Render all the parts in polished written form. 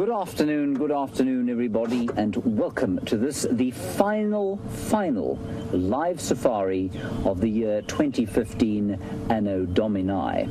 Good afternoon, everybody, and welcome to this, the final live safari of the year 2015 Anno Domini.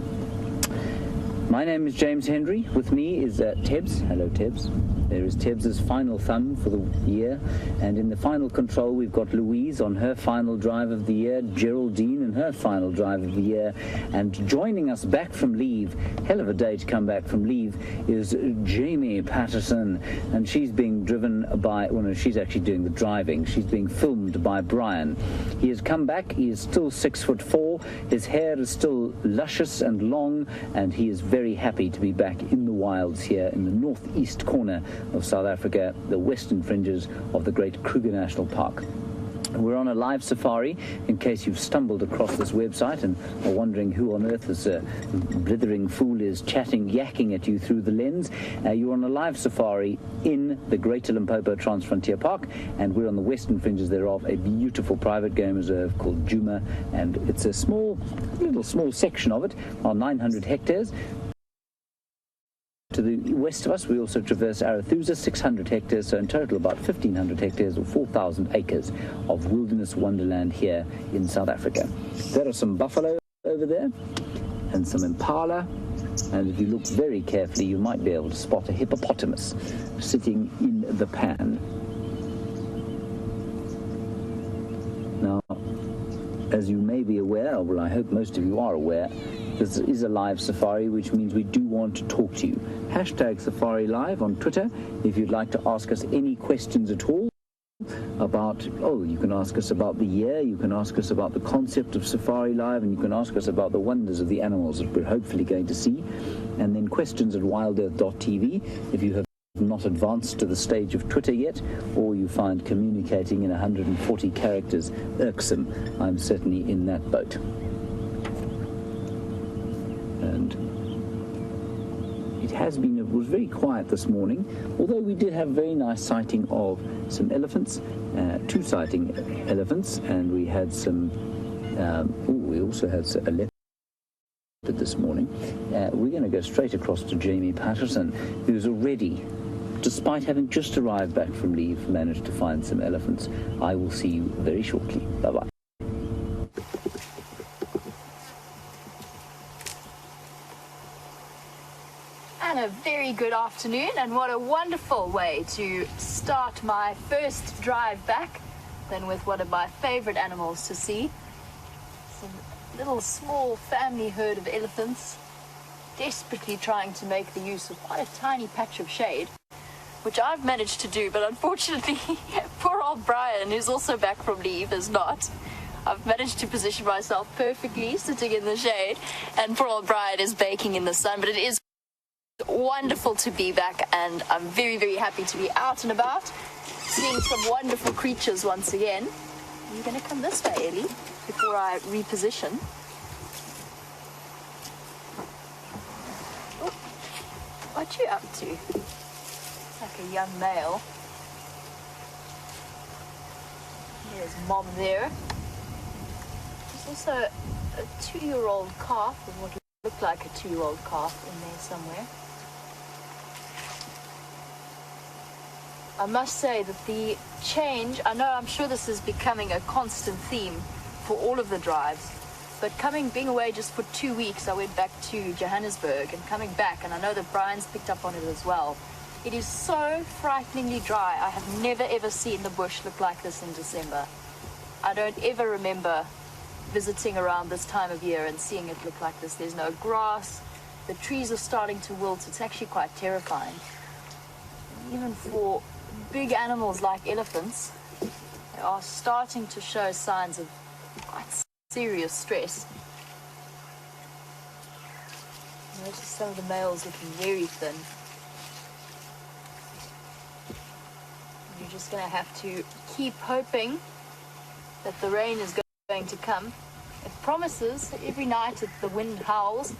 My name is James Hendry. With me is Tebs. Hello, Tebs. There is Tebs' final thumb for the year. And in the final control, we've got Louise on her final drive of the year, Geraldine in her final drive of the year. And joining us back from leave, hell of a day to come back from leave, is Jamie Patterson. And she's being driven by, well, no, she's actually doing the driving. She's being filmed by Brian. He has come back. He is still 6'4". His hair is still luscious and long, and he is very happy to be back in the wilds here in the northeast corner of South Africa, the western fringes of the great Kruger National Park. We're on a live safari, in case you've stumbled across this website and are wondering who on earth this blithering fool is yakking at you through the lens. You're on a live safari in the Greater Limpopo Transfrontier Park, and we're on the western fringes thereof, a beautiful private game reserve called Djuma, and it's a small section of it, on 900 hectares. To the west of us, we also traverse Arathusa, 600 hectares, so in total about 1,500 hectares or 4,000 acres of wilderness wonderland here in South Africa. There are some buffalo over there and some impala, and if you look very carefully, you might be able to spot a hippopotamus sitting in the pan. Now, as you may be aware, or well, I hope most of you are aware, this is a live safari, which means we do want to talk to you. Hashtag Safari Live on Twitter if you'd like to ask us any questions at all about, you can ask us about the year, you can ask us about the concept of Safari Live, and you can ask us about the wonders of the animals that we're hopefully going to see. And then questions at wildearth.tv if you have not advanced to the stage of Twitter yet, or you find communicating in 140 characters irksome. I'm certainly in that boat. And it was very quiet this morning, although we did have a very nice sighting of some elephants, two sighting elephants, and we had we also had a leopard this morning. We're going to go straight across to Jamie Patterson, who's already, despite having just arrived back from leave, managed to find some elephants. I will see you very shortly. Bye-bye. And a very good afternoon, and what a wonderful way to start my first drive back than with one of my favorite animals to see. Some little small family herd of elephants desperately trying to make the use of quite a tiny patch of shade, which I've managed to do, but unfortunately poor old Brian, who's also back from leave, is not. I've managed to position myself perfectly sitting in the shade, and poor old Brian is baking in the sun, but it is wonderful to be back, and I'm very, very happy to be out and about, seeing some wonderful creatures once again. Are you going to come this way, Ellie, before I reposition? Oh, what you up to? Like a young male. There's Mom there. There's also a 2-year-old calf, or what looked like a 2-year-old calf in there somewhere. I must say that the change, I'm sure this is becoming a constant theme for all of the drives, but being away just for 2 weeks, I went back to Johannesburg, and coming back, and I know that Brian's picked up on it as well, it is so frighteningly dry. I have never ever seen the bush look like this in December. I don't ever remember visiting around this time of year and seeing it look like this. There's no grass, the trees are starting to wilt. It's actually quite terrifying. Even for big animals like elephants, they are starting to show signs of quite serious stress. Notice some of the males looking very thin. You're just going to have to keep hoping that the rain is going to come. It promises every night that the wind howls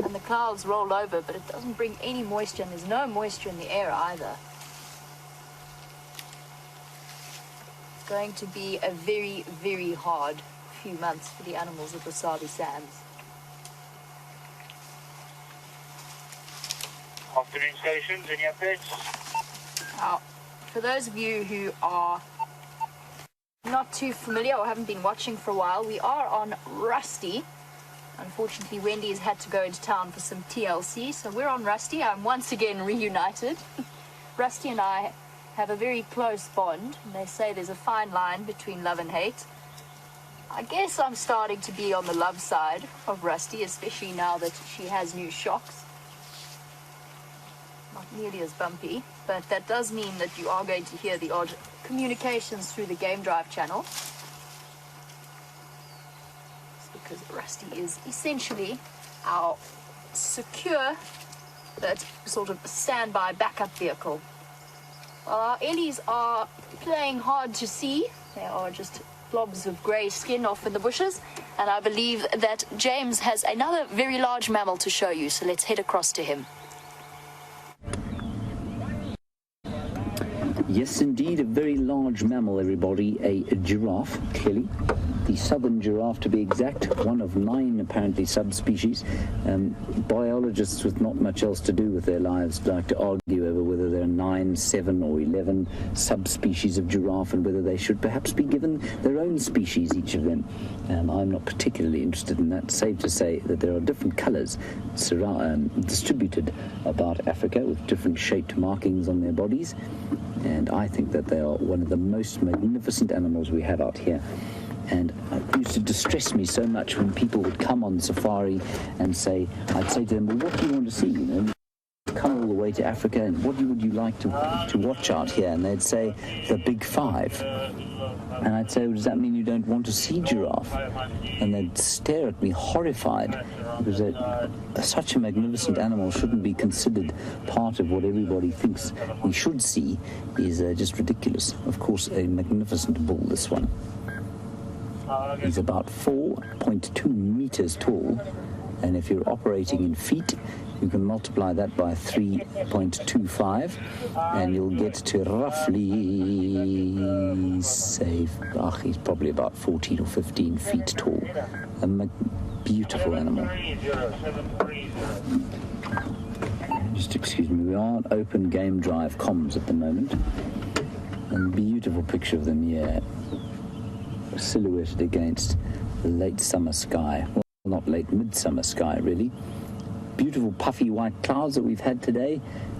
and the clouds roll over, but it doesn't bring any moisture, and there's no moisture in the air either. It's going to be a very, very hard few months for the animals of the Sabi Sands. Afternoon stations, any updates? Now, for those of you who are not too familiar or haven't been watching for a while, we are on Rusty. Unfortunately, Wendy's had to go into town for some TLC, so we're on Rusty. I'm once again reunited. Rusty and I have a very close bond, and they say there's a fine line between love and hate. I guess I'm starting to be on the love side of Rusty, especially now that she has new shocks. Not nearly as bumpy, but that does mean that you are going to hear the odd communications through the Game Drive channel. It's because Rusty is essentially our secure but sort of standby backup vehicle. Our Ellies are playing hard to see. They are just blobs of grey skin off in the bushes, and I believe that James has another very large mammal to show you, so let's head across to him. Yes, indeed, a very large mammal, everybody, a giraffe, clearly. The southern giraffe, to be exact, one of 9 apparently subspecies. Biologists with not much else to do with their lives like to argue over whether there are 9, 7 or 11 subspecies of giraffe and whether they should perhaps be given their own species, each of them. I'm not particularly interested in that, save to say that there are different colours distributed about Africa with different shaped markings on their bodies, and I think that they are one of the most magnificent animals we have out here. And it used to distress me so much when people would come on safari and say, I'd say to them, well, what do you want to see? You know, come all the way to Africa, and what would you like to watch out here? And they'd say, the Big Five. And I'd say, well, does that mean you don't want to see giraffe? And they'd stare at me horrified, because such a magnificent animal shouldn't be considered part of what everybody thinks we should see is just ridiculous. Of course, a magnificent bull, this one. He's about 4.2 meters tall, and if you're operating in feet, you can multiply that by 3.25, and you'll get to roughly, say, he's probably about 14 or 15 feet tall. A beautiful animal. Just excuse me, we are on open Game Drive comms at the moment. And beautiful picture of them here, silhouetted against the late summer sky. Well, not late midsummer sky, really. Beautiful puffy white clouds that we've had today,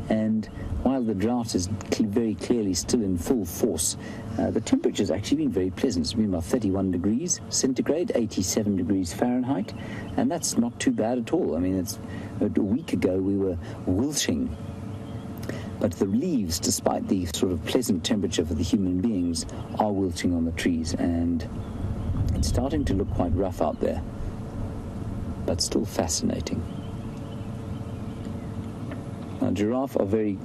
and while the drought is very clearly still in full force, the temperature's actually been very pleasant. It's been about 31 degrees centigrade, 87 degrees Fahrenheit, and that's not too bad at all. I mean, it's a week ago we were wilting, but the leaves, despite the sort of pleasant temperature for the human beings, are wilting on the trees, and it's starting to look quite rough out there, but still fascinating. Now, giraffe are very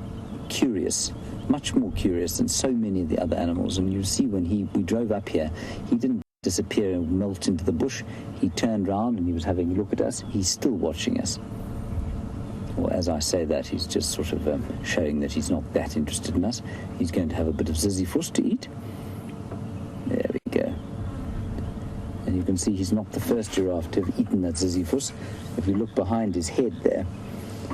curious, much more curious than so many of the other animals, and you see when we drove up here, he didn't disappear and melt into the bush. He turned around and he was having a look at us. He's still watching us. Well, as I say that, he's just sort of showing that he's not that interested in us. He's going to have a bit of ziziphus to eat. There we go. And you can see he's not the first giraffe to have eaten that ziziphus. If you look behind his head there,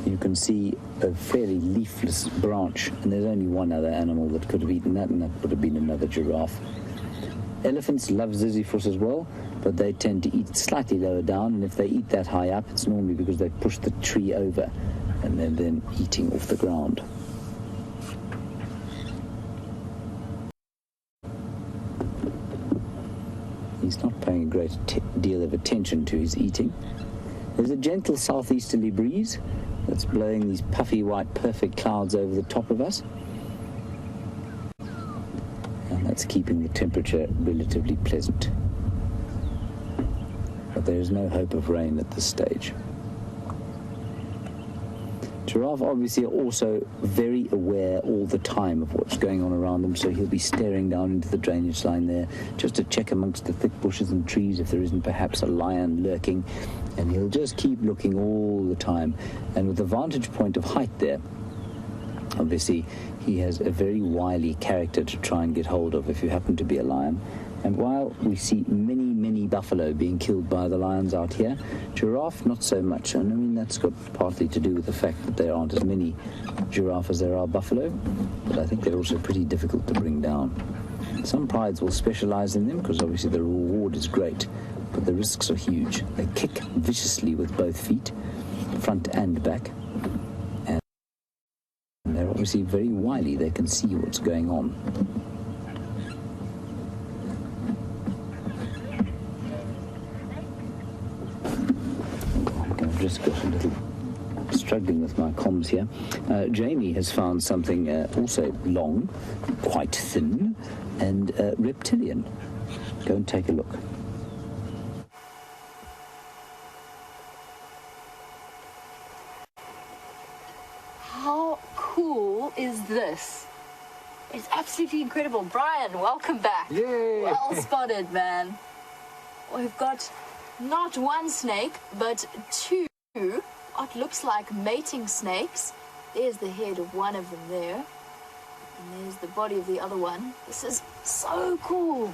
you can see a fairly leafless branch, and there's only one other animal that could have eaten that, and that would have been another giraffe. Elephants love ziziphus as well, but they tend to eat slightly lower down, and if they eat that high up, it's normally because they push the tree over and they're then eating off the ground. He's not paying a great deal of attention to his eating. There's a gentle southeasterly breeze that's blowing these puffy white perfect clouds over the top of us, and that's keeping the temperature relatively pleasant. But there is no hope of rain at this stage. Giraffe obviously are also very aware all the time of what's going on around them, so he'll be staring down into the drainage line there just to check amongst the thick bushes and trees if there isn't perhaps a lion lurking, and he'll just keep looking all the time. And with the vantage point of height there, obviously he has a very wily character to try and get hold of if you happen to be a lion. And while we see many many buffalo being killed by the lions out here. Giraffe, not so much. And I mean, that's got partly to do with the fact that there aren't as many giraffe as there are buffalo, but I think they're also pretty difficult to bring down. Some prides will specialize in them because obviously the reward is great, but the risks are huge. They kick viciously with both feet, front and back, and they're obviously very wily. They can see what's going on. I've just got a little struggling with my comms here. Jamie has found something also long, quite thin, and reptilian. Go and take a look. How cool is this? It's absolutely incredible. Brian, welcome back. Yay! Well spotted, man. We've got not one snake, but two, what looks like mating snakes. There's the head of one of them there. And there's the body of the other one. This is so cool.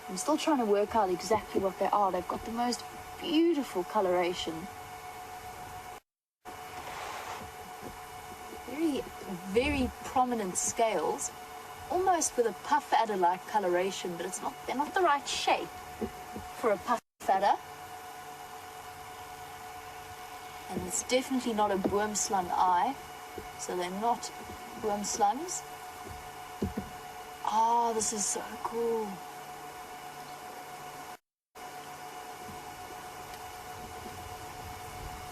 I'm still trying to work out exactly what they are. They've got the most beautiful coloration. Very, very prominent scales. Almost with a puff adder-like coloration, but they're not the right shape for a puff adder. And it's definitely not a boom slung eye, so they're not boom slungs. Oh, this is so cool.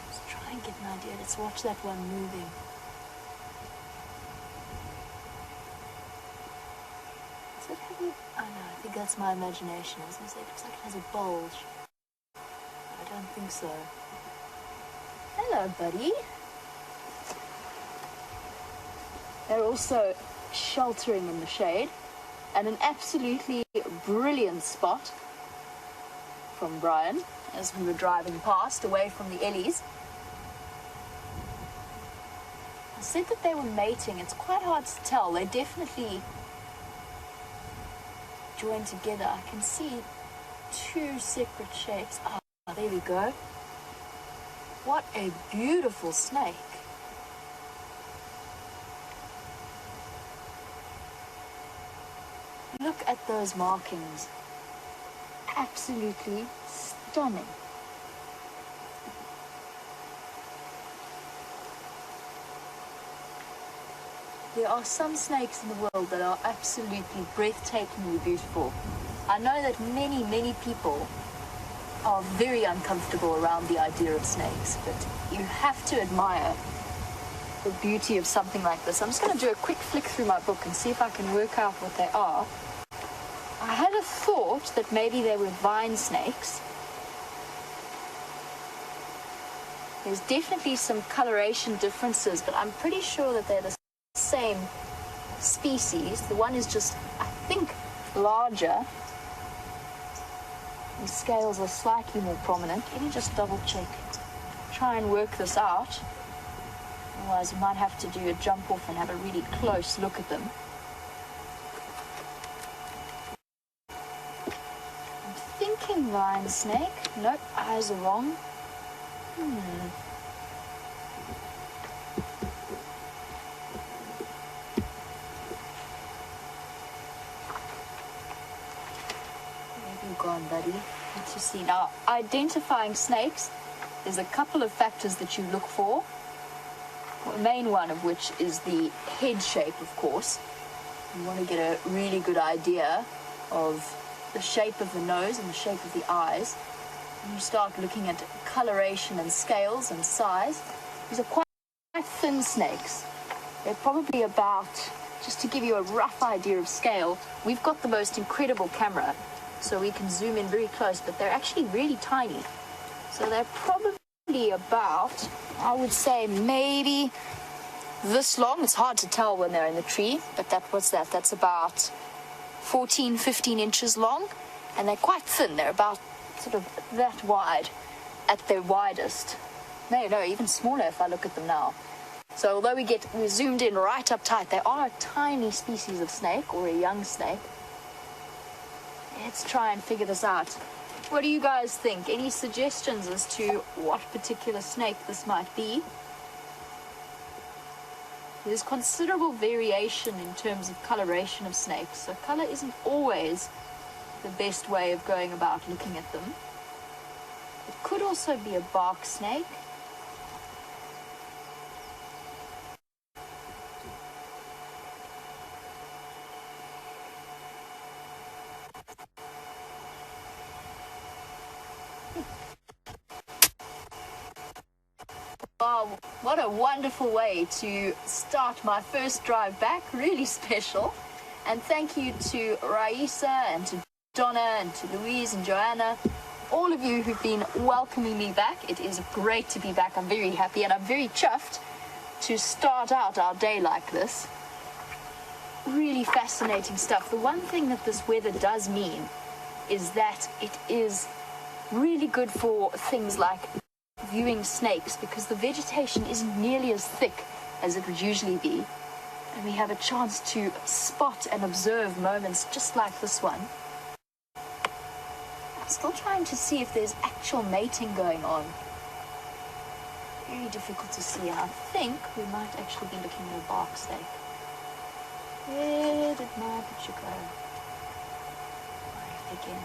Let's try and get an idea. Let's watch that one moving. Does it have a... Oh no, I think that's my imagination. I was going to say, it looks like it has a bulge. I don't think so. Hello, buddy. They're also sheltering in the shade, and an absolutely brilliant spot from Brian as we were driving past, away from the Ellies. I said that they were mating. It's quite hard to tell. They definitely joined together. I can see two separate shapes. Oh, there we go. What a beautiful snake. Look at those markings. Absolutely stunning. There are some snakes in the world that are absolutely breathtakingly beautiful. I know that many, many people are very uncomfortable around the idea of snakes, but you have to admire the beauty of something like this. I'm just going to do a quick flick through my book and see if I can work out what they are. I had a thought that maybe they were vine snakes. There's definitely some coloration differences, but I'm pretty sure that they're the same species. The one is just, I think, larger. The scales are slightly more prominent. Let me just double check. Try and work this out. Otherwise, you might have to do a jump off and have a really close look at them. I'm thinking vine snake. Nope, eyes are wrong. Gone, buddy. Let's just see. Now, identifying snakes, there's a couple of factors that you look for. The main one of which is the head shape, of course. You want to get a really good idea of the shape of the nose and the shape of the eyes. And you start looking at coloration and scales and size. These are quite thin snakes. They're probably about, just to give you a rough idea of scale, we've got the most incredible camera, so we can zoom in very close, but they're actually really tiny. So they're probably about, I would say, maybe this long. It's hard to tell when they're in the tree, but that's about 14, 15 inches long, and they're quite thin. They're about sort of that wide at their widest. No, even smaller if I look at them now. So although we're zoomed in right up tight, they are a tiny species of snake, or a young snake. Let's try and figure this out. What do you guys think? Any suggestions as to what particular snake this might be? There's considerable variation in terms of coloration of snakes, so color isn't always the best way of going about looking at them. It could also be a bark snake. Wow, what a wonderful way to start my first drive back. Really special. And thank you to Raisa and to Donna and to Louise and Joanna, all of you who've been welcoming me back. It is great to be back. I'm very happy and I'm very chuffed to start out our day like this. Really fascinating stuff. The one thing that this weather does mean is that it is really good for things like viewing snakes, because the vegetation isn't nearly as thick as it would usually be, and we have a chance to spot and observe moments just like this one. I'm still trying to see if there's actual mating going on. Very difficult to see, and I think we might actually be looking at a bark snake. Where did my picture go? Right again.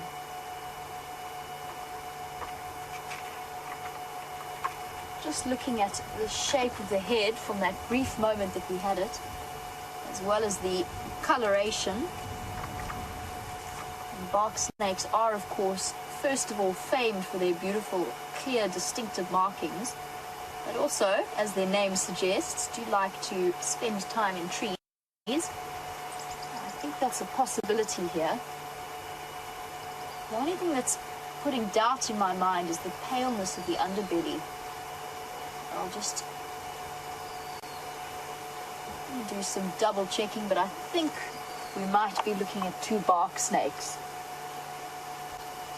Just looking at the shape of the head from that brief moment that we had it, as well as the coloration. And bark snakes are, of course, first of all famed for their beautiful, clear, distinctive markings, but also, as their name suggests, do like to spend time in trees. I think that's a possibility here. The only thing that's putting doubt in my mind is the paleness of the underbelly. I'll just do some double checking, but I think we might be looking at two bark snakes,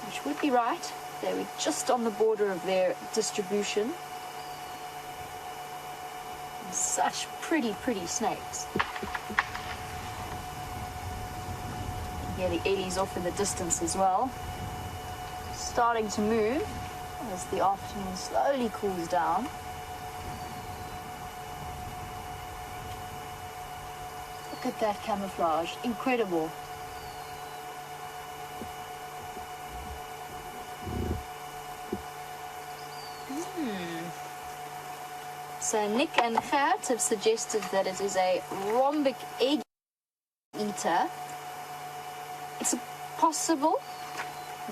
which would be right. They were just on the border of their distribution. And such pretty snakes. Here the eddies off in the distance as well, starting to move as the afternoon slowly cools down. Look at that camouflage, incredible. So Nick and Gert have suggested that it is a rhombic egg eater. It's possible.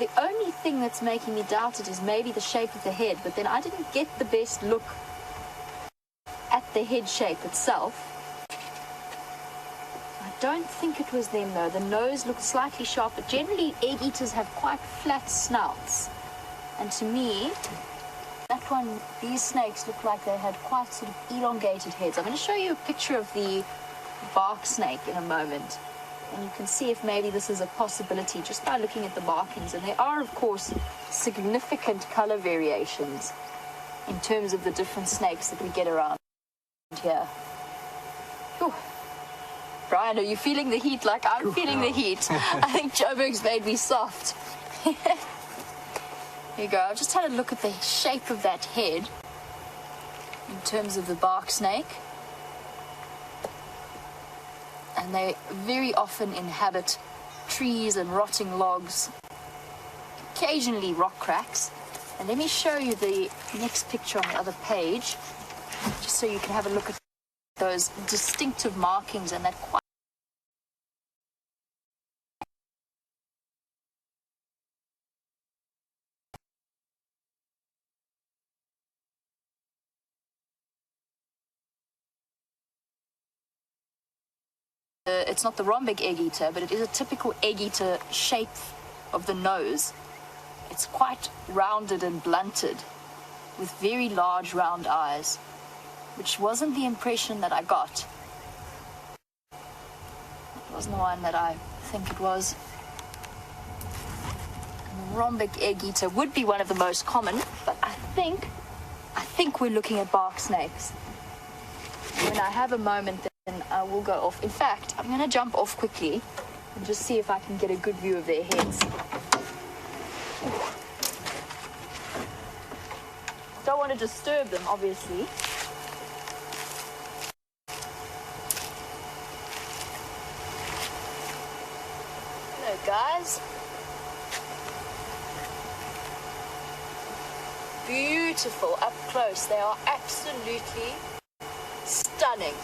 The only thing that's making me doubt it is maybe the shape of the head, but then I didn't get the best look at the head shape itself. I don't think it was them though. The nose looked slightly sharp, but generally egg eaters have quite flat snouts. And to me, that one, these snakes look like they had quite sort of elongated heads. I'm going to show you a picture of the bark snake in a moment. And you can see if maybe this is a possibility just by looking at the markings. And there are, of course, significant color variations in terms of the different snakes that we get around here. Whew. Brian, are you feeling the heat like I'm feeling the heat? I think Joburg's made me soft. Here you go. I've just had a look at the shape of that head in terms of the bark snake. And they very often inhabit trees and rotting logs, occasionally rock cracks. And let me show you the next picture on the other page, just so you can have a look at those distinctive markings and that quite it's not the rhombic egg eater, but it is a typical egg eater shape of the nose. It's quite rounded and blunted with very large round eyes, which wasn't the impression that I got. It wasn't the one that I think it was. And the rhombic egg eater would be one of the most common, but I think we're looking at bark snakes. When I have a moment, then I will go off. In fact, I'm going to jump off quickly and just see if I can get a good view of their heads. Don't want to disturb them, obviously. Hello, guys. Beautiful up close. They are absolutely stunning.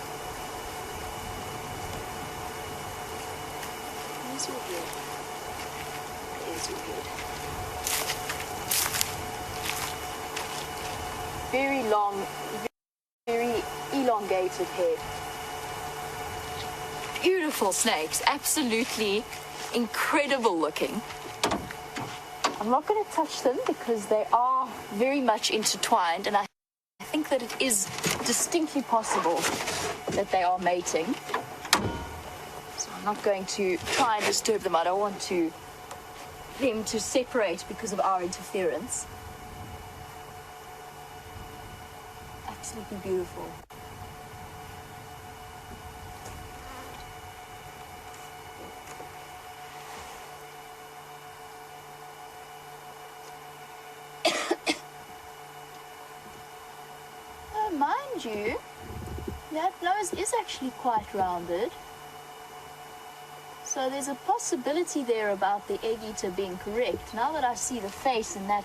There's your head. There's your head. Very long, very elongated head. Beautiful snakes, absolutely incredible looking. I'm not going to touch them because they are very much intertwined, and I think that it is distinctly possible that they are mating. So I'm not going to try and disturb them. I don't want them to separate because of our interference. Absolutely beautiful. Mind you, that nose is actually quite rounded. So there's a possibility there about the egg eater being correct. Now that I see the face in that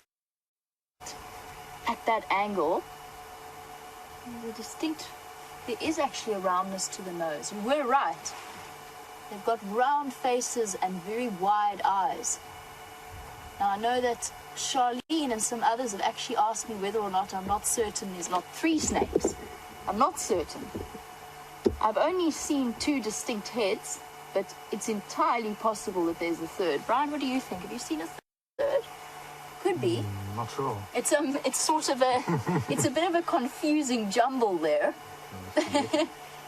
at that angle, there is actually a roundness to the nose. You were right. They've got round faces and very wide eyes. Now I know that Charlene and some others have actually asked me whether or not I'm not certain there's not 3 snakes. I'm not certain. I've only seen 2 distinct heads, but it's entirely possible that there's a third. Brian, what do you think? Have you seen a third? Could be. Not sure. It's sort of it's a bit of a confusing jumble there.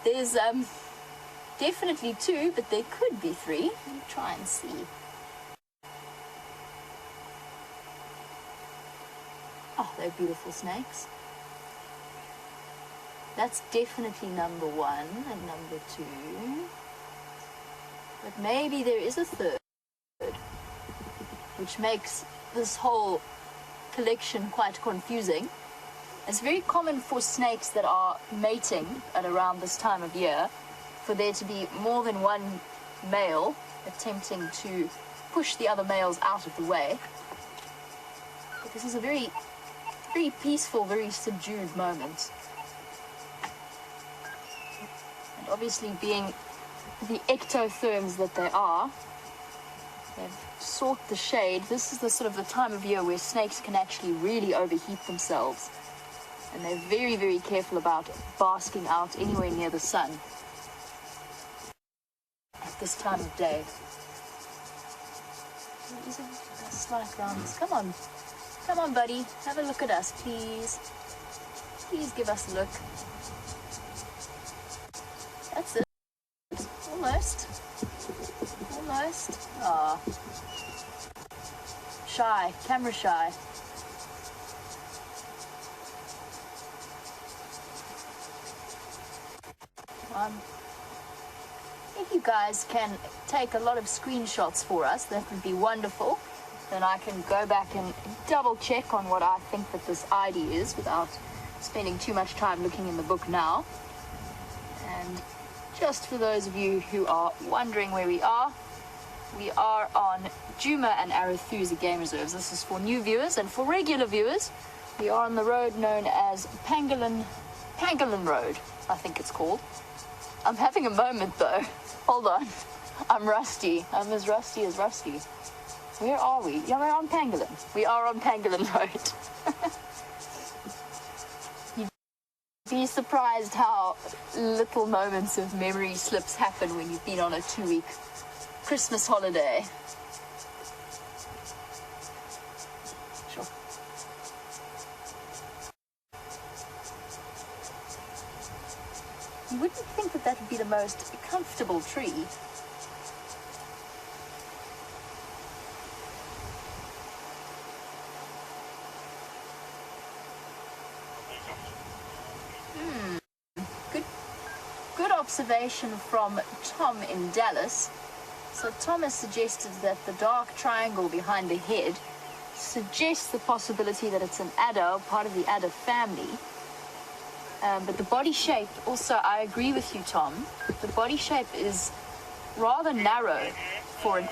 There's definitely 2, but there could be 3. Let me try and see. Oh, they're beautiful snakes. That's definitely number 1 and number 2. But maybe there is a third, which makes this whole collection quite confusing. It's very common for snakes that are mating at around this time of year for there to be more than one male attempting to push the other males out of the way. But this is a very peaceful, very subdued moment. And obviously being the ectotherms that they are, they've sought the shade. This is the sort of the time of year where snakes can actually really overheat themselves. And they're very, very careful about basking out anywhere near the sun at this time of day. There is a slight roundness. Come on. Come on, buddy. Have a look at us, please. Please give us a look. That's it. Almost. Almost. Ah. Shy. Camera shy. If you guys can take a lot of screenshots for us, that would be wonderful. Then I can go back and double check on what I think that this ID is without spending too much time looking in the book now. And just for those of you who are wondering where we are on Djuma and Arathusa Game Reserves. This is for new viewers, and for regular viewers, we are on the road known as Pangolin Road, I think it's called. I'm having a moment though. Hold on. I'm rusty. I'm as rusty as rusty. Where are we? Yeah, we're on Pangolin. We are on Pangolin Road. You'd be surprised how little moments of memory slips happen when you've been on a 2-week Christmas holiday. Sure. You wouldn't think that that would be the most comfortable tree. Good observation from Tom in Dallas. So Tom has suggested that the dark triangle behind the head suggests the possibility that it's an adder, or part of the adder family. But the body shape also, I agree with you, Tom. The body shape is rather narrow for an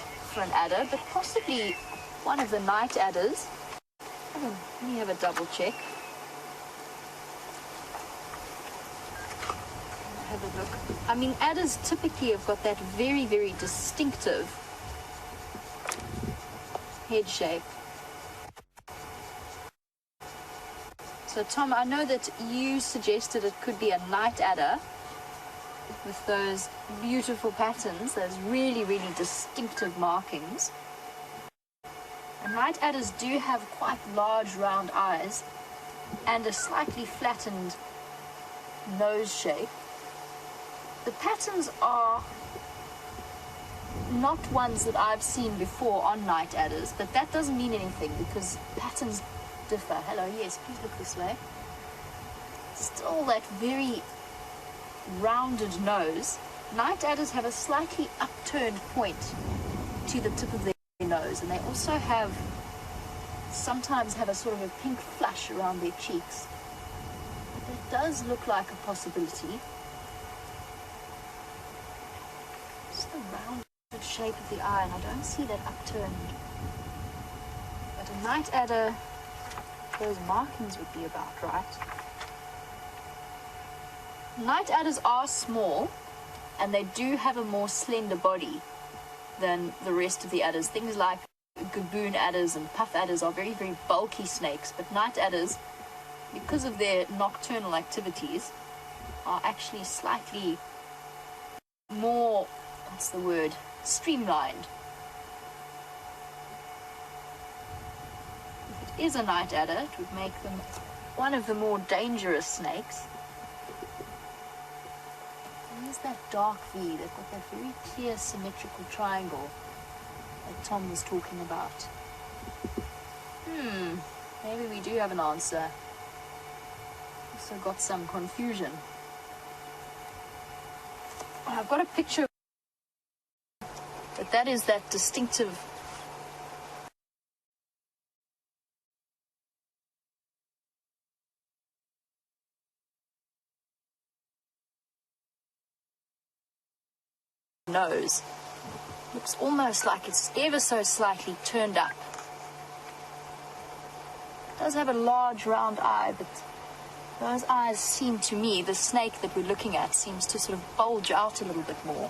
adder, but possibly one of the night adders. Let me have a double check. Have a look. I mean, adders typically have got that very, very distinctive head shape. So Tom, I know that you suggested it could be a night adder with those beautiful patterns, those really, really distinctive markings. And night adders do have quite large round eyes and a slightly flattened nose shape. The patterns are not ones that I've seen before on night adders, but that doesn't mean anything because patterns differ. Hello, yes, please look this way. Still that very rounded nose. Night adders have a slightly upturned point to the tip of their nose, and they also sometimes have a sort of a pink flush around their cheeks. That does look like a possibility. Just the rounded shape of the eye, and I don't see that upturned. But a night adder, those markings would be about right. Night adders are small, and they do have a more slender body than the rest of the adders. Things like gaboon adders and puff adders are very, very bulky snakes, but night adders, because of their nocturnal activities, are actually slightly more, what's the word, streamlined. If it is a night adder, it would make them one of the more dangerous snakes. There's that dark V, they've got that very clear symmetrical triangle that Tom was talking about. Maybe we do have an answer. Also got some confusion. I've got a picture, but that is that distinctive nose. Looks almost like it's ever so slightly turned up. It does have a large round eye, but those eyes seem to me, the snake that we're looking at seems to sort of bulge out a little bit more.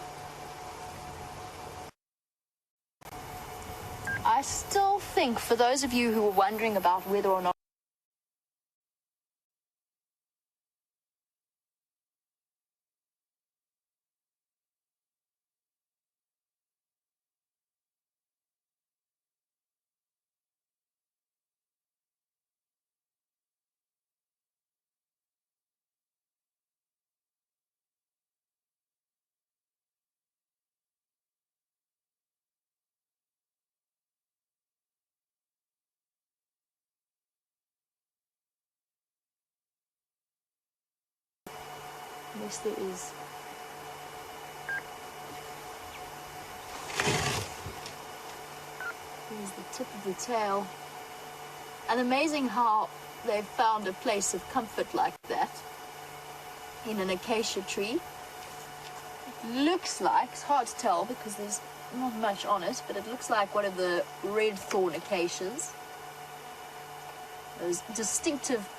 I still think, for those of you who were wondering about whether or not yes, there is. Here's the tip of the tail. And amazing how they've found a place of comfort like that in an acacia tree. It looks like, it's hard to tell because there's not much on it, but it looks like one of the red thorn acacias. Those distinctive,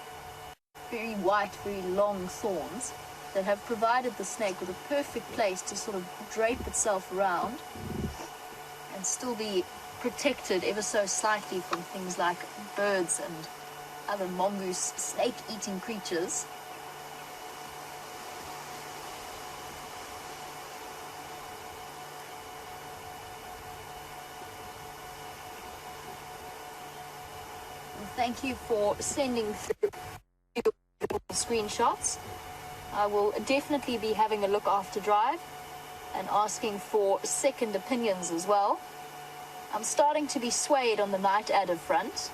very white, very long thorns that have provided the snake with a perfect place to sort of drape itself around and still be protected ever so slightly from things like birds and other mongoose snake-eating creatures. Well, thank you for sending through your screenshots. I will definitely be having a look after drive and asking for second opinions as well. I'm starting to be swayed on the night adder front.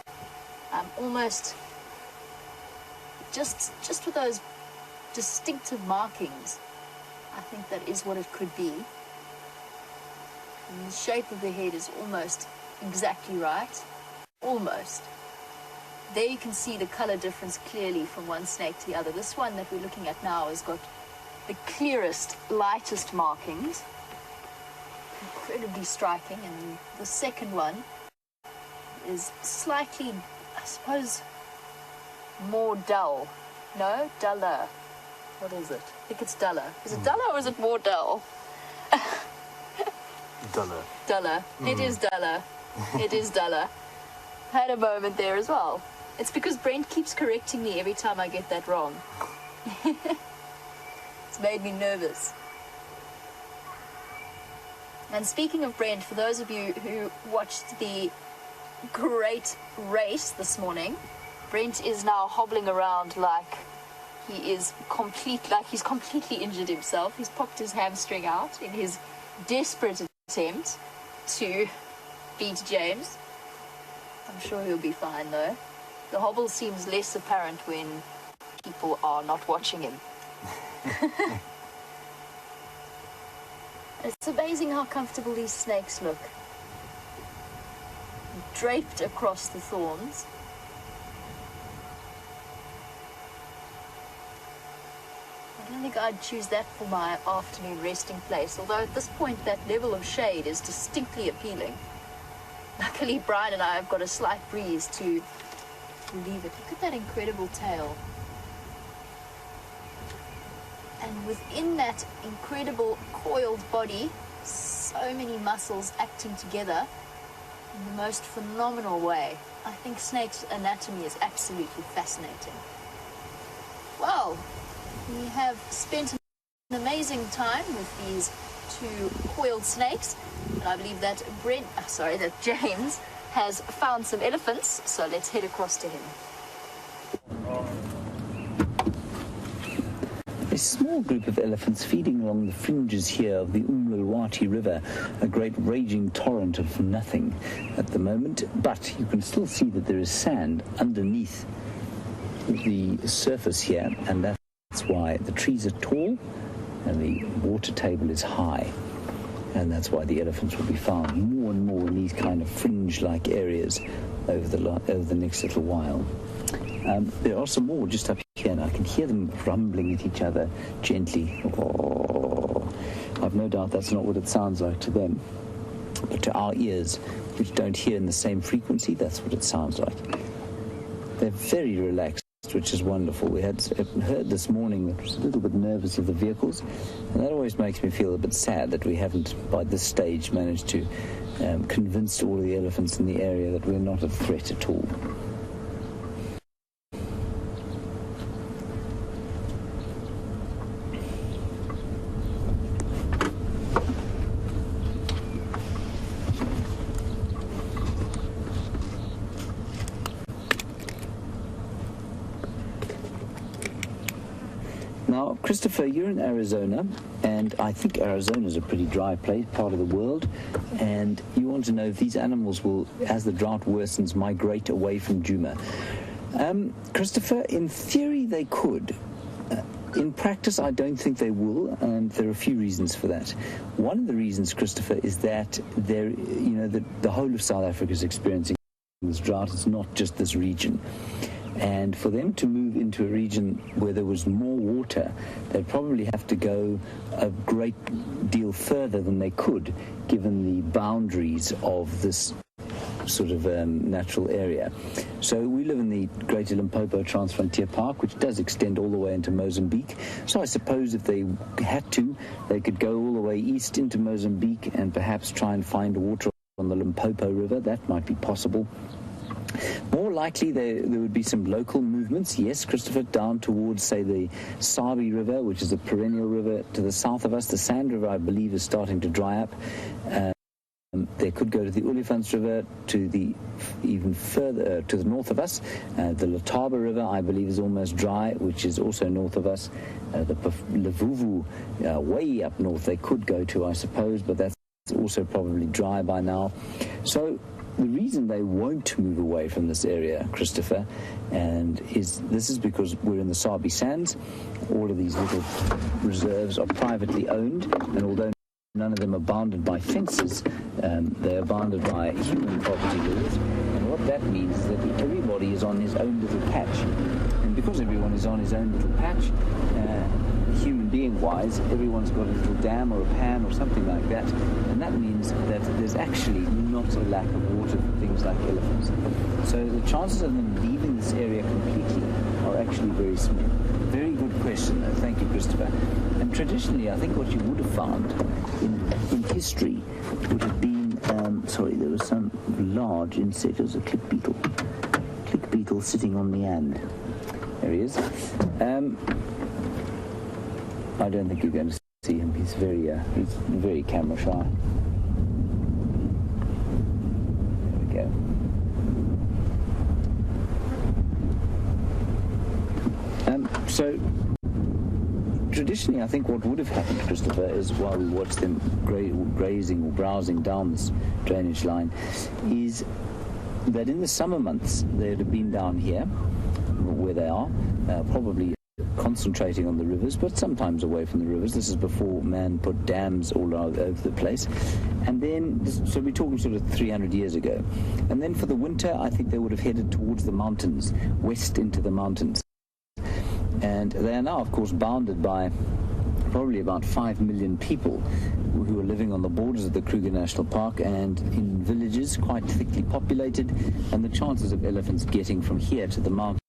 I'm almost just with those distinctive markings. I think that is what it could be. And the shape of the head is almost exactly right. Almost. There you can see the color difference clearly from one snake to the other. This one that we're looking at now has got the clearest, lightest markings. Incredibly striking. And the second one is slightly, I suppose, more dull. No, duller. What is it? I think it's duller. Is it duller or is it more dull? Duller. Duller. It is duller. It is duller. Had a moment there as well. It's because Brent keeps correcting me every time I get that wrong. It's made me nervous. And speaking of Brent, for those of you who watched the great race this morning, Brent is now hobbling around like he's completely injured himself. He's popped his hamstring out in his desperate attempt to beat James. I'm sure he'll be fine though. The hobble seems less apparent when people are not watching him. It's amazing how comfortable these snakes look. Draped across the thorns. I don't think I'd choose that for my afternoon resting place, although at this point that level of shade is distinctly appealing. Luckily Brian and I have got a slight breeze to relieve it. Look at that incredible tail. And within that incredible coiled body, so many muscles acting together in the most phenomenal way. I think snakes' anatomy is absolutely fascinating. Well, we have spent an amazing time with these two coiled snakes, and I believe that James has found some elephants, so let's head across to him. A small group of elephants feeding along the fringes here of the Umlulwati River, a great raging torrent of nothing at the moment, but you can still see that there is sand underneath the surface here, and that's why the trees are tall and the water table is high, and that's why the elephants will be found more and more in these kind of fringe-like areas over the next little while. There are some more just up here, and I can hear them rumbling at each other gently. Oh, I've no doubt that's not what it sounds like to them, but to our ears, which don't hear in the same frequency, that's what it sounds like. They're very relaxed, which is wonderful. We had heard this morning that was a little bit nervous of the vehicles, and that always makes me feel a bit sad that we haven't, by this stage, managed to convince all the elephants in the area that we're not a threat at all. Now, Christopher, you're in Arizona, and I think Arizona is a pretty dry place, part of the world, and you want to know if these animals will, as the drought worsens, migrate away from Juma. Christopher, in theory they could. In practice, I don't think they will, and there are a few reasons for that. One of the reasons, Christopher, is that the whole of South Africa is experiencing this drought. It's not just this region. And for them to move into a region where there was more water, they'd probably have to go a great deal further than they could, given the boundaries of this sort of natural area. So we live in the Greater Limpopo Transfrontier Park, which does extend all the way into Mozambique. So I suppose if they had to, they could go all the way east into Mozambique and perhaps try and find water on the Limpopo River. That might be possible. More likely, there would be some local movements, yes, Christopher, down towards, say, the Sabi River, which is a perennial river to the south of us. The Sand River, I believe, is starting to dry up. They could go to the Olifants River, to the even further to the north of us. The Letaba River, I believe, is almost dry, which is also north of us. The Levuvu, way up north, they could go to, I suppose, but that's also probably dry by now. So the reason they won't move away from this area, Christopher, this is because we're in the Sabi Sands. All of these little reserves are privately owned, and although none of them are bounded by fences. They are bounded by human property laws. And what that means is that everybody is on his own little patch. And because everyone is on his own little patch, human being-wise, everyone's got a little dam or a pan or something like that. And that means that there's actually not a lack of water for things like elephants. So the chances of them leaving this area completely are actually very small. Very good question, though. Thank you, Christopher. And traditionally, I think what you would have found in history would have been, there was some large insect. It was a click beetle. Click beetle sitting on the end. There he is. I don't think you're going to see him. He's very camera shy. There we go. So traditionally, I think what would have happened, Christopher, is while we watched them grazing or browsing down this drainage line, is that in the summer months they'd have been down here, where they are, probably concentrating on the rivers, but sometimes away from the rivers. This is before man put dams all over the place. And then, so we're talking sort of 300 years ago. And then for the winter, I think they would have headed towards the mountains, west into the mountains. And they are now, of course, bounded by probably about 5 million people who are living on the borders of the Kruger National Park and in villages quite thickly populated. And the chances of elephants getting from here to the mountains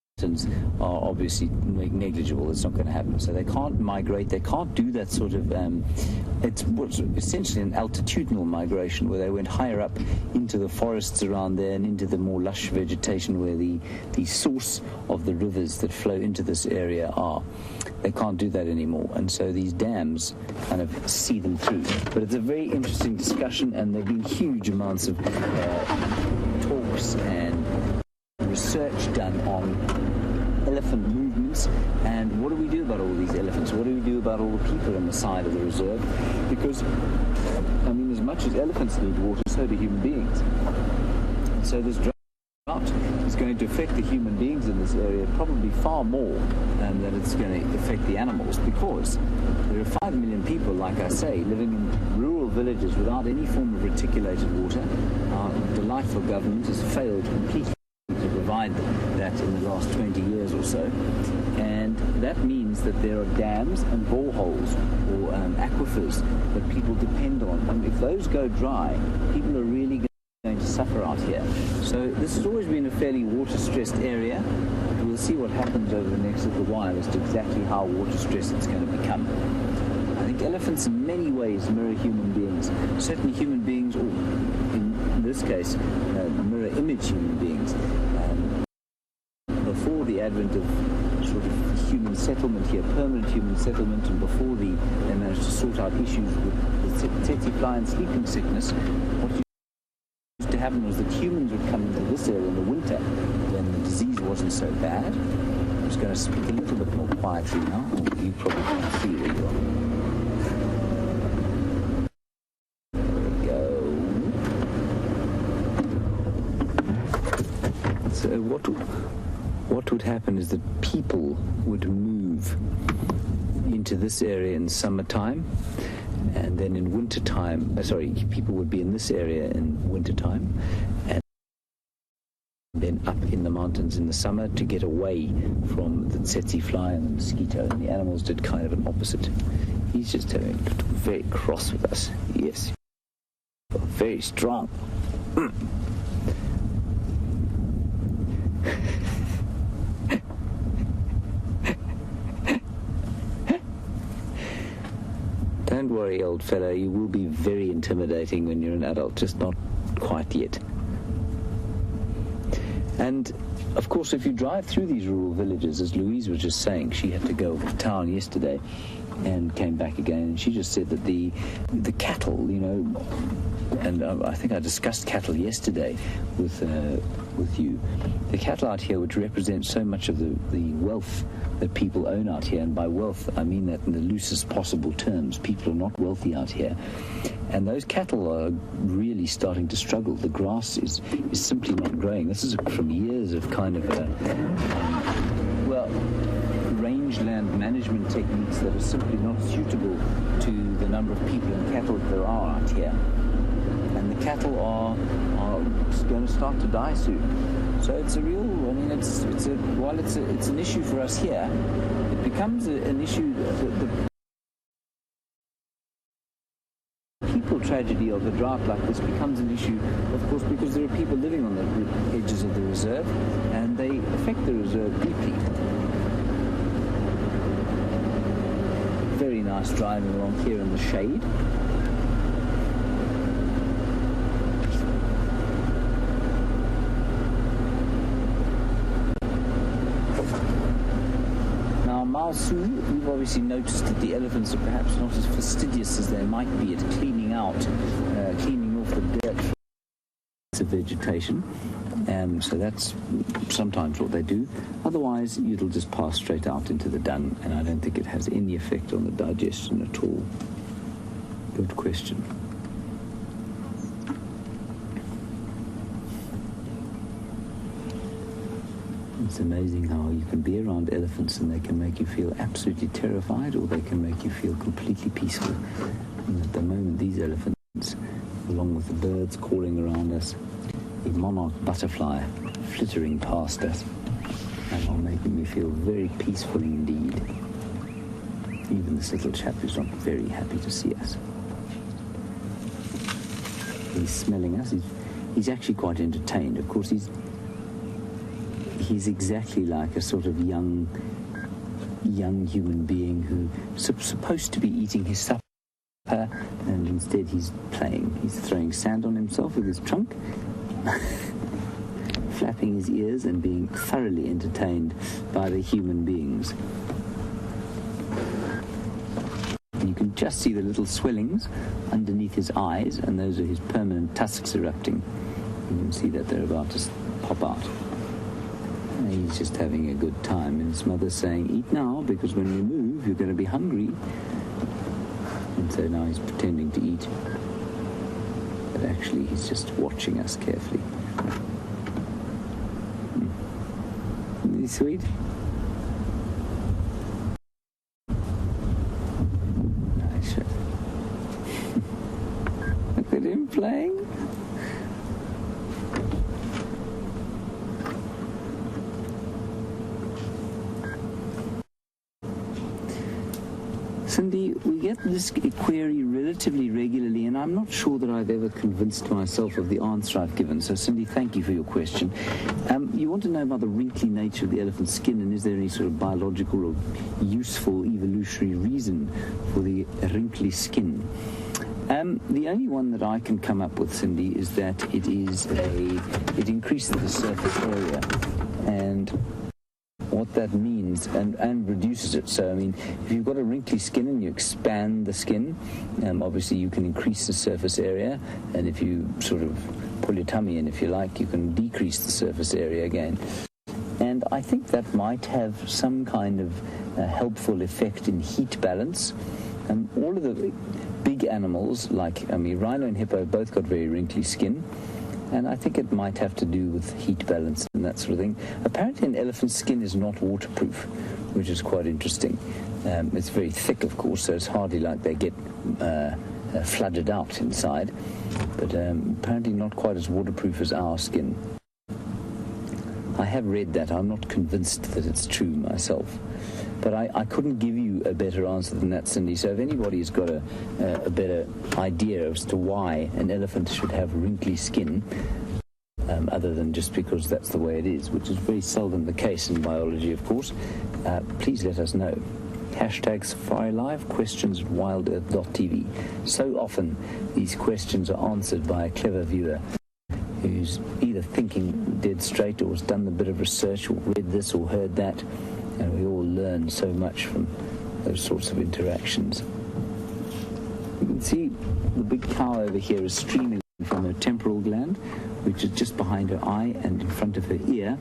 are obviously negligible. It's not going to happen. So they can't migrate. They can't do that sort of, it's essentially an altitudinal migration where they went higher up into the forests around there and into the more lush vegetation where the source of the rivers that flow into this area are. They can't do that anymore. And so these dams kind of see them through. But it's a very interesting discussion, and there have been huge amounts of talks and research done on elephant movements and what do we do about all these elephants? What do we do about all the people on the side of the reserve? Because, I mean, as much as elephants need water, so do human beings. So this drought is going to affect the human beings in this area probably far more than it's going to affect the animals, because there are 5 million people, like I say, living in rural villages without any form of reticulated water. Our delightful government has failed completely to provide that in the last 20 years or so, and that means that there are dams and boreholes or aquifers that people depend on, and if those go dry, people are really going to suffer out here. So this has always been a fairly water-stressed area, but we'll see what happens over the next little while as to exactly how water-stressed it's going to become. I think elephants in many ways mirror human beings. Certainly human beings, or in this case, mirror image human beings. Before the advent of sort of human settlement here, permanent human settlement, and before they managed to sort out issues with the tsetse fly and sleeping sickness, what used to happen was that humans would come into this area in the winter when the disease wasn't so bad. I'm just going to speak a little bit more quietly now. You probably can't see where you are. So what would happen is that people would move into this area in summertime, and then in wintertime, people would be in this area in wintertime, and then up in the mountains in the summer to get away from the tsetse fly and the mosquito. And the animals did kind of an opposite. He's just very cross with us. Yes. Very strong. Don't worry, old fellow, you will be very intimidating when you're an adult, just not quite yet. And, of course, if you drive through these rural villages, as Louise was just saying, she had to go to town yesterday and came back again, and she just said that the cattle, and I think I discussed cattle yesterday with you. The cattle out here, which represent so much of the wealth that people own out here, and by wealth I mean that in the loosest possible terms. People are not wealthy out here, and those cattle are really starting to struggle. The grass is simply not growing. This is from years of kind of range rangeland management techniques that are simply not suitable to the number of people and cattle that there are out here. And the cattle are going to start to die soon. So it's a real, I mean, while it's an issue for us here, it becomes an issue, the people tragedy of a drought like this becomes an issue, of course, because there are people living on the edges of the reserve, and they affect the reserve deeply. Very nice driving along here in the shade. Maosu, we've obviously noticed that the elephants are perhaps not as fastidious as they might be at cleaning off the dirt of vegetation. So that's sometimes what they do. Otherwise, it'll just pass straight out into the dung, and I don't think it has any effect on the digestion at all. Good question. It's amazing how you can be around elephants and they can make you feel absolutely terrified, or they can make you feel completely peaceful. And at the moment, these elephants, along with the birds calling around us, the monarch butterfly flittering past us, and are making me feel very peaceful indeed. Even this little chap who's not very happy to see us. He's smelling us. He's actually quite entertained. Of course, he's exactly like a sort of young human being who's supposed to be eating his supper, and instead he's playing. He's throwing sand on himself with his trunk, flapping his ears and being thoroughly entertained by the human beings. And you can just see the little swellings underneath his eyes, and those are his permanent tusks erupting. You can see that they're about to pop out. He's just having a good time, and his mother's saying, eat now, because when we move, you're going to be hungry. And so now he's pretending to eat, but actually he's just watching us carefully. Isn't he sweet? Nice. Look at him playing. Cindy, we get this query relatively regularly, and I'm not sure that I've ever convinced myself of the answer I've given. So, Cindy, thank you for your question. You want to know about the wrinkly nature of the elephant's skin, and is there any sort of biological or useful evolutionary reason for the wrinkly skin? The only one that I can come up with, Cindy, is that it increases the surface area, and what that means, and reduces it. So, I mean, if you've got a wrinkly skin and you expand the skin, obviously you can increase the surface area, and if you sort of pull your tummy in, if you like, you can decrease the surface area again. And I think that might have some kind of helpful effect in heat balance. All of the big animals, like, rhino and hippo both got very wrinkly skin, and I think it might have to do with heat balance and that sort of thing. Apparently an elephant's skin is not waterproof, which is quite interesting. It's very thick, of course, so it's hardly like they get flooded out inside, but apparently not quite as waterproof as our skin. I have read that. I'm not convinced that it's true myself. But I couldn't give you a better answer than that, Cindy. So if anybody's got a better idea as to why an elephant should have wrinkly skin, other than just because that's the way it is, which is very seldom the case in biology, of course, please let us know. #Safari Live, questions@wildearth.tv. So often these questions are answered by a clever viewer who's either thinking dead straight or has done a bit of research or read this or heard that. And we all learn so much from those sorts of interactions. You can see the big cow over here is streaming from her temporal gland, which is just behind her eye and in front of her ear.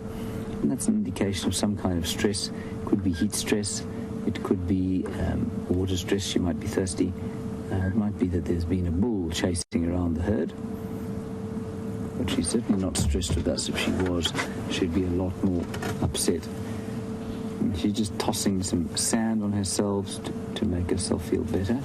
And that's an indication of some kind of stress. It could be heat stress. It could be water stress. She might be thirsty. It might be that there's been a bull chasing around the herd. But she's certainly not stressed with us. If she was, she'd be a lot more upset. She's just tossing some sand on herself to make herself feel better.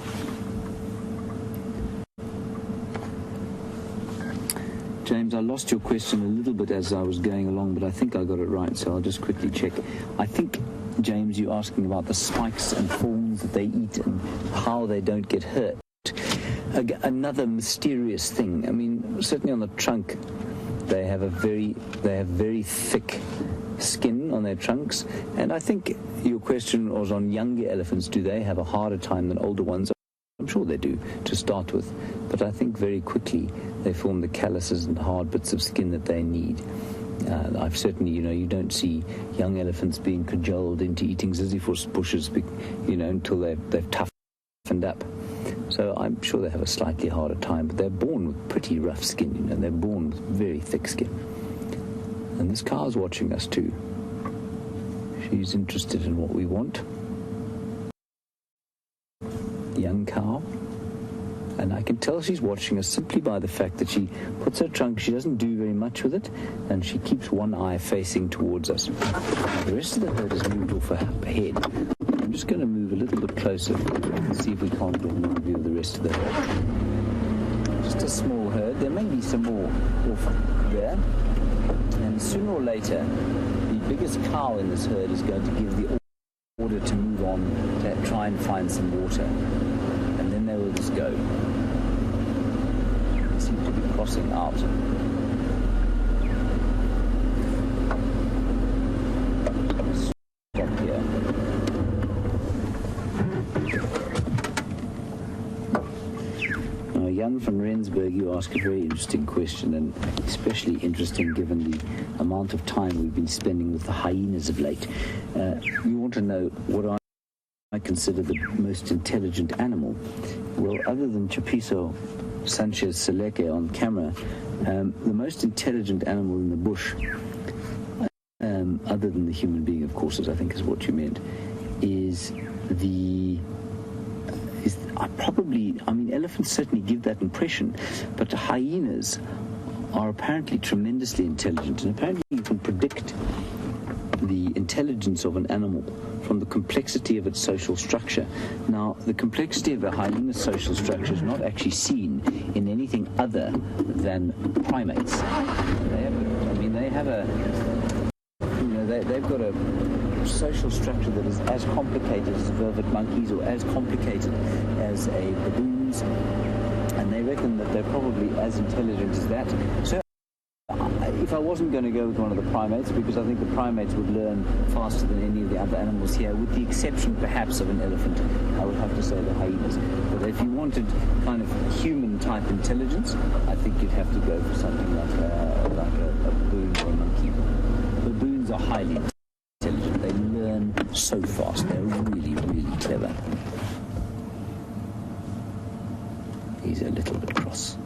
James, I lost your question a little bit as I was going along, but I think I got it right, so I'll just quickly check. I think, James, you're asking about the spikes and thorns that they eat and how they don't get hurt. Another mysterious thing. I mean, certainly on the trunk, they have very thick skin on their trunks, and I think your question was on younger elephants. Do they have a harder time than older ones? I'm sure they do to start with, but I think very quickly they form the calluses and hard bits of skin that they need. I've certainly, you don't see young elephants being cajoled into eating ziziphus bushes, until they've toughened up. So I'm sure they have a slightly harder time, but they're born with pretty rough skin, they're born with very thick skin. And this cow's watching us too. She's interested in what we want. Young cow. And I can tell she's watching us simply by the fact that she puts her trunk, she doesn't do very much with it, and she keeps one eye facing towards us. The rest of the herd has moved off ahead. I'm just going to move a little bit closer and see if we can't get an overview of the rest of the herd. Just a small herd. There may be some more off there. And sooner or later, the biggest cow in this herd is going to give the order to move on, to try and find some water. And then they will just go. They seem to be crossing out. Stop here. Now, Jan van Rensburg, you ask a very interesting question, and especially interesting given the amount of time we've been spending with the hyenas of late. You want to know what I consider the most intelligent animal. Well, other than Chapiso Sanchez Seleke on camera, the most intelligent animal in the bush, other than the human being, of course, as I think is what you meant, elephants certainly give that impression, but the hyenas are apparently tremendously intelligent, and apparently you can predict the intelligence of an animal from the complexity of its social structure. Now, the complexity of a hyena's social structure is not actually seen in anything other than primates. They've got a social structure that is as complicated as vervet monkeys or as complicated as a baboon's, and they reckon that they're probably as intelligent as that. So if I wasn't going to go with one of the primates, because I think the primates would learn faster than any of the other animals here, with the exception perhaps of an elephant, I would have to say the hyenas. But if you wanted kind of human-type intelligence, I think you'd have to go for something like a baboon or a monkey. Baboons are highly intelligent. They learn so fast. They're really, really clever. He's a little bit cross.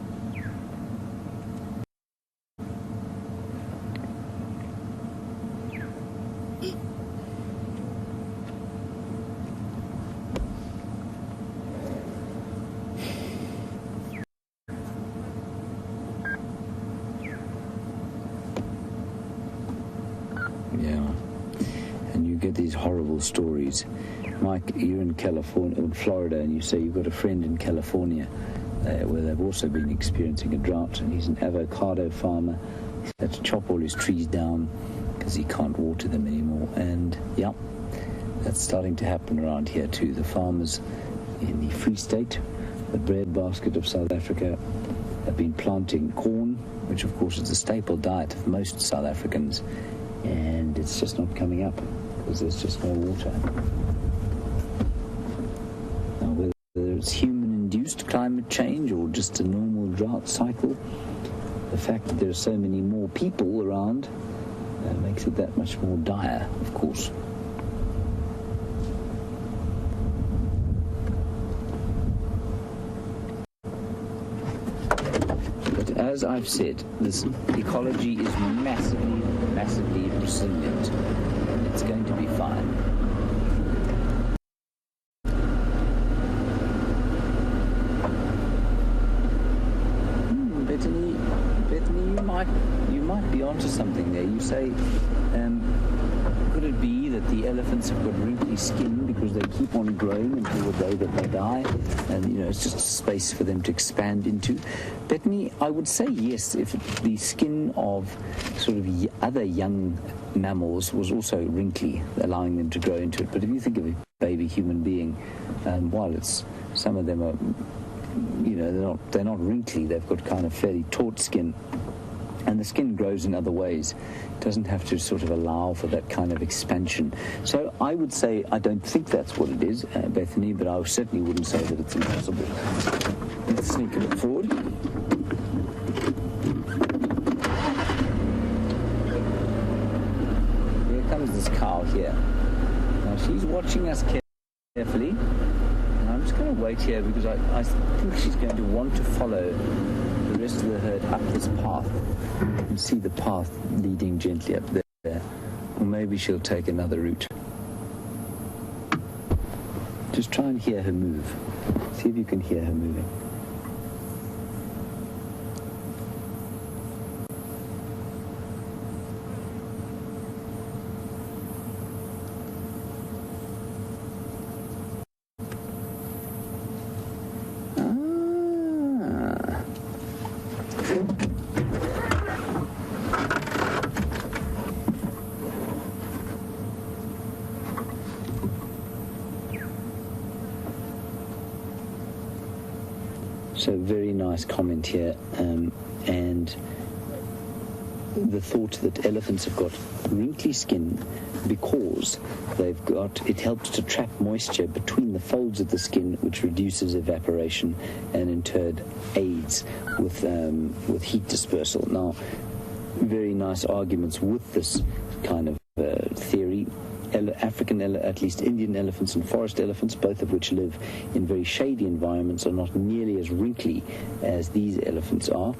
These horrible stories. Mike, you're in California, in Florida, and you say you've got a friend in California where they've also been experiencing a drought, and he's an avocado farmer. He's had to chop all his trees down because he can't water them anymore. And yeah, that's starting to happen around here too. The farmers in the Free State, the breadbasket of South Africa, have been planting corn, which of course is the staple diet of most South Africans, and it's just not coming up because there's just no water. Now, whether it's human-induced climate change or just a normal drought cycle, the fact that there are so many more people around makes it that much more dire, of course. But as I've said, this ecology is massively, massively resilient. It's going to be fine. Bethany, you might be onto something there. You say, could it be that the the elephants have got wrinkly skin because they keep on growing until the day that they die, and it's just space for them to expand into. Bethany, I would say yes, if the skin of sort of other young mammals was also wrinkly, allowing them to grow into it. But if you think of a baby human being, while some of them are, they're not wrinkly, they've got kind of fairly taut skin. And the skin grows in other ways. It doesn't have to sort of allow for that kind of expansion. So I would say I don't think that's what it is, Bethany, but I certainly wouldn't say that it's impossible. Let's sneak a bit forward. Here comes this cow here. Now she's watching us carefully. And I'm just going to wait here because I think she's going to want to follow the rest of the herd up this path. You can see the path leading gently up there. Or maybe she'll take another route. Just try and hear her move. See if you can hear her moving. So very nice comment here, and the thought that elephants have got wrinkly skin because it helps to trap moisture between the folds of the skin, which reduces evaporation and in turn aids with heat dispersal. Now, very nice arguments with this kind of theory. At least Indian elephants and forest elephants, both of which live in very shady environments, are not nearly as wrinkly as these elephants are,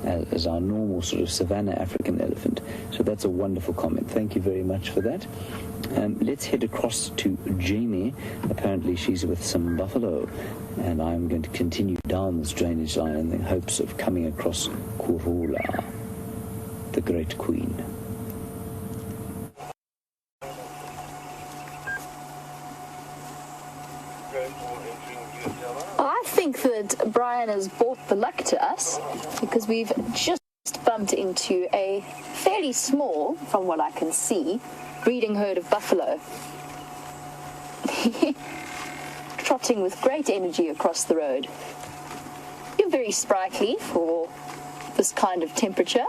as our normal sort of savanna African elephant. So that's a wonderful comment. Thank you very much for that. Let's head across to Jamie. Apparently she's with some buffalo, and I'm going to continue down this drainage line in the hopes of coming across Kurula, the great queen. I think that Brian has brought the luck to us because we've just bumped into a fairly small, from what I can see, breeding herd of buffalo. Trotting with great energy across the road. You're very sprightly for this kind of temperature.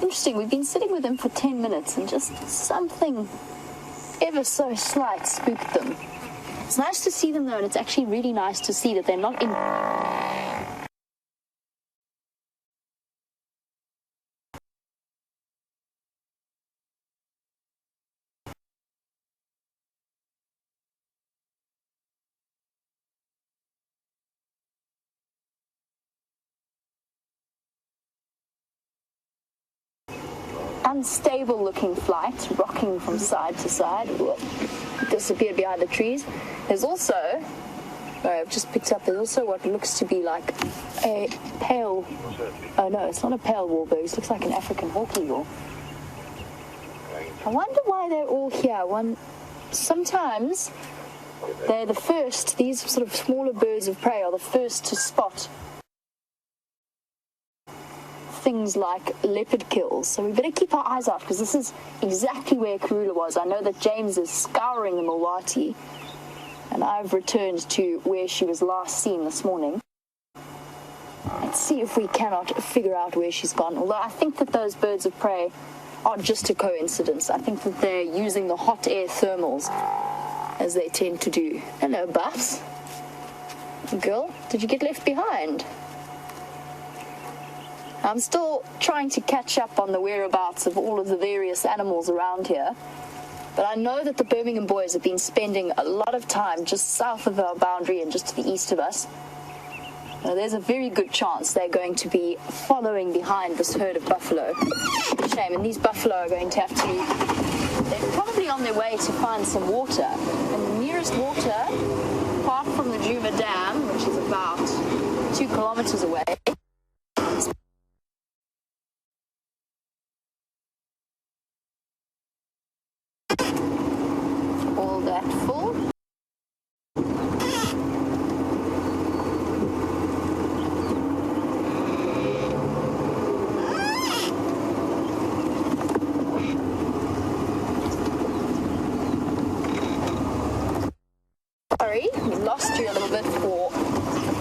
Interesting, we've been sitting with them for 10 minutes and just something ever so slight spooked them. It's nice to see them though, and it's actually really nice to see that they're not in... unstable looking flight, rocking from side to side. Whoop, disappeared behind the trees. There's also, I've just picked up, there's also what looks to be like a pale, oh no, it's not a pale warburg, it looks like an African hawk eagle. I wonder why they're all here. Sometimes they're the first, these sort of smaller birds of prey are the first to spot things like leopard kills, so we better keep our eyes out because this is exactly where Karula was. I know that James is scouring the Milwaukie, and I've returned to where she was last seen this morning. Let's see if we cannot figure out where she's gone, although I think that those birds of prey are just a coincidence. I think that they're using the hot air thermals as they tend to do. Hello, Buffs. Girl, did you get left behind? I'm still trying to catch up on the whereabouts of all of the various animals around here. But I know that the Birmingham boys have been spending a lot of time just south of our boundary and just to the east of us. Now, there's a very good chance they're going to be following behind this herd of buffalo. Shame, and these buffalo are going to have to... They're probably on their way to find some water. And the nearest water, apart from the Juma Dam, which is about 2 kilometers away, sorry we lost you a little bit for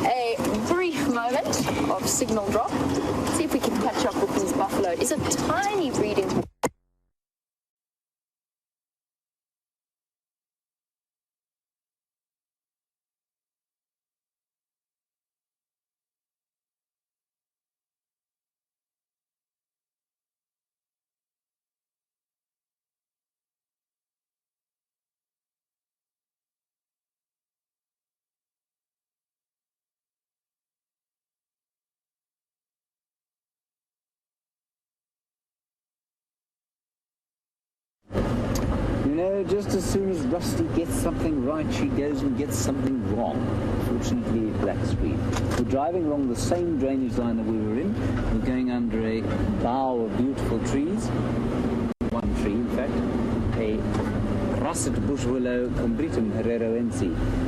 a brief moment of signal drop. Let's see if we can catch up with these buffalo. It's a tiny breeding. You know, just as soon as Rusty gets something right, she goes and gets something wrong. Fortunately, black screen. We're driving along the same drainage line that we were in. We're going under a bough of beautiful trees. One tree, in fact. A russet bush willow, Combritum herreroense.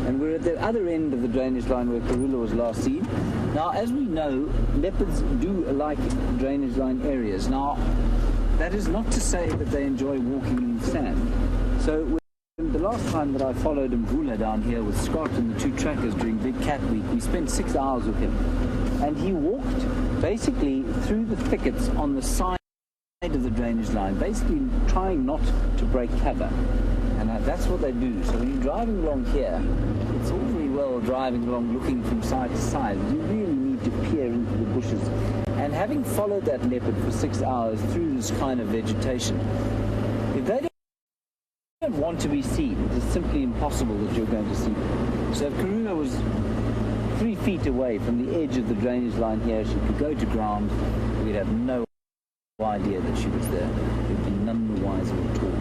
And we're at the other end of the drainage line where Karula was last seen. Now, as we know, leopards do like drainage line areas. Now, that is not to say that they enjoy walking in the sand. So the last time that I followed Mvula down here with Scott and the two trackers during Big Cat Week, we spent 6 hours with him. And he walked basically through the thickets on the side of the drainage line, basically trying not to break cover. And that's what they do. So when you're driving along here, it's all very well driving along looking from side to side. You really need to peer into the bushes. And having followed that leopard for 6 hours through this kind of vegetation, if they don't want to be seen, it is simply impossible that you're going to see them. So if Karuna was 3 feet away from the edge of the drainage line here, she could go to ground. We'd have no idea that she was there. We'd be none the wiser at all.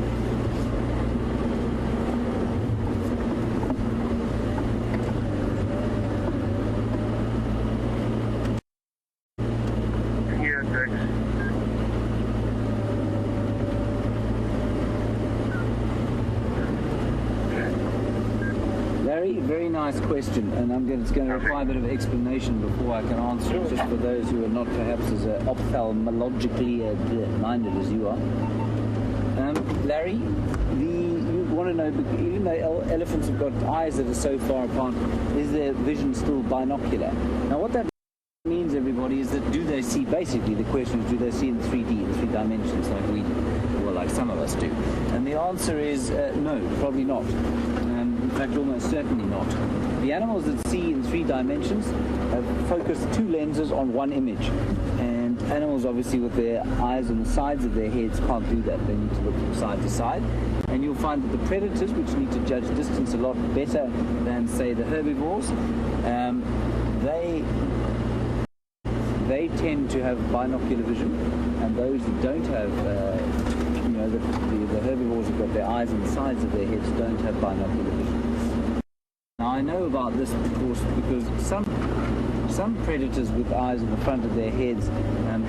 Very nice question, and it's going to require a bit of explanation before I can answer it, just for those who are not perhaps as ophthalmologically minded as you are. Larry, you want to know, even though elephants have got eyes that are so far apart, is their vision still binocular? Now what that means, everybody, is that do they see, basically the question is, do they see in 3D, in 3 dimensions like we do, well, like some of us do? And the answer is no, probably not. In fact, almost certainly not. The animals that see in 3 dimensions have focused 2 lenses on one image. And animals, obviously, with their eyes on the sides of their heads can't do that. They need to look from side to side. And you'll find that the predators, which need to judge distance a lot better than, say, the herbivores, they tend to have binocular vision. And those that don't have the herbivores have got their eyes on the sides of their heads, don't have binocular vision. Now I know about this because some predators with eyes on the front of their heads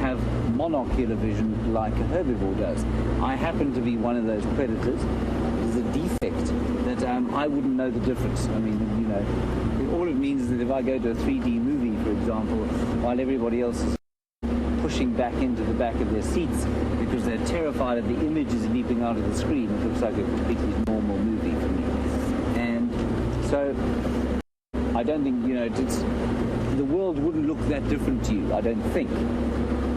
have monocular vision like a herbivore does. I happen to be one of those predators. It is a defect that I wouldn't know the difference. I mean, you know, all it means is that if I go to a 3D movie, for example, while everybody else is pushing back into the back of their seats because they're terrified of the images leaping out of the screen, it looks like a completely normal movie for me. And so I don't think, you know, the world wouldn't look that different to you, I don't think.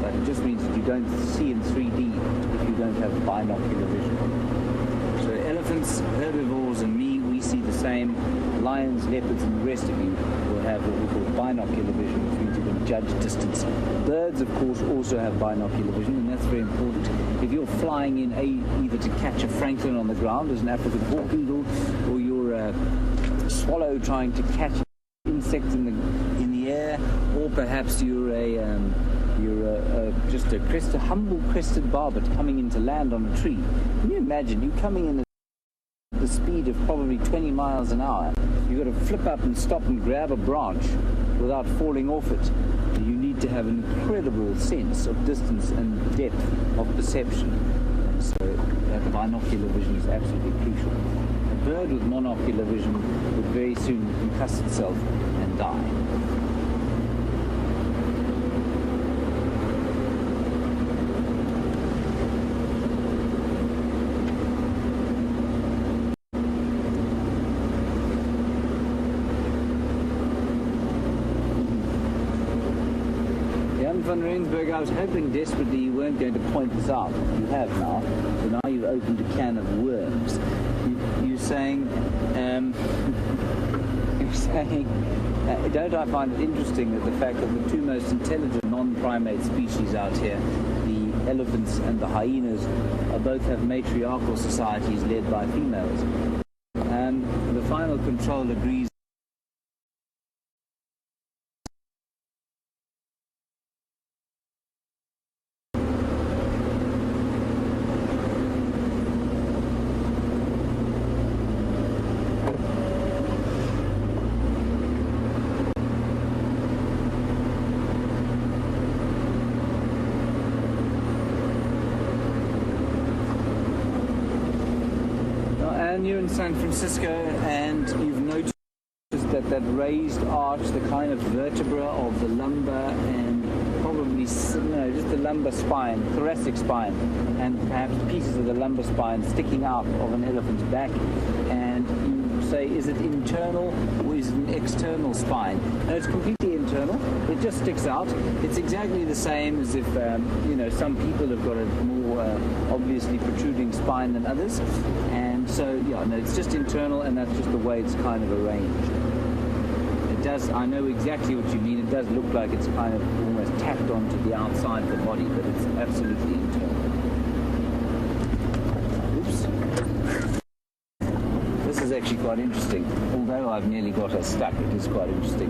But it just means that you don't see in 3D if you don't have binocular vision. So elephants, herbivores and me, we see the same. Lions, leopards and the rest of you will have what we call binocular vision, which means you can judge distance. Birds, of course, also have binocular vision, and that's very important. If you're flying in either to catch a francolin on the ground as an African hawk eagle, or you're a swallow trying to catch insects in the air, or perhaps you're just a humble crested barbet coming in to land on a tree. Can you imagine you coming in at the speed of probably 20 miles an hour? You've got to flip up and stop and grab a branch without falling off it. You need to have an incredible sense of distance and depth of perception. And so that binocular vision is absolutely crucial. A bird with monocular vision would very soon concuss itself and die. van Rensburg, I was hoping desperately you weren't going to point this out. You have now. So now you've opened a can of worms. You're saying, don't I find it interesting that the fact that the two most intelligent non-primate species out here, the elephants and the hyenas, both have matriarchal societies led by females. And the final control agrees. You're in San Francisco and you've noticed that raised arch, the kind of vertebra of the lumbar and probably, just the lumbar spine, thoracic spine, and perhaps pieces of the lumbar spine sticking out of an elephant's back, and you say, is it internal or is it an external spine? No, it's completely internal. It just sticks out. It's exactly the same as if, some people have got a more obviously protruding spine than others. And so, it's just internal, and that's just the way it's kind of arranged. It does, I know exactly what you mean. It does look like it's kind of almost tacked onto the outside of the body, but it's absolutely internal. Oops. This is actually quite interesting. Although I've nearly got her stuck, it is quite interesting.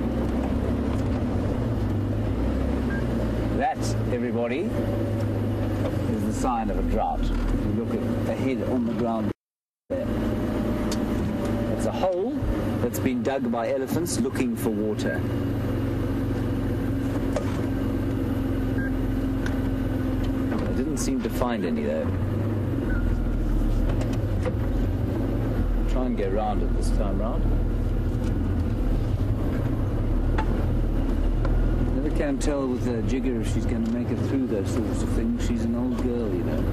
That, everybody, is the sign of a drought. If you look at the head on the ground there. It's a hole that's been dug by elephants looking for water. I didn't seem to find any though. Try and go round it this time round. Never can tell with her jigger if she's going to make it through those sorts of things. She's an old girl, you know.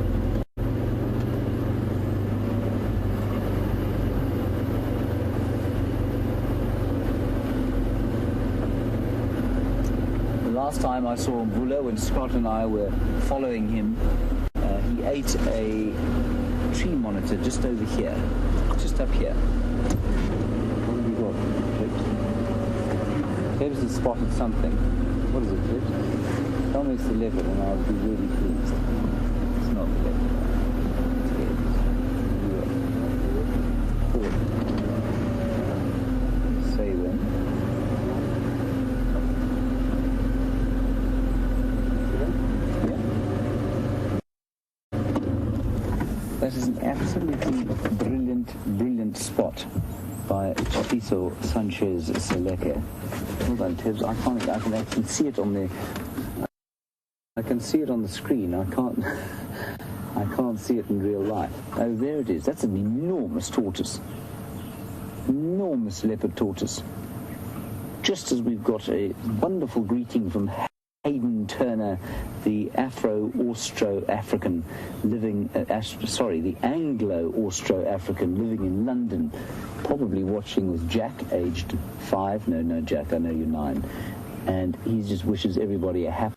Last time I saw Mvula, when Scott and I were following him, he ate a tree monitor just over here, just up here. What have we got? Tibbs has spotted something. What is it, Tibbs? Tell me it's the leopard and I'll be really pleased. It's not the leopard. It's Say when. That is an absolutely brilliant spot by Chapiso Sanchez Seleke. Hold on, Tibbs. I can actually see it on the. I can see it on the screen. I can't see it in real life. Oh, there it is. That's an enormous tortoise. Enormous leopard tortoise. Just as we've got a wonderful greeting from Hayden Turner, the Afro-Austro-African living, the Anglo-Austro-African living in London, probably watching with Jack, aged 5. No, Jack, I know you're 9. And he just wishes everybody a happy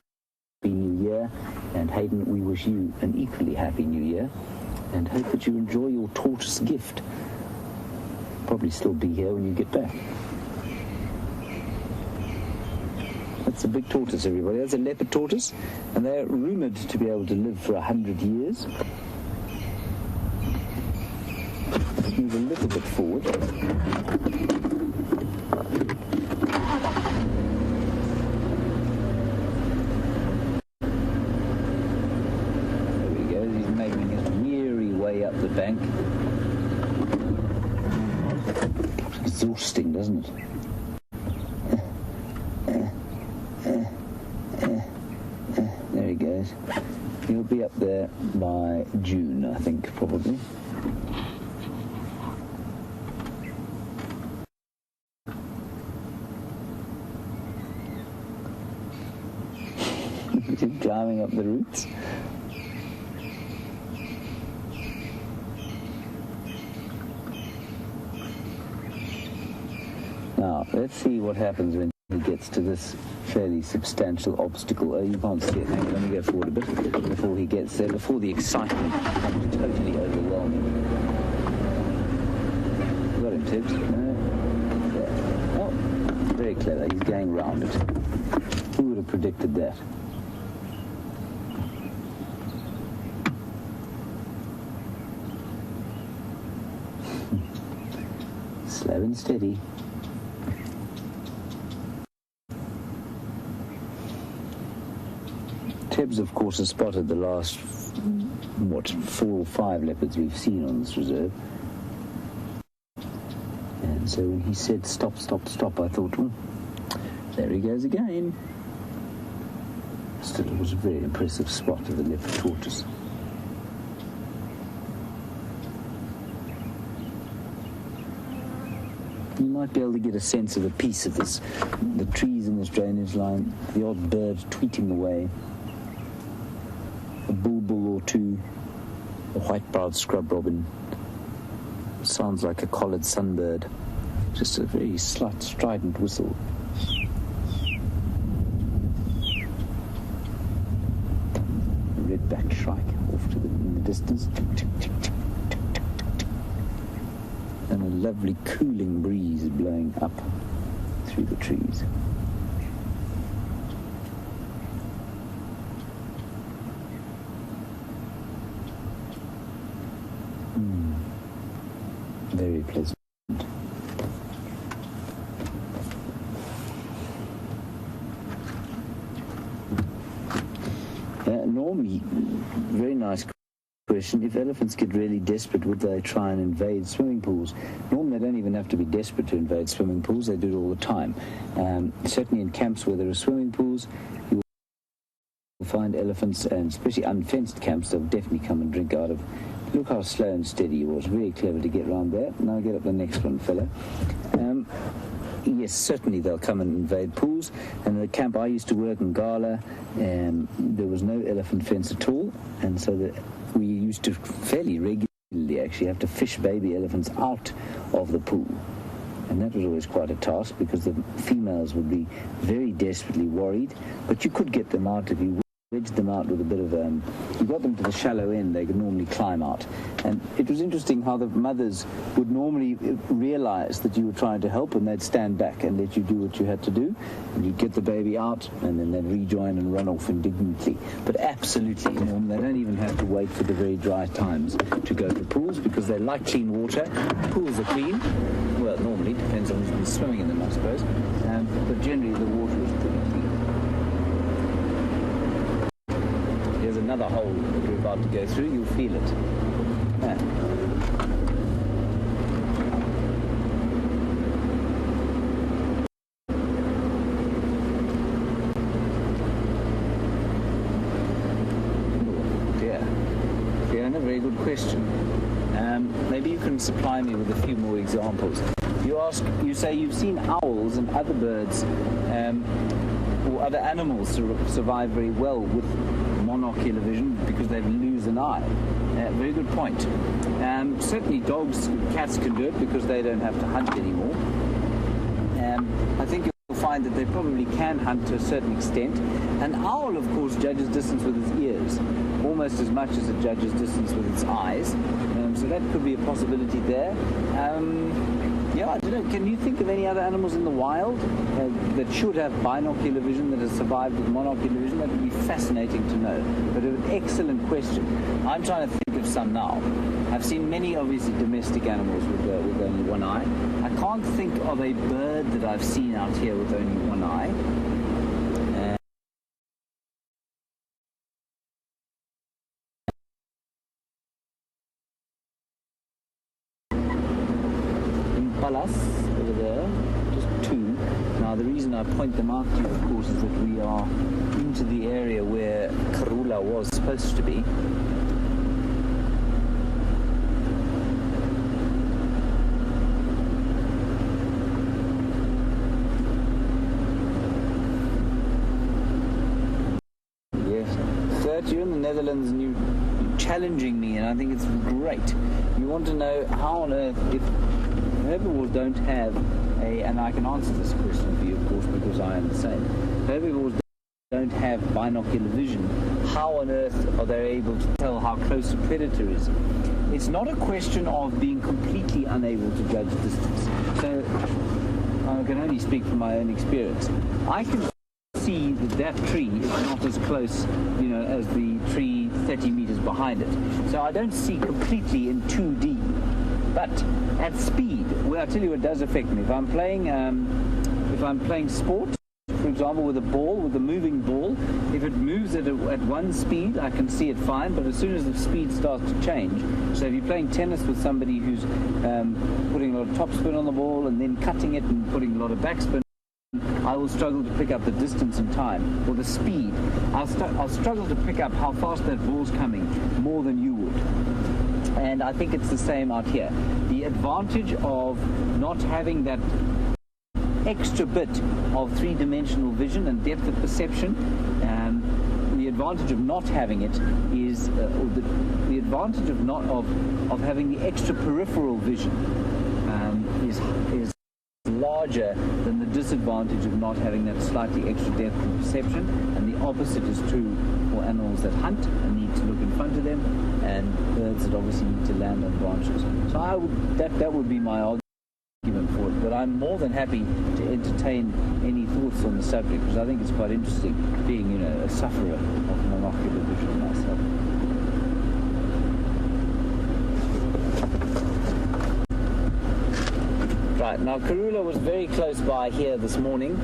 New Year. And Hayden, we wish you an equally happy New Year, and hope that you enjoy your tortoise gift. Probably still be here when you get back. That's a big tortoise, everybody. That's a leopard tortoise, and they're rumoured to be able to live for 100 years. Let's move a little bit forward. There we go. He's making his weary way up the bank. Exhausting, doesn't it? There he goes. He'll be up there by June, I think, probably. He's climbing up the roots. Now, let's see what happens when he gets to this fairly substantial obstacle. Oh, you can't see it. Hang on, let me go forward a bit before he gets there, before the excitement becomes totally overwhelming. Got him, Tibbs. No. Yeah. Oh, very clever. He's going round it. Who would have predicted that? Slow and steady. Tibbs, of course, has spotted the last, 4 or 5 leopards we've seen on this reserve. And so when he said stop, stop, stop, I thought, there he goes again. Still, it was a very impressive spot of the leopard tortoise. You might be able to get a sense of a piece of this, the trees in this drainage line, the odd bird tweeting away, a bulbul or two, a white-browed scrub robin. Sounds like a collared sunbird, just a very slight strident whistle. A red-backed shrike off to in the distance. And a lovely cooling breeze blowing up through the trees. Very pleasant. Normally, very nice question. If elephants get really desperate, would they try and invade swimming pools? Normally, they don't even have to be desperate to invade swimming pools. They do it all the time. Certainly in camps where there are swimming pools, you will find elephants, and especially unfenced camps, they'll definitely come and drink out of. Look how slow and steady he was. Very clever to get round there. Now get up the next one, fella. Yes, certainly they'll come and invade pools. And the camp I used to work in Gala, there was no elephant fence at all. And so we used to fairly regularly actually have to fish baby elephants out of the pool. And that was always quite a task because the females would be very desperately worried. But you could get them out if you wedged them out with a bit of you got them to the shallow end, they could normally climb out. And it was interesting how the mothers would normally realize that you were trying to help, and they'd stand back and let you do what you had to do, and you'd get the baby out, and then they'd rejoin and run off indignantly. But absolutely, they don't even have to wait for the very dry times to go to pools, because they like clean water. Pools are clean. Well, normally, depends on who's been swimming in them, I suppose. But generally the water is pretty clean. There's another hole that we're about to go through. You'll feel it. Yeah. Fiona, very good question. Maybe you can supply me with a few more examples. You say you've seen owls and other birds or other animals survive very well with monocular vision because they lose an eye. Very good point. Certainly dogs and cats can do it because they don't have to hunt anymore. I think you'll find that they probably can hunt to a certain extent. An owl, of course, judges distance with its ears, almost as much as it judges distance with its eyes. So that could be a possibility there. I don't know. Can you think of any other animals in the wild that should have binocular vision that has survived with monocular vision? That would be fascinating to know. But an excellent question. I'm trying to think of some now. I've seen many, obviously, domestic animals with only one eye. I can't think of a bird that I've seen out here with only one eye. Over there, just 2. Now the reason I point them out to you, of course, is that we are into the area where Karula was supposed to be. Yes, 30 in the Netherlands, and you're challenging me, and I think it's great. You want to know how on earth, if herbivores don't have and I can answer this question for you, of course, because I am the same. Herbivores don't have binocular vision. How on earth are they able to tell how close a predator is? It's not a question of being completely unable to judge distance. So I can only speak from my own experience. I can see that tree is not as close, as the tree 30 meters behind it. So I don't see completely in 2D. But at speed, well, I'll tell you what does affect me. If I'm playing sport, for example, with a ball, with a moving ball, if it moves at one speed, I can see it fine, but as soon as the speed starts to change, so if you're playing tennis with somebody who's putting a lot of topspin on the ball and then cutting it and putting a lot of backspin, I will struggle to pick up the distance and time, or the speed. I'll struggle to pick up how fast that ball's coming, more than you would. And I think it's the same out here. The advantage of not having that extra bit of three-dimensional vision and depth of perception, the advantage of not having it is, the advantage of having the extra peripheral vision is larger than the disadvantage of not having that slightly extra depth of perception, and the opposite is true for animals that hunt and need to look in front of them, and birds that obviously need to land on branches. So that would be my argument for it, but I'm more than happy to entertain any thoughts on the subject, because I think it's quite interesting, being a sufferer of monocular vision myself. Right, now Karula was very close by here this morning.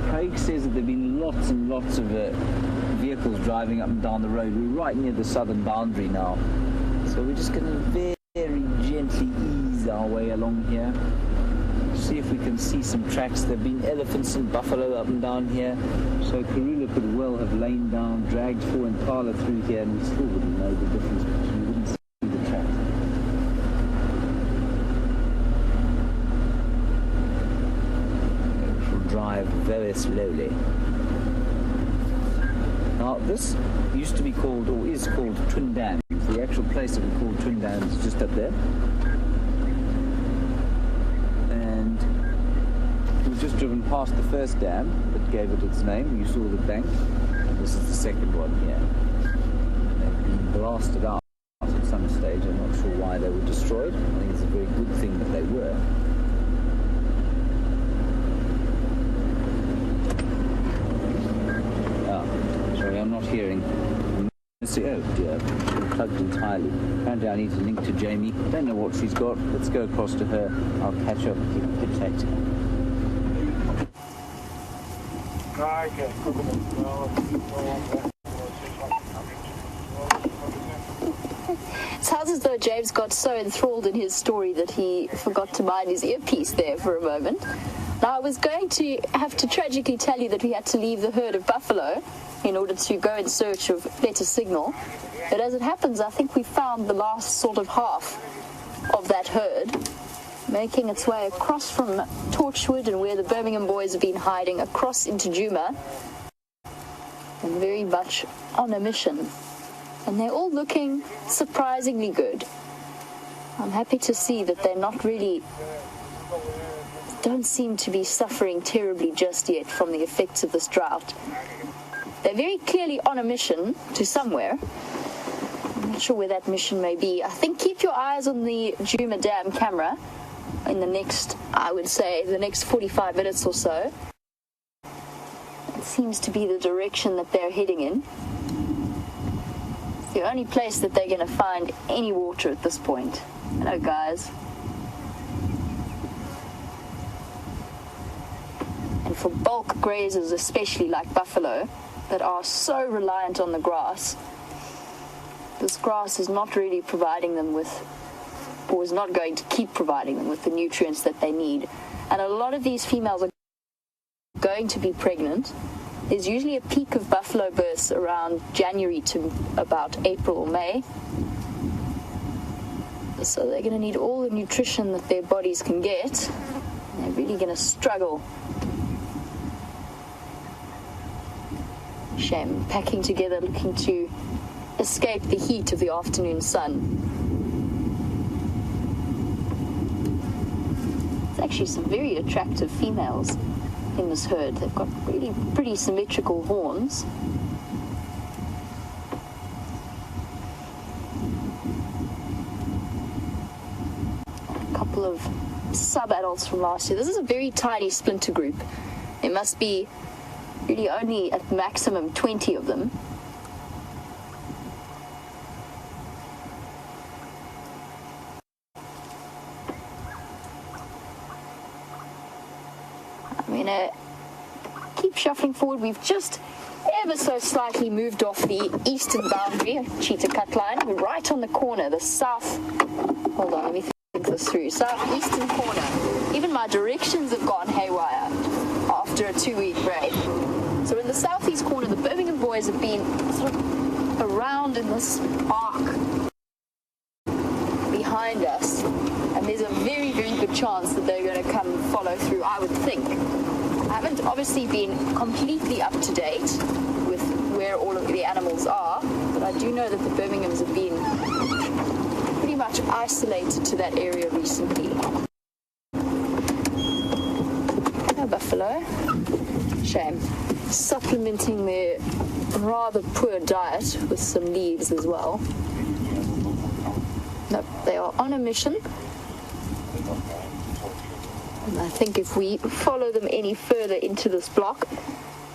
Craig says that there have been lots and lots of vehicles driving up and down the road. We're right near the southern boundary now, so we're just going to very gently ease our way along here, see if we can see some tracks. There have been elephants and buffalo up and down here, so Karula could well have lain down, dragged 4 impala through here, and we still wouldn't know the difference, because we wouldn't see the tracks. We shall drive very slowly. Now, this used to be called, or is called, Twin Dams. The actual place that we call Twin Dams is just up there. And we've just driven past the first dam that gave it its name. You saw the bank. And this is the second one here. They've been blasted out at some stage. I'm not sure why they were destroyed. I think it's a very good thing that they were. I'm not hearing. Oh dear, I'm plugged entirely. Apparently I need to link to Jamie. Don't know what she's got. Let's go across to her. I'll catch up with you. Protect. Sounds as though James got so enthralled in his story that he forgot to mind his earpiece there for a moment. Now, I was going to have to tragically tell you that we had to leave the herd of buffalo in order to go in search of better signal. But as it happens, I think we found the last sort of half of that herd, making its way across from Torchwood and where the Birmingham boys have been hiding, across into Juma, and very much on a mission. And they're all looking surprisingly good. I'm happy to see that they're not really, don't seem to be suffering terribly just yet from the effects of this drought. They're very clearly on a mission to somewhere. I'm not sure where that mission may be. I think keep your eyes on the Juma Dam camera in the next, I would say, the next 45 minutes or so. It seems to be the direction that they're heading in. It's the only place that they're going to find any water at this point. Hello, guys. And for bulk grazers, especially like buffalo, that are so reliant on the grass, this grass is not really providing them with, or is not going to keep providing them with the nutrients that they need. And a lot of these females are going to be pregnant. There's usually a peak of buffalo births around January to about April or May. So they're going to need all the nutrition that their bodies can get. And they're really going to struggle. Shame, packing together, looking to escape the heat of the afternoon sun. actually some very attractive females in this herd. They've got really pretty symmetrical horns. A couple of sub-adults from last year. This is a very tiny splinter group. There must be really only at maximum 20 of them. I'm gonna keep shuffling forward. We've just ever so slightly moved off the eastern boundary, cheetah cut line. We're right on the corner, the south. Hold on, let me think this through. Southeastern corner. Even my directions have gone haywire after a 2-week break. So in the southeast corner, the Birmingham boys have been sort of around in this arc behind us, and there's a very, very good chance that they're going to come follow through, I would think. I haven't obviously been completely up to date with where all of the animals are, but I do know that the Birminghams have been pretty much isolated to that area recently. A buffalo. Shame. Supplementing their rather poor diet with some leaves as well. Nope, they are on a mission. And I think if we follow them any further into this block,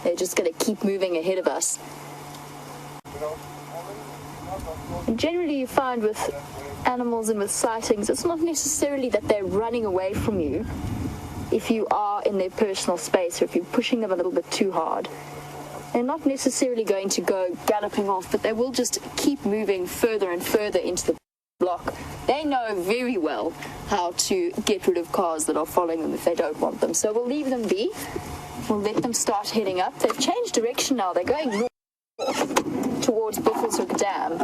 they're just going to keep moving ahead of us. And generally you find with animals and with sightings, it's not necessarily that they're running away from you if you are in their personal space or if you're pushing them a little bit too hard. They're not necessarily going to go galloping off, but they will just keep moving further and further into the block. They know very well how to get rid of cars that are following them if they don't want them. So we'll leave them be. We'll let them start heading up. They've changed direction now. They're going north towards Buffelshoek Dam,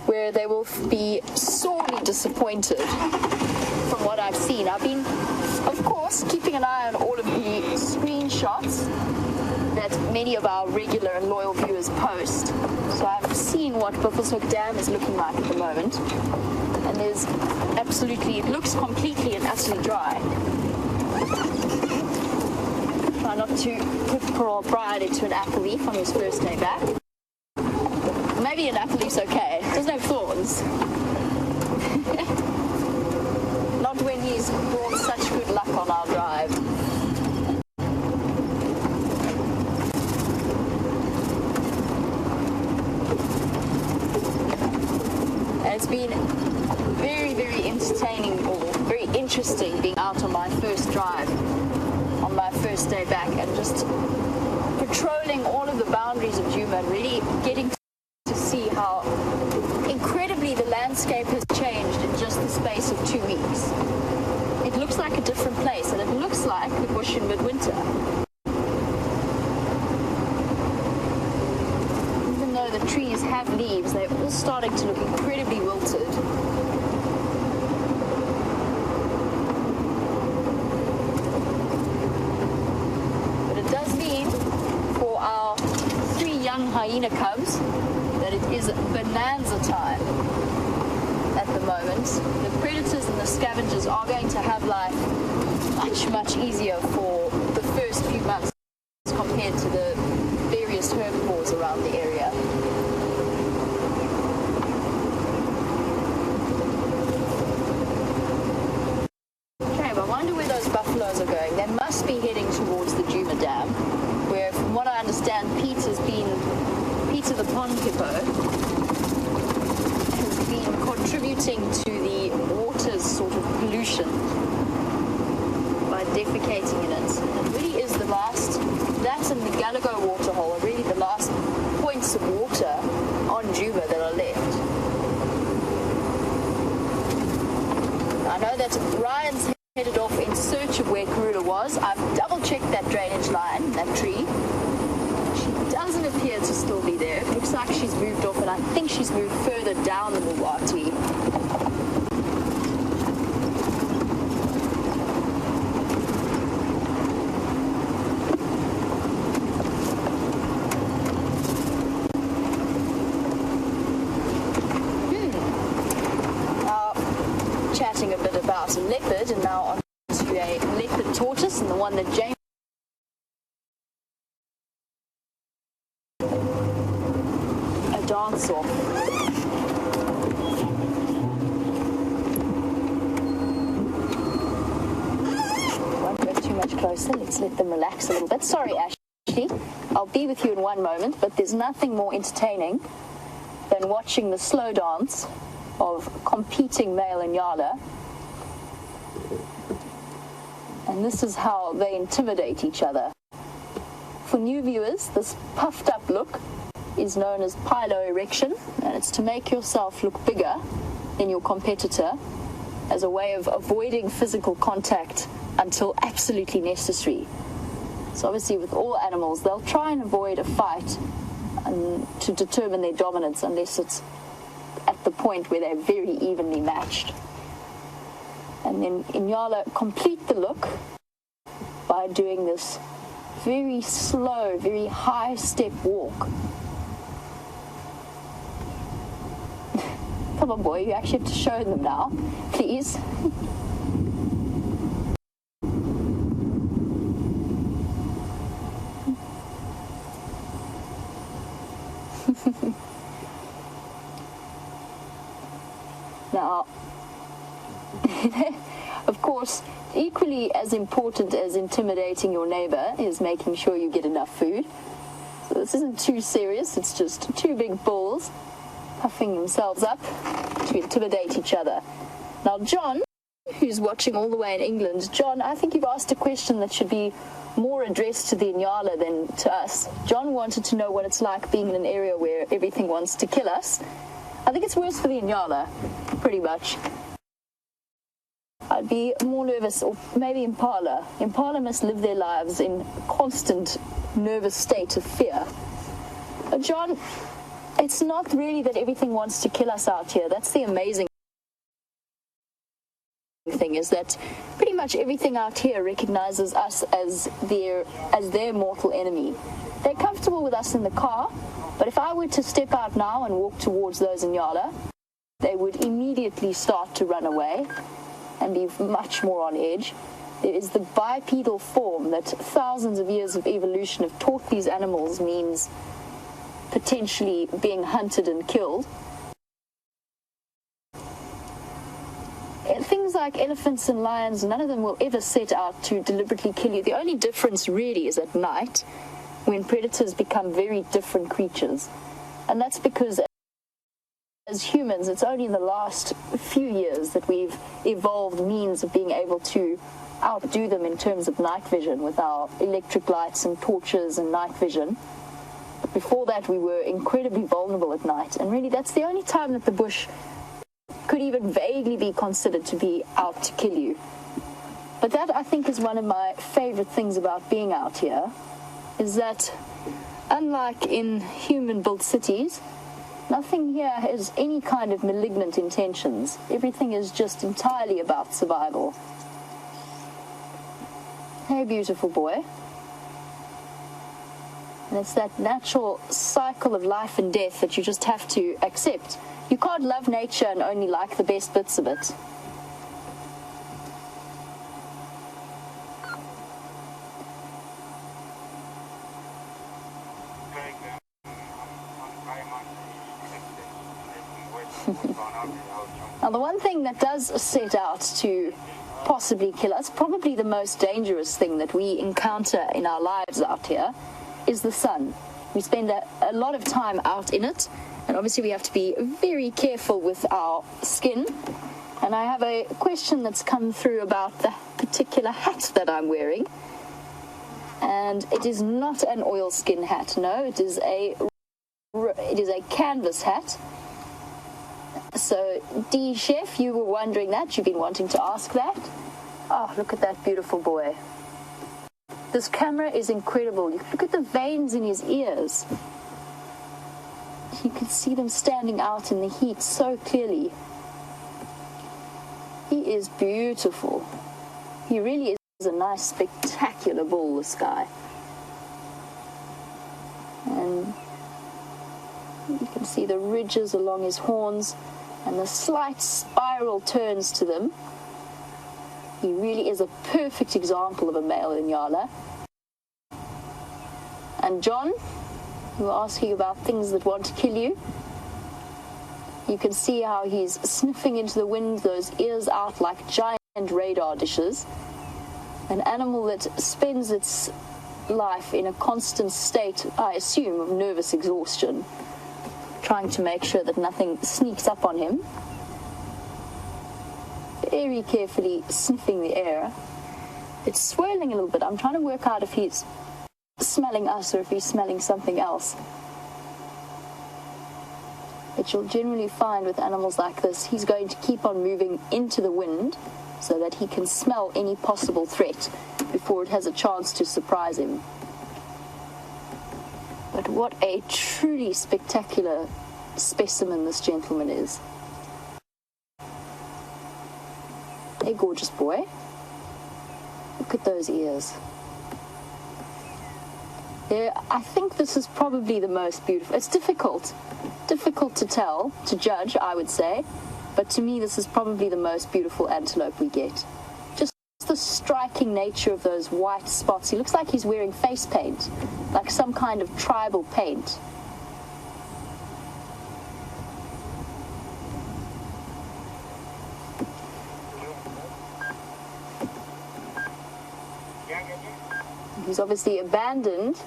where they will be sorely disappointed from what I've seen. I've been, of course, keeping an eye on all of the screenshots that many of our regular and loyal viewers post. So I've seen what Buffelshoek Dam is looking like at the moment. And there's absolutely, it looks completely and utterly dry. Try not to put poor old Brian into an apple leaf on his first day back. Maybe an apple leaf's okay. There's no thorns. Not when he's brought such good luck on our drive. And it's been very, very entertaining or very interesting being out on my first drive, on my first day back, and just patrolling all of the boundaries of Djuma and really getting to see how incredibly the landscape has changed in just the space of 2 weeks. It looks like a different place, and it looks like the bush in midwinter. Even though the trees have leaves, they're all starting to look incredibly wilted. But it does mean for our 3 young hyena cubs that it is bonanza time at the moment. The predators and the scavengers are going to have life much, much easier for the first few months compared to the various herbivores around the area. Okay, I wonder where those buffaloes are going. They must be heading towards the Djuma Dam, where, from what I understand, Peter the pond hippo has been contributing to the water's sort of pollution by defecating in it. And it really is the last, that and the Gallagher waterhole are really the last points of water on Djuma that are left. I know that Ryan's headed off in search of where Karula was. I've double-checked that drainage line, that tree. Doesn't appear to still be there. It looks like she's moved off, and I think she's moved further down the Mulwati. Now, chatting a bit about a leopard, and now on to a tortoise and the one that James a dance off. Won't go too much closer. Let's let them relax a little bit. Sorry, Ashley. I'll be with you in one moment, but there's nothing more entertaining than watching the slow dance of competing male Inyala. And this is how they intimidate each other. For new viewers, this puffed up look is known as piloerection, and it's to make yourself look bigger than your competitor as a way of avoiding physical contact until absolutely necessary. So obviously with all animals, they'll try and avoid a fight to determine their dominance unless it's at the point where they're very evenly matched. And then Inyala complete the look by doing this very slow, very high step walk. Come on, boy, you actually have to show them now, please. Now, of course, equally as important as intimidating your neighbor is making sure you get enough food. So this isn't too serious, it's just two big bulls puffing themselves up to intimidate each other. Now, John, who's watching all the way in England, John, I think you've asked a question that should be more addressed to the Inyala than to us. John wanted to know what it's like being in an area where everything wants to kill us. I think it's worse for the Inyala, pretty much. I'd be more nervous, or maybe Impala. Impala must live their lives in constant nervous state of fear. But John, it's not really that everything wants to kill us out here. That's the amazing thing, is that pretty much everything out here recognizes us as their mortal enemy. They're comfortable with us in the car, but if I were to step out now and walk towards those Inyala, they would immediately start to run away and be much more on edge. It is the bipedal form that thousands of years of evolution have taught these animals means potentially being hunted and killed. Things like elephants and lions, none of them will ever set out to deliberately kill you. The only difference really is at night, when predators become very different creatures. And that's because as humans, it's only in the last few years that we've evolved means of being able to outdo them in terms of night vision with our electric lights and torches and night vision. But before that, we were incredibly vulnerable at night. And really, that's the only time that the bush could even vaguely be considered to be out to kill you. But that, I think, is one of my favorite things about being out here, is that unlike in human-built cities, nothing here has any kind of malignant intentions. Everything is just entirely about survival. Hey, beautiful boy. And it's that natural cycle of life and death that you just have to accept. You can't love nature and only like the best bits of it. Now, the one thing that does set out to possibly kill us, probably the most dangerous thing that we encounter in our lives out here, is the sun. We spend a lot of time out in it, and obviously we have to be very careful with our skin. And I have a question that's come through about the particular hat that I'm wearing. And it is not an oilskin hat, no, it is a canvas hat. So, D. Chef, you were wondering that. You've been wanting to ask that. Oh, look at that beautiful boy. This camera is incredible. Look at the veins in his ears. You can see them standing out in the heat so clearly. He is beautiful. He really is a nice, spectacular bull, this guy. And you can see the ridges along his horns and the slight spiral turns to them. He really is a perfect example of a male Inyala. And John, you were asking about things that want to kill you. You can see how he's sniffing into the wind, those ears out like giant radar dishes. An animal that spends its life in a constant state, I assume, of nervous exhaustion, trying to make sure that nothing sneaks up on him. Very carefully sniffing the air. It's swirling a little bit. I'm trying to work out if he's smelling us or if he's smelling something else. But you'll generally find with animals like this, he's going to keep on moving into the wind so that he can smell any possible threat before it has a chance to surprise him. But what a truly spectacular specimen this gentleman is. Hey, gorgeous boy. Look at those ears. I think this is probably the most beautiful. It's difficult to tell, to judge, I would say. But to me, this is probably the most beautiful antelope we get. Just the striking nature of those white spots. He looks like he's wearing face paint, like some kind of tribal paint. He's obviously abandoned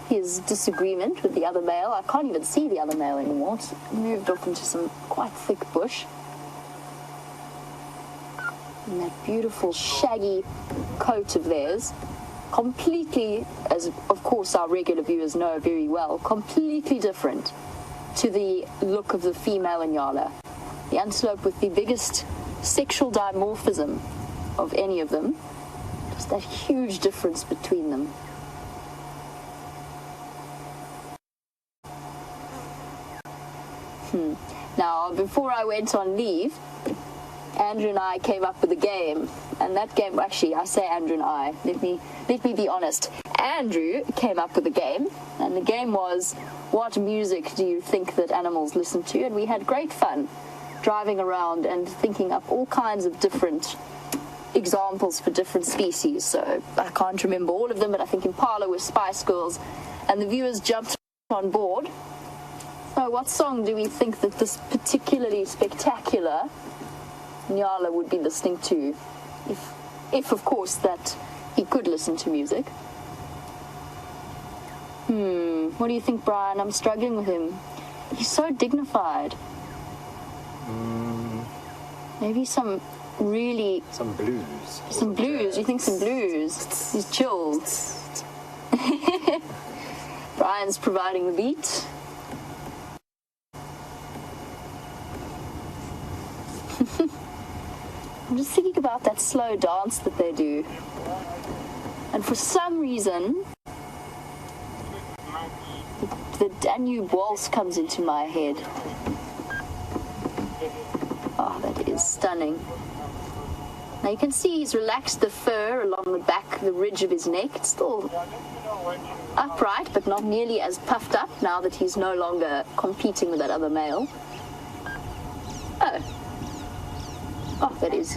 his disagreement with the other male. I can't even see the other male anymore. It's moved off into some quite thick bush. And that beautiful shaggy coat of theirs, completely, as of course our regular viewers know very well, completely different to the look of the female Inyala. The antelope with the biggest sexual dimorphism of any of them. Just that huge difference between them. Now, before I went on leave, Andrew and I came up with a game, and that game, actually, I say Andrew and I, let me be honest. Andrew came up with a game, and the game was, what music do you think that animals listen to? And we had great fun driving around and thinking up all kinds of different examples for different species. So I can't remember all of them, but I think Impala were Spice Girls, and the viewers jumped on board. So what song do we think that this particularly spectacular Nyala would be listening to, if of course that he could listen to music? What do you think, Brian? I'm struggling with him. He's so dignified. Maybe some really... Some blues. Some blues. You think some blues? He's chilled. Brian's providing the beat. I'm just thinking about that slow dance that they do. And for some reason, the Danube Waltz comes into my head. Oh, that is stunning. Now you can see he's relaxed the fur along the back, the ridge of his neck. It's still upright, but not nearly as puffed up now that he's no longer competing with that other male. Oh, that is,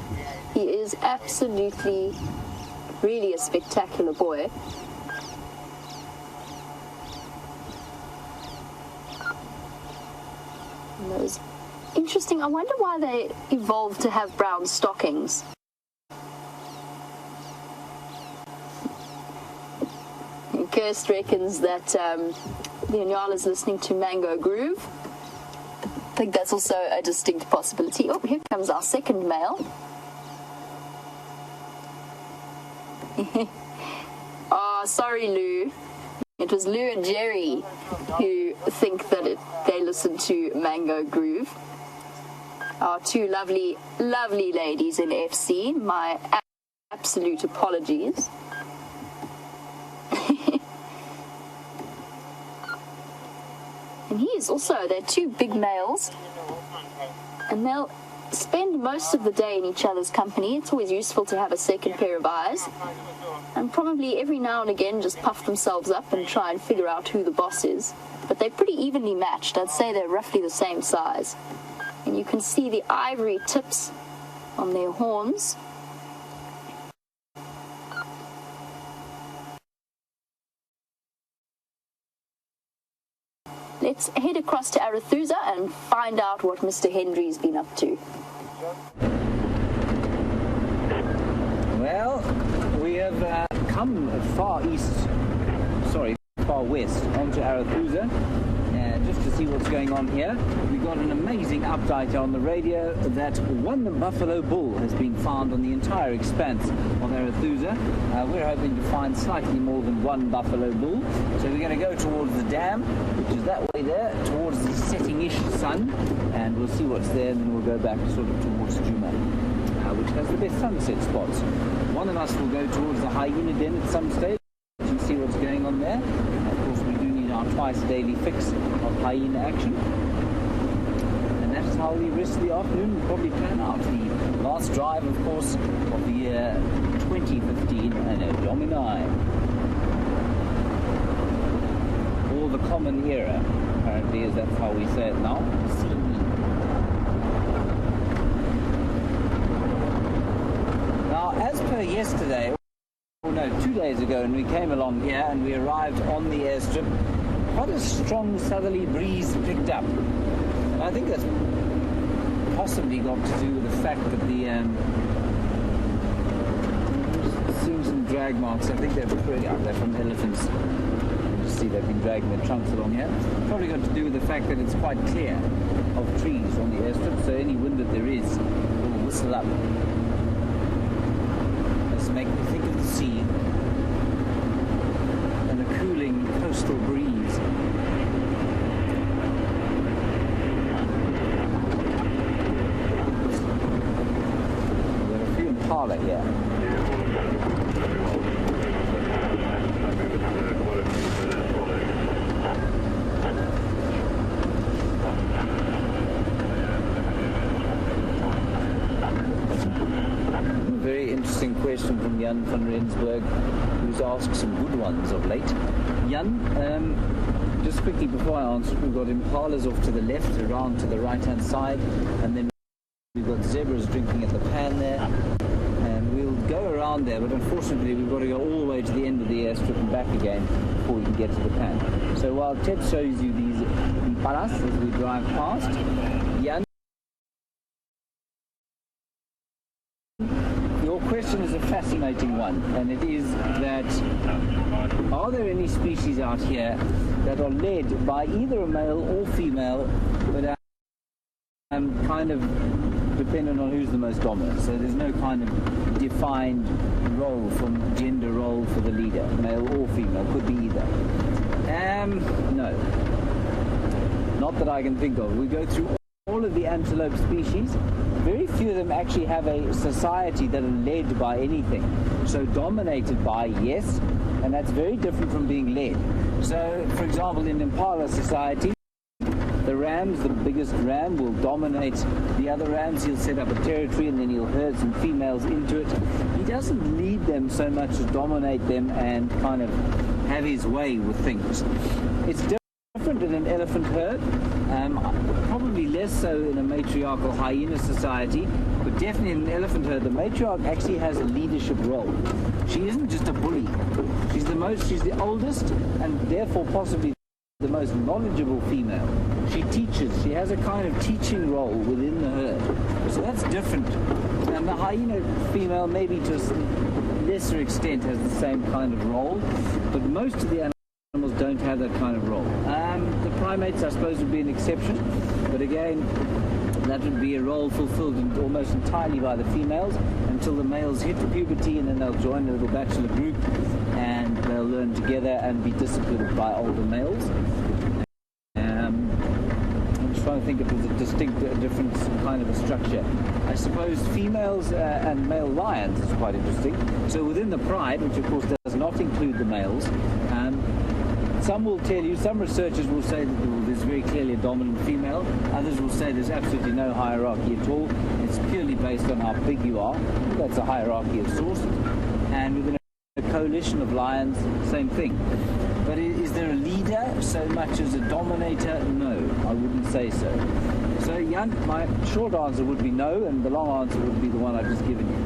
he is absolutely, really a spectacular boy. And those, interesting, I wonder why they evolved to have brown stockings. And Kirst reckons that the Inyala's listening to Mango Groove. I think that's also a distinct possibility. Oh, here comes our second male. Oh, sorry, Lou. It was Lou and Jerry who think that they listen to Mango Groove. Our two lovely, lovely ladies in FC. My absolute apologies. And he is also, they're two big males, and they'll spend most of the day in each other's company. It's always useful to have a second pair of eyes, and probably every now and again just puff themselves up and try and figure out who the boss is. But they're pretty evenly matched. I'd say they're roughly the same size. And you can see the ivory tips on their horns. let's head across to Arathusa and find out what Mr. Henry's been up to. Well, we have come far west onto Arathusa, just to see what's going on here. We've got an amazing update on the radio that one buffalo bull has been found on the entire expanse of Arathusa. We're hoping to find slightly more than one buffalo bull. So we're going to go towards the dam, which is that way there, towards the setting-ish sun, and we'll see what's there, and then we'll go back sort of towards Juma, which has the best sunset spots. One of us will go towards the hyena den at some stage and see what's going on there. Of course, we do need our twice daily fix of hyena action. And that's how the rest of the afternoon will probably plan out. The last drive, of course, of the year 2015 Anno Domini. Or the common era, apparently, as that's how we say it now. Now, as per yesterday, or no, 2 days ago, and we came along here and we arrived on the airstrip, quite a strong southerly breeze picked up. And I think that's possibly got to do with the fact that seeing some drag marks. I think they're pretty up there from elephants. You see they've been dragging their trunks along here. Probably got to do with the fact that it's quite clear of trees on the airstrip, so any wind that there is will whistle up. Make me think of the sea and the cooling coastal breeze. There are a few impala here. Very interesting question from Jan van Rensburg, who's asked some good ones of late. Jan, just quickly before I answer, we've got impalas off to the left, around to the right-hand side, and then we've got zebras drinking at the pan there, and we'll go around there, but unfortunately we've got to go all the way to the end of the airstrip and back again before we can get to the pan. So while Ted shows you these impalas as we drive past, Jan, your question is a fascinating one, and it is that are there any species out here that are led by either a male or female, but kind of dependent on who's the most dominant? So there's no kind of defined role from gender role for the leader, male or female, could be either. No, not that I can think of. We go through all of the antelope species. Very few of them actually have a society that are led by anything. So dominated by, yes, and that's very different from being led. So, for example, in impala society, the rams, the biggest ram, will dominate the other rams. He'll set up a territory and then he'll herd some females into it. He doesn't lead them so much as dominate them and kind of have his way with things. It's different in an elephant herd. Probably less so in a matriarchal hyena society, but definitely in an elephant herd, the matriarch actually has a leadership role. She isn't just a bully. She's the oldest, and therefore possibly the most knowledgeable female. She teaches. She has a kind of teaching role within the herd. So that's different. And the hyena female, maybe to a lesser extent, has the same kind of role, but most of the animals don't have that kind of role. The primates, I suppose, would be an exception, but again, that would be a role fulfilled almost entirely by the females until the males hit puberty, and then they'll join a little bachelor group and they'll learn together and be disciplined by older males. I'm just trying to think if there's a distinct different kind of a structure. I suppose females and male lions is quite interesting. So within the pride, which of course does not include the males, some will tell you, some researchers will say that there's very clearly a dominant female. Others will say there's absolutely no hierarchy at all. It's purely based on how big you are. That's a hierarchy of sorts. And within a coalition of lions, same thing. But is there a leader so much as a dominator? No, I wouldn't say so. So, Jan, my short answer would be no, and the long answer would be the one I've just given you.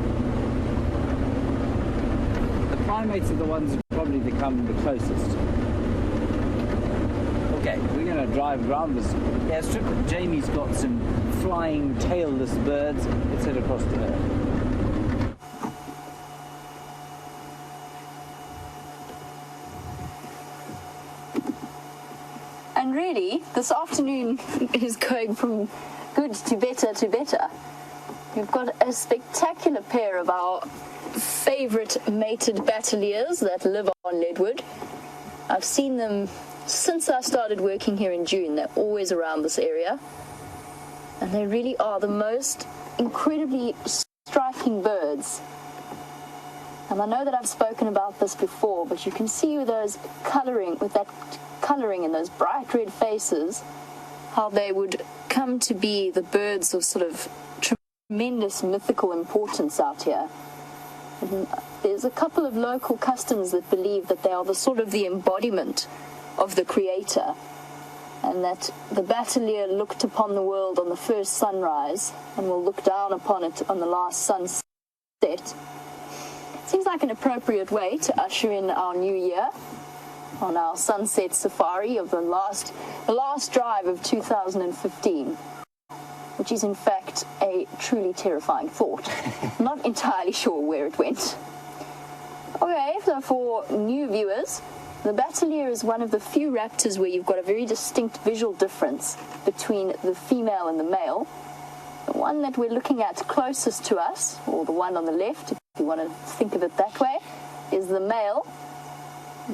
The primates are the ones who probably become the closest. Okay, we're going to drive around this airstrip. Jamie's got some flying tailless birds. Let's head across to her. And really, this afternoon is going from good to better to better. We've got a spectacular pair of our favorite mated battaliers that live on Leadwood. I've seen them since I started working here in June. They're always around this area. And they really are the most incredibly striking birds. And I know that I've spoken about this before, but you can see with that colouring and those bright red faces, how they would come to be the birds of sort of tremendous mythical importance out here. And there's a couple of local customs that believe that they are the embodiment of the Creator, and that the battalier looked upon the world on the first sunrise and will look down upon it on the last sunset. Seems like an appropriate way to usher in our new year on our sunset safari of the last drive of 2015. Which is in fact a truly terrifying thought. Not entirely sure where it went. Okay, so for new viewers, the battalier is one of the few raptors where you've got a very distinct visual difference between the female and the male. The one that we're looking at closest to us, or the one on the left, if you want to think of it that way, is the male.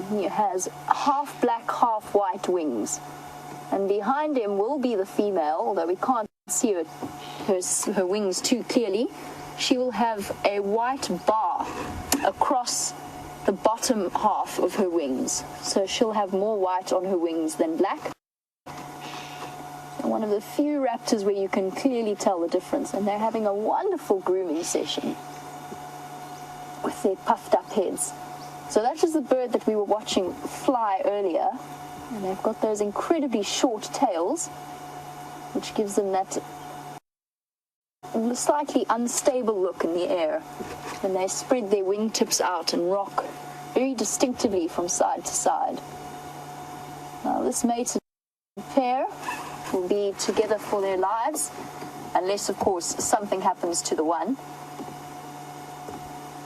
He has half black, half white wings. And behind him will be the female, although we can't see her wings too clearly. She will have a white bar across the bottom half of her wings. So she'll have more white on her wings than black. And one of the few raptors where you can clearly tell the difference. And they're having a wonderful grooming session with their puffed up heads. So that is the bird that we were watching fly earlier. And they've got those incredibly short tails, which gives them that slightly unstable look in the air when they spread their wingtips out and rock very distinctively from side to side. Now, this mated pair will be together for their lives, unless, of course, something happens to the one.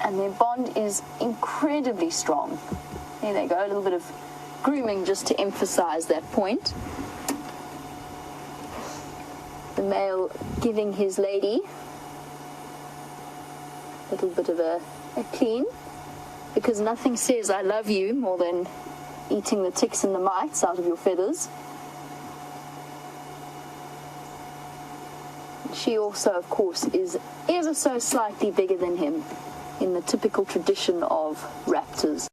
And their bond is incredibly strong. There they go, a little bit of grooming just to emphasize that point. The male giving his lady a little bit of a clean, because nothing says I love you more than eating the ticks and the mites out of your feathers. She also, of course, is ever so slightly bigger than him in the typical tradition of raptors,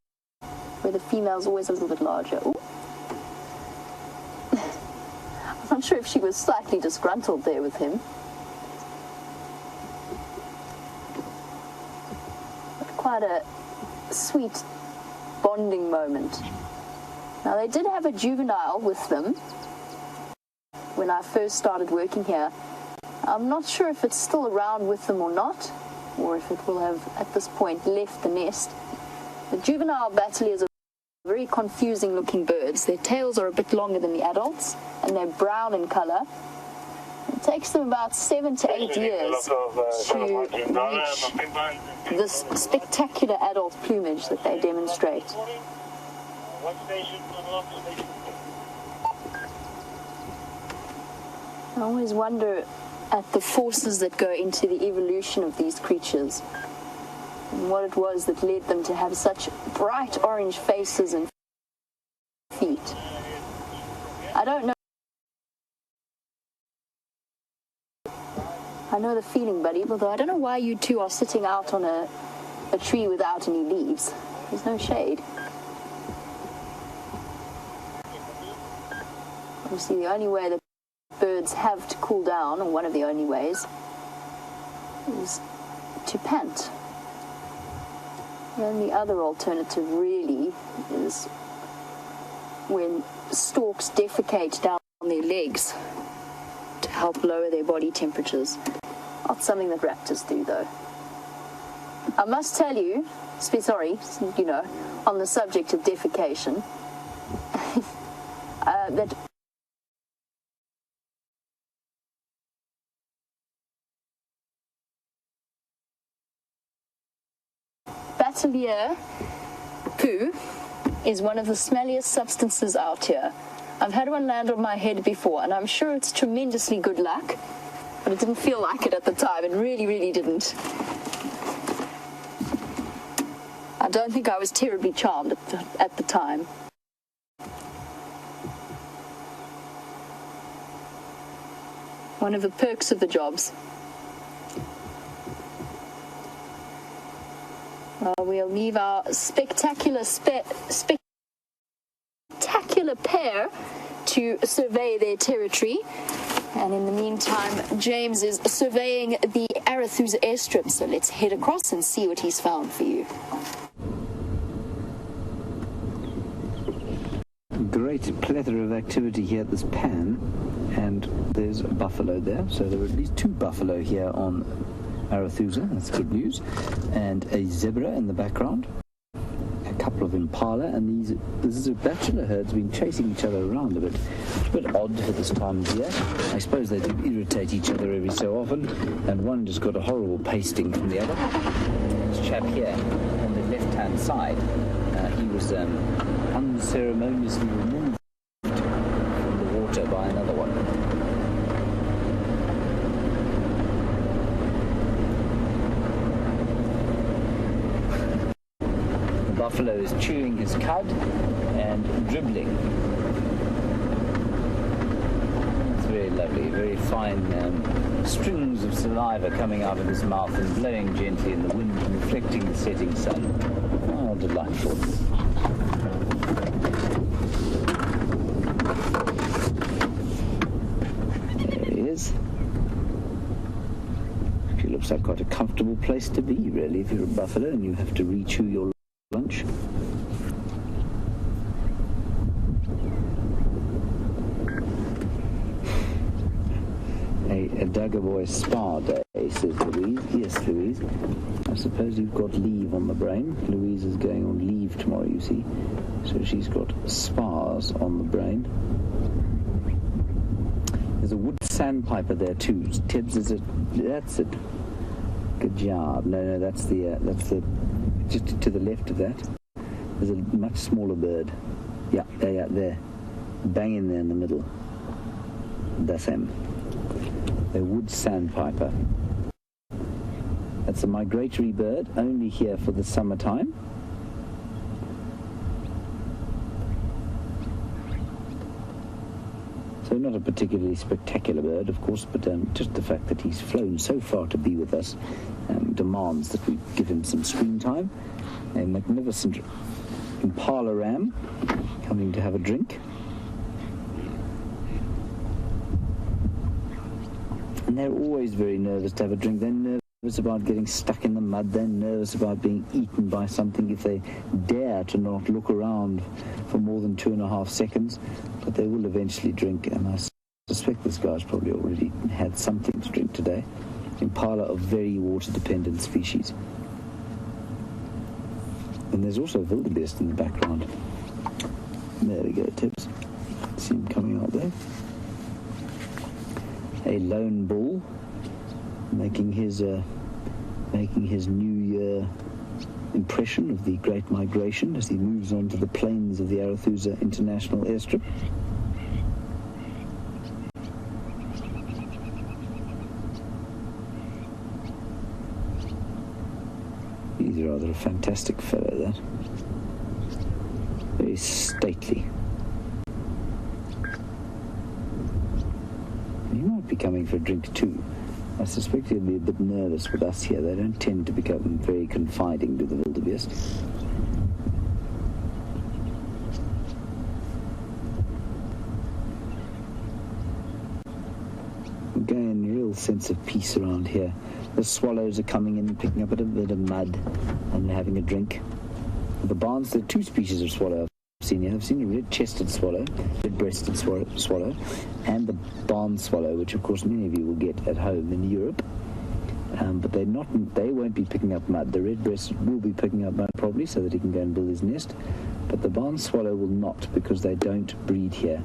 where the female's always a little bit larger. Ooh. I'm not sure if she was slightly disgruntled there with him. But quite a sweet bonding moment. Now, they did have a juvenile with them when I first started working here. I'm not sure if it's still around with them or not, or if it will have, at this point, left the nest. The juvenile battaliers are very confusing looking birds. Their tails are a bit longer than the adults, and they're brown in color. It takes them about 7 to 8 years to reach this spectacular adult plumage that they demonstrate. I always wonder at the forces that go into the evolution of these creatures, and what it was that led them to have such bright orange faces and feet. I don't know. I know the feeling, buddy, although I don't know why you two are sitting out on a tree without any leaves. There's no shade. Obviously, the only way that birds have to cool down, or one of the only ways, is to pant. The only other alternative really is when storks defecate down their legs to help lower their body temperatures. Not something that raptors do, though. I must tell you, on the subject of defecation, that Batelier poo is one of the smelliest substances out here. I've had one land on my head before, and I'm sure it's tremendously good luck, but it didn't feel like it at the time. It really, really didn't. I don't think I was terribly charmed at the time. One of the perks of the jobs. We'll leave our spectacular pair to survey their territory. And in the meantime, James is surveying the Arethusa airstrip. So let's head across and see what he's found for you. Great plethora of activity here at this pan, and there's a buffalo there. So there are at least 2 buffalo here on Arethusa, that's good news, and a zebra in the background, a couple of impala, and this is a bachelor herd's been chasing each other around a bit. It's a bit odd for this time of year. I suppose they do irritate each other every so often, and one just got a horrible pasting from the other. This chap here on the left-hand side, he was unceremoniously removed from the water by another one. The buffalo is chewing his cud and dribbling. It's very lovely, very fine strings of saliva coming out of his mouth and blowing gently in the wind and reflecting the setting sun. Oh, delightful. There he is. It looks like quite a comfortable place to be, really, if you're a buffalo and you have to re-chew your lunch. A Duggaboy spa day, says Louise. Yes, Louise. I suppose you've got leave on the brain. Louise is going on leave tomorrow, you see. So she's got spas on the brain. There's a wood sandpiper there too. Tibbs, is it? That's it. Good job. No, that's the just to the left of that. There's a much smaller bird. Yeah, there. Bang in there in the middle. That's him. A wood sandpiper. That's a migratory bird, only here for the summertime. So not a particularly spectacular bird, of course, but just the fact that he's flown so far to be with us demands that we give him some screen time. A magnificent impala ram coming to have a drink. And they're always very nervous to have a drink. They're nervous about getting stuck in the mud. They're nervous about being eaten by something if they dare to not look around for more than 2.5 seconds. But they will eventually drink, and I suspect this guy's probably already had something to drink today. Impala are very water-dependent species. And there's also wildebeest in the background. There we go, Tibbs. See him coming out there. A lone bull making his New Year impression of the Great Migration as he moves on to the plains of the Arethusa International Airstrip. He's rather a fantastic fellow, that. Very stately. He might be coming for a drink too. I suspect he'll be a bit nervous with us here. They don't tend to become very confiding to the wildebeest. Again, real sense of peace around here. The swallows are coming in and picking up a bit of mud and having a drink. The barns, there are 2 species of swallow I've seen here. I've seen a red-chested swallow, red-breasted swallow, and the barn swallow, which of course many of you will get at home in Europe. But they won't be picking up mud. The red-breasted will be picking up mud probably so that he can go and build his nest. But the barn swallow will not, because they don't breed here.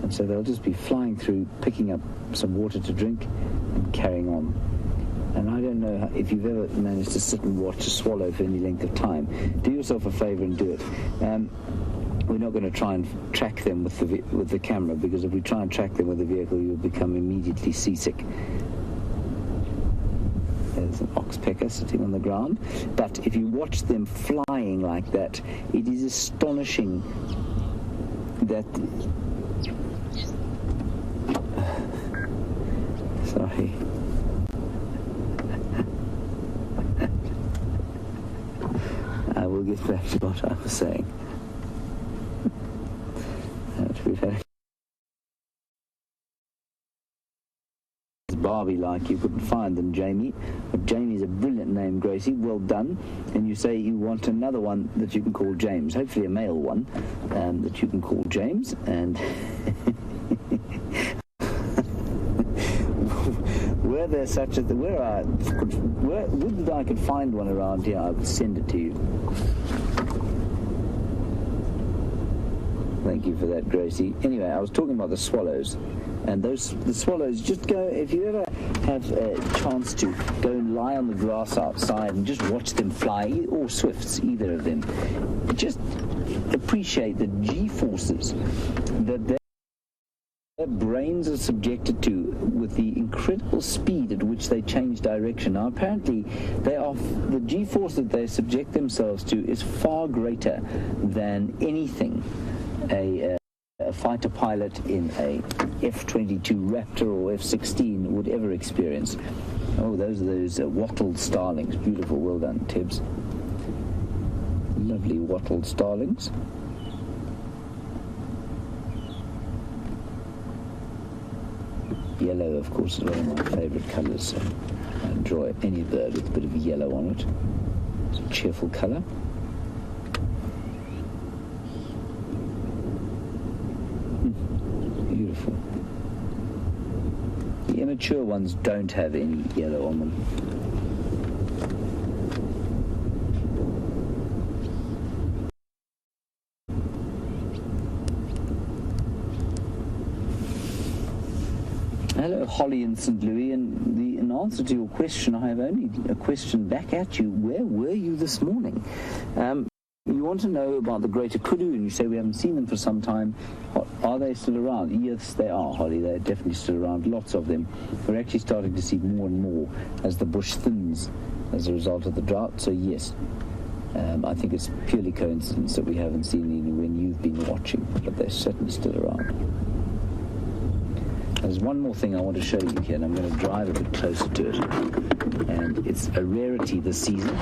And so they'll just be flying through, picking up some water to drink and carrying on. And I don't know if you've ever managed to sit and watch a swallow for any length of time. Do yourself a favour and do it. We're not going to try and track them with the camera, because if we try and track them with the vehicle, you'll become immediately seasick. There's an oxpecker sitting on the ground. But if you watch them flying like that, it is astonishing that... Sorry. I will get back to what I was saying. We've had Barbie-like, you couldn't find them, Jamie. But Jamie's a brilliant name, Gracie. Well done. And you say you want another one that you can call James, hopefully a male one, that you can call James. And were there such a where I could find one around here, I would send it to you. Thank you for that, Gracie. Anyway, I was talking about the swallows. And the swallows, just go, if you ever have a chance to go and lie on the grass outside and just watch them fly, or swifts, either of them, just appreciate the G-forces that their brains are subjected to, with the incredible speed at which they change direction. Now, apparently, the G-force that they subject themselves to is far greater than anything a fighter pilot in a F-22 Raptor or F-16 would ever experience. Oh, those are those wattled starlings. Beautiful. Well done, Tibbs. Lovely wattled starlings. Yellow, of course, is one of my favourite colours. So I enjoy any bird with a bit of yellow on it. It's a cheerful colour. Beautiful. The immature ones don't have any yellow on them. Hello, Holly in St. Louis, and in answer to your question, I have only a question back at you. Where were you this morning? You want to know about the greater kudu, and you say we haven't seen them for some time. Are they still around? Yes, they are, Holly. They're definitely still around. Lots of them. We're actually starting to see more and more as the bush thins as a result of the drought. So yes, I think it's purely coincidence that we haven't seen any when you've been watching, but they're certainly still around. There's one more thing I want to show you here, and I'm going to drive a bit closer to it. And it's a rarity this season.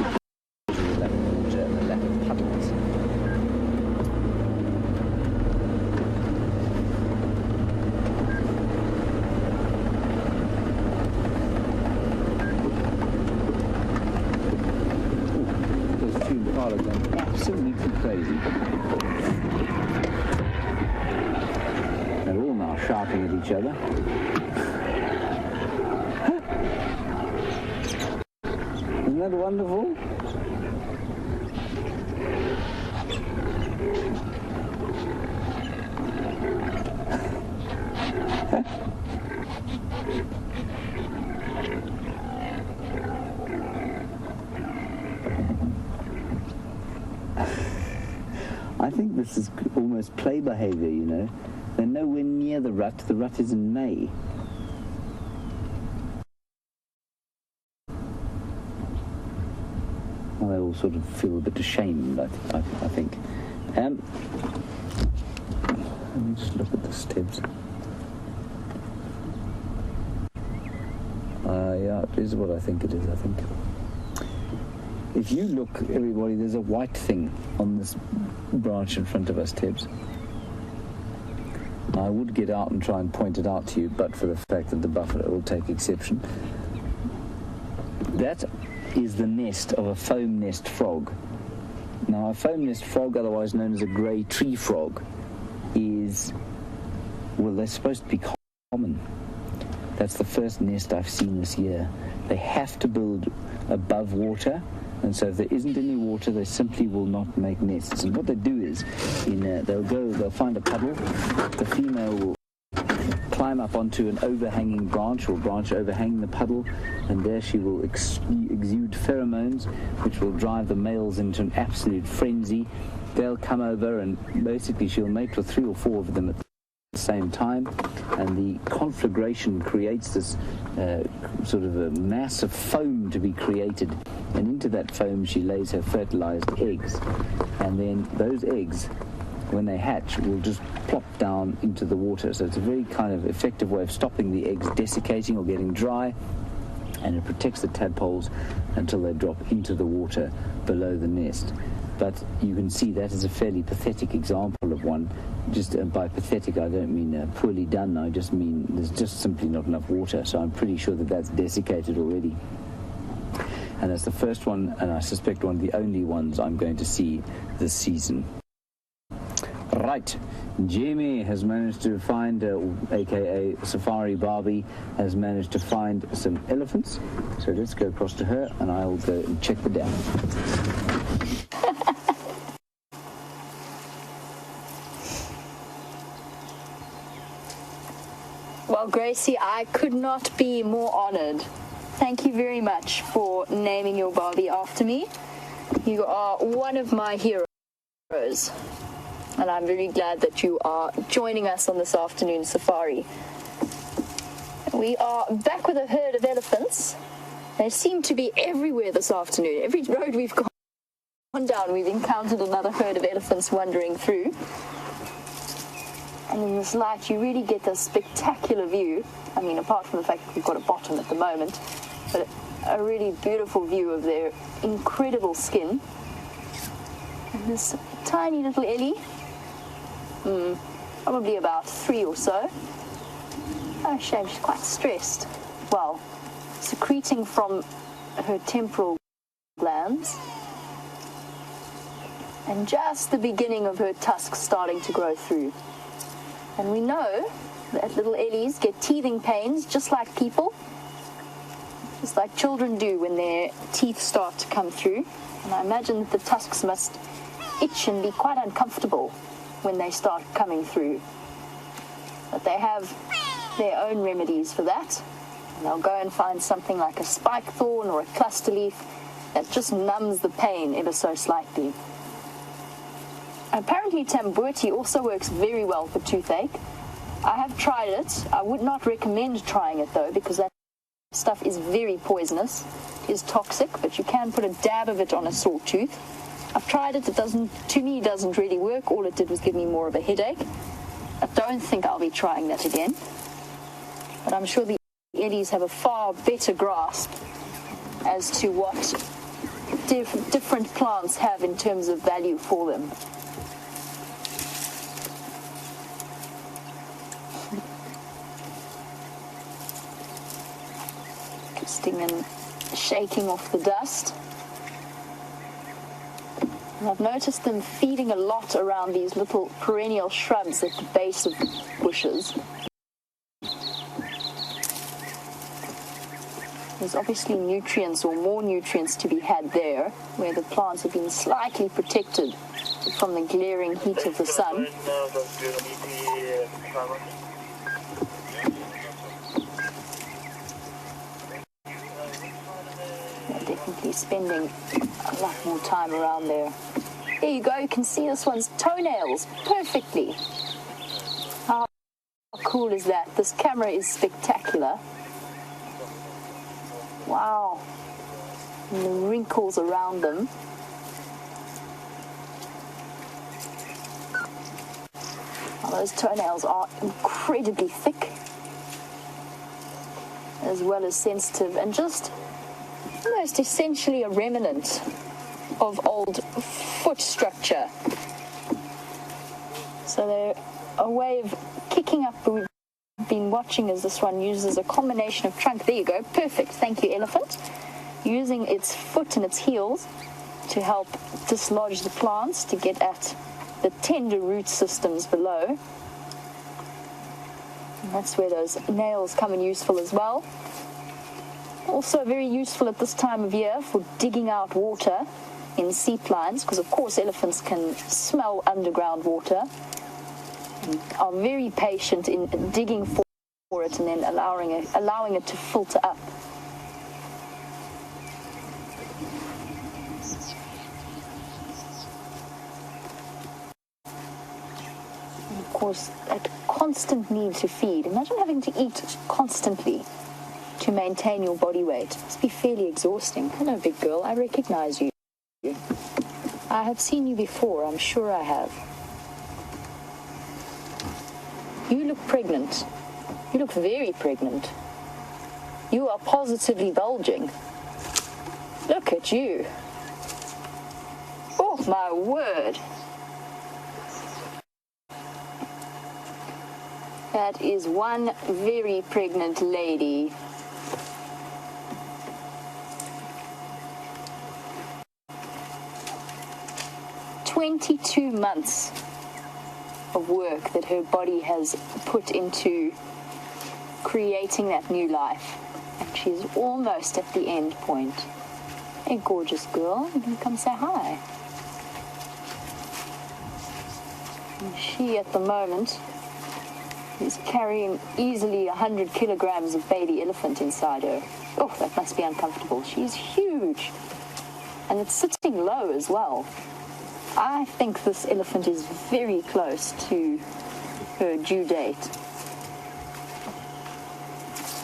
Absolutely crazy. They're all now shouting at each other. Isn't that wonderful? I think this is almost play behavior, you know. They're nowhere near the rut. The rut is in May. Well, they all sort of feel a bit ashamed, I think. Let me just look at the Tibbs. Yeah, it is what I think it is, I think. If you look, everybody, there's a white thing on this branch in front of us, Tibbs. I would get out and try and point it out to you, but for the fact that the buffalo will take exception. That is the nest of a foam nest frog. Now, a foam nest frog, otherwise known as a grey tree frog, is, well, they're supposed to be common. That's the first nest I've seen this year. They have to build above water, and so if there isn't any water, they simply will not make nests. And what they do is, they'll find a puddle, the female will climb up onto an overhanging branch or branch overhanging the puddle, and there she will exude pheromones which will drive the males into an absolute frenzy. They'll come over and basically she'll mate with 3 or 4 of them at the same time, and the conflagration creates this sort of a mass of foam to be created, and into that foam she lays her fertilized eggs, and then those eggs, when they hatch, will just plop down into the water. So it's a very kind of effective way of stopping the eggs desiccating or getting dry, and it protects the tadpoles until they drop into the water below the nest. But you can see that is a fairly pathetic example of one. Just by pathetic, I don't mean poorly done. I just mean there's just simply not enough water. So I'm pretty sure that that's desiccated already. And that's the first one, and I suspect one of the only ones I'm going to see this season. Right, Jamie has managed to find, aka Safari Barbie, has managed to find some elephants. So let's go across to her, and I'll go and check the dam. Well, Gracie, I could not be more honored. Thank you very much for naming your Barbie after me. You are one of my heroes. And I'm very glad that you are joining us on this afternoon safari. We are back with a herd of elephants. They seem to be everywhere this afternoon. Every road we've gone down, we've encountered another herd of elephants wandering through. And in this light, you really get this spectacular view. I mean, apart from the fact that we've got a bottom at the moment, but a really beautiful view of their incredible skin. And this tiny little Ellie, probably about 3 or so. Oh, shame, she's quite stressed. Well, secreting from her temporal glands. And just the beginning of her tusks starting to grow through. And we know that little Ellies get teething pains just like people, just like children do when their teeth start to come through. And I imagine that the tusks must itch and be quite uncomfortable when they start coming through. But they have their own remedies for that. And they'll go and find something like a spike thorn or a cluster leaf that just numbs the pain ever so slightly. Apparently Tambuti also works very well for toothache. I have tried it. I would not recommend trying it though, because that stuff is very poisonous. It is toxic, but you can put a dab of it on a sore tooth. I've tried it. It doesn't really work. All it did was give me more of a headache. I don't think I'll be trying that again. But I'm sure the Eddies have a far better grasp as to what different plants have in terms of value for them. Twisting and shaking off the dust. And I've noticed them feeding a lot around these little perennial shrubs at the base of bushes. There's obviously nutrients or more nutrients to be had there, where the plants have been slightly protected from the glaring heat of the sun. They're definitely spending a lot more time around there. There you go, you can see this one's toenails perfectly. How cool is that? This camera is spectacular. Wow. And the wrinkles around them. Well, those toenails are incredibly thick, as well as sensitive, and just almost essentially a remnant of old foot structure. So they're a way of kicking up. We've been watching as this one uses a combination of trunk. There you go, perfect. Thank you, elephant. Using its foot and its heels to help dislodge the plants to get at the tender root systems below. And that's where those nails come in useful as well. Also very useful at this time of year for digging out water in seep lines, because of course elephants can smell underground water and are very patient in digging for it and then allowing it to filter up. And of course, that constant need to feed. Imagine having to eat constantly to maintain your body weight. It must be fairly exhausting. Hello, big girl. I recognize you. I have seen you before. I'm sure I have. You look pregnant. You look very pregnant. You are positively bulging. Look at you. Oh, my word. That is one very pregnant lady. "22 months of work that her body has put into creating that new life. And she's almost at the end point. Hey, gorgeous girl, you can come say hi." And she, at the moment, is carrying easily 100 kilograms of baby elephant inside her. Oh, that must be uncomfortable. She's huge. And it's sitting low as well. I think this elephant is very close to her due date.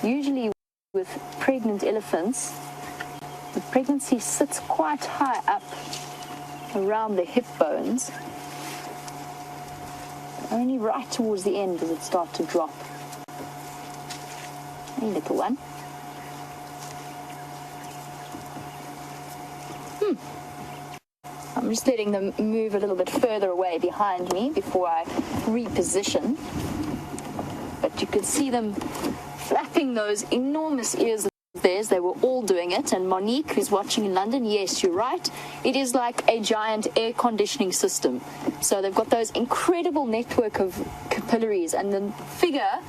Usually with pregnant elephants, the pregnancy sits quite high up around the hip bones. Only right towards the end does it start to drop. Hey, little one. I'm just letting them move a little bit further away behind me before I reposition. But you can see them flapping those enormous ears of theirs. They were all doing it. And Monique, who's watching in London, yes, you're right. It is like a giant air conditioning system. So they've got those incredible network of capillaries. And the figure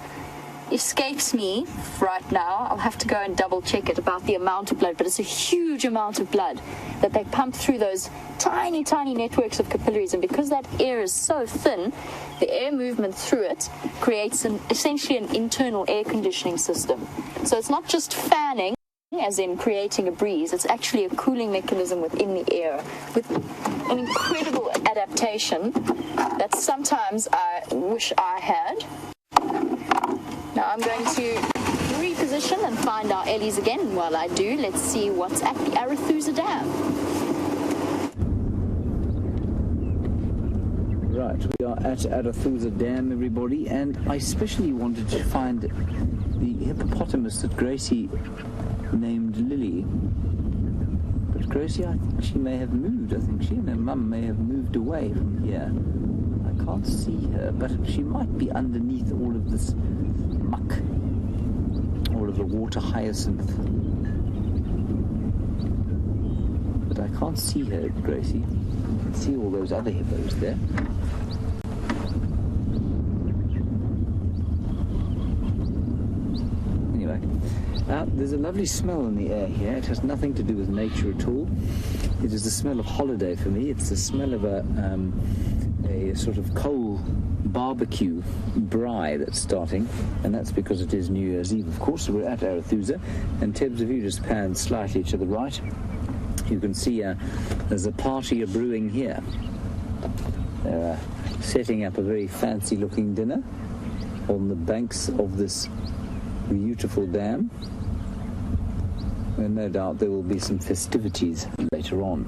escapes me right now. I'll have to go and double check it about the amount of blood, but it's a huge amount of blood that they pump through those tiny, tiny networks of capillaries. And because that air is so thin, the air movement through it creates essentially an internal air conditioning system. So it's not just fanning, as in creating a breeze, it's actually a cooling mechanism within the air with an incredible adaptation that sometimes I wish I had. Now I'm going to reposition and find our Ellies again. And while I do, let's see what's at the Arethusa Dam. Right, we are at Arethusa Dam, everybody, and I especially wanted to find the hippopotamus that Gracie named Lily. But Gracie, I think she may have moved. I think she and her mum may have moved away from here. I can't see her, but she might be underneath all of this muck, all of the water hyacinth. But I can't see her, Gracie. I can see all those other hippos there. Anyway, there's a lovely smell in the air here. It has nothing to do with nature at all. It is the smell of holiday for me. It's the smell of a sort of coal barbecue braai that's starting, and that's because it is New Year's Eve, of course. So we're at Arethusa, and Tibbs, if you just pan slightly to the right, you can see there's a party brewing here. They're setting up a very fancy looking dinner on the banks of this beautiful dam, and no doubt there will be some festivities later on.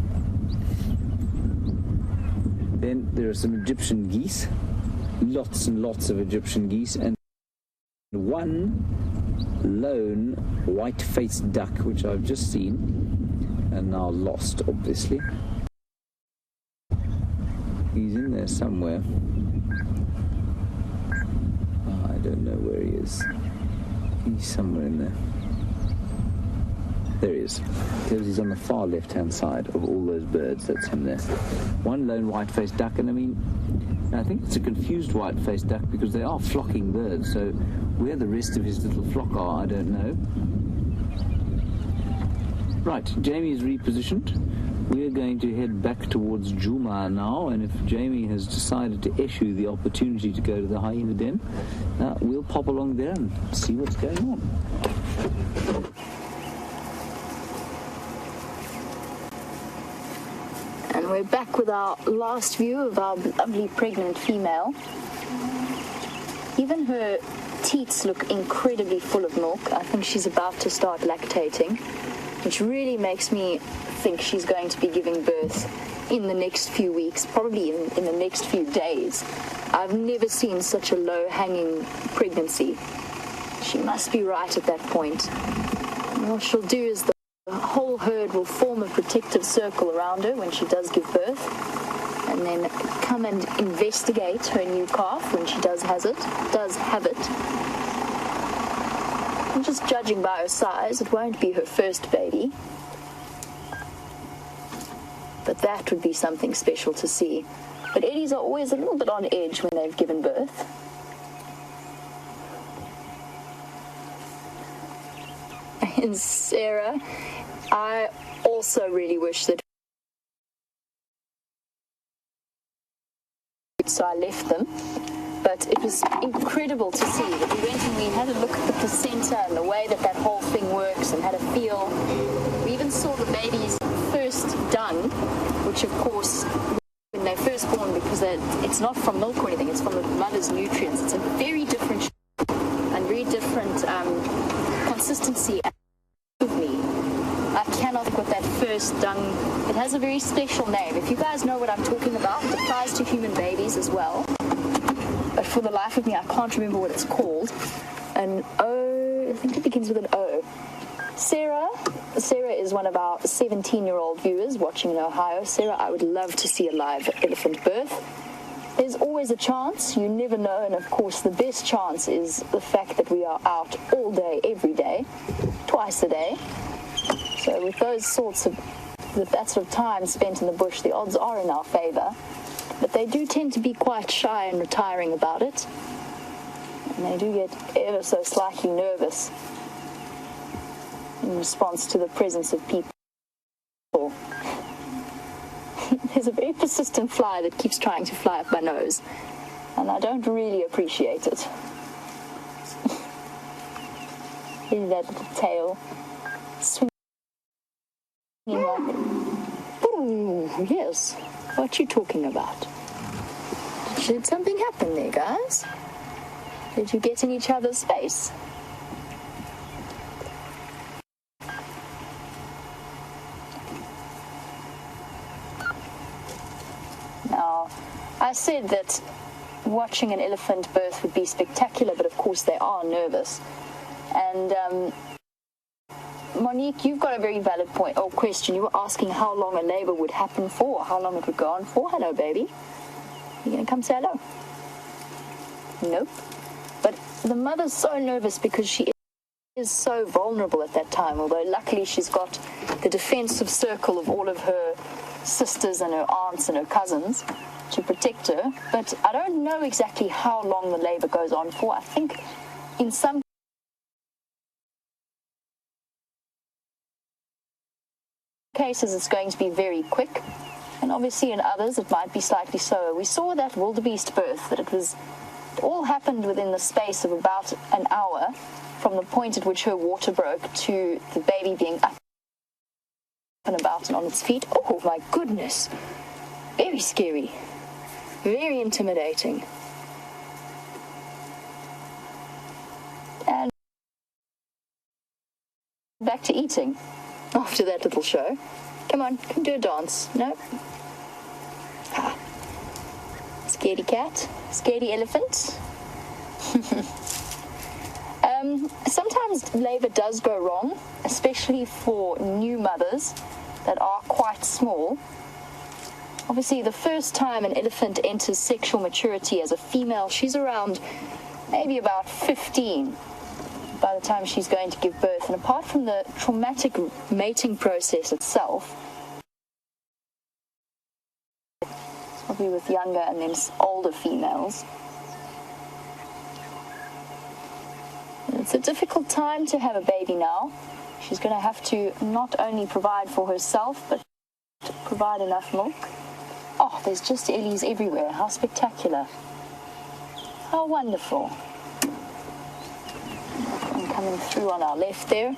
Then there are some Egyptian geese, lots and lots of Egyptian geese, and one lone white-faced duck, which I've just seen and now lost, obviously. He's in there somewhere. Oh, I don't know where he is. He's somewhere in there. There he is. He's on the far left-hand side of all those birds. That's him there. One lone white-faced duck, and I think it's a confused white-faced duck because they are flocking birds, so where the rest of his little flock are, I don't know. Right, Jamie is repositioned. we're going to head back towards Juma now, and if Jamie has decided to issue the opportunity to go to the hyena den, we'll pop along there and see what's going on. And we're back with our last view of our lovely pregnant female. Even her teats look incredibly full of milk. I think she's about to start lactating, which really makes me think she's going to be giving birth in the next few weeks, probably in the next few days. I've never seen such a low-hanging pregnancy. She must be right at that point. And what she'll do is the whole herd will form a protective circle around her when she does give birth, and then come and investigate her new calf when she does have it. And just judging by her size, it won't be her first baby. But that would be something special to see. But Eddies are always a little bit on edge when they've given birth. And Sarah, I also really wish that, so I left them. But it was incredible to see that we went and we had a look at the placenta and the way that whole thing works and had a feel. We even saw the baby's first dung, which of course, when they're first born, because it's not from milk or anything, it's from the mother's nutrients. It's a very different shape and very different consistency of me. I cannot think what that first dung, it has a very special name. If you guys know what I'm talking about, it applies to human babies as well. But for the life of me, I can't remember what it's called. I think it begins with an O. Sarah is one of our 17-year-old viewers watching in Ohio. Sarah, I would love to see a live elephant birth. There's always a chance, you never know, and of course the best chance is the fact that we are out all day, every day, twice a day. So with that sort of time spent in the bush, the odds are in our favor. But they do tend to be quite shy and retiring about it. And they do get ever so slightly nervous in response to the presence of people. There's a very persistent fly that keeps trying to fly up my nose, and I don't really appreciate it. Really, that little tail swinging like, ooh, yes. What you talking about? Did something happen there, guys? Did you get in each other's space? Now, I said that watching an elephant birth would be spectacular, but of course they are nervous. And Monique, you've got a very valid point or question. You were asking how long a labor would happen for, how long it would go on for. Hello, baby. You gonna come say hello? Nope. But the mother's so nervous because she is so vulnerable at that time, although luckily she's got the defensive circle of all of her sisters and her aunts and her cousins to protect her. But I don't know exactly how long the labor goes on for. I think in some cases it's going to be very quick, and obviously in others it might be slightly slower. We saw that wildebeest birth, that it all happened within the space of about an hour from the point at which her water broke to the baby being up and about and on its feet. Oh my goodness, very scary, very intimidating. And back to eating after that little show. Come on, come do a dance. No? Ah. Scaredy cat, scaredy elephant. Sometimes labor does go wrong, especially for new mothers that are quite small. Obviously, the first time an elephant enters sexual maturity as a female, she's around maybe about 15 by the time she's going to give birth. And apart from the traumatic mating process itself, probably with younger and then older females, it's a difficult time to have a baby now. She's going to have to not only provide for herself, but provide enough milk. Oh, there's just ellies everywhere. How spectacular. How wonderful. And coming through on our left there.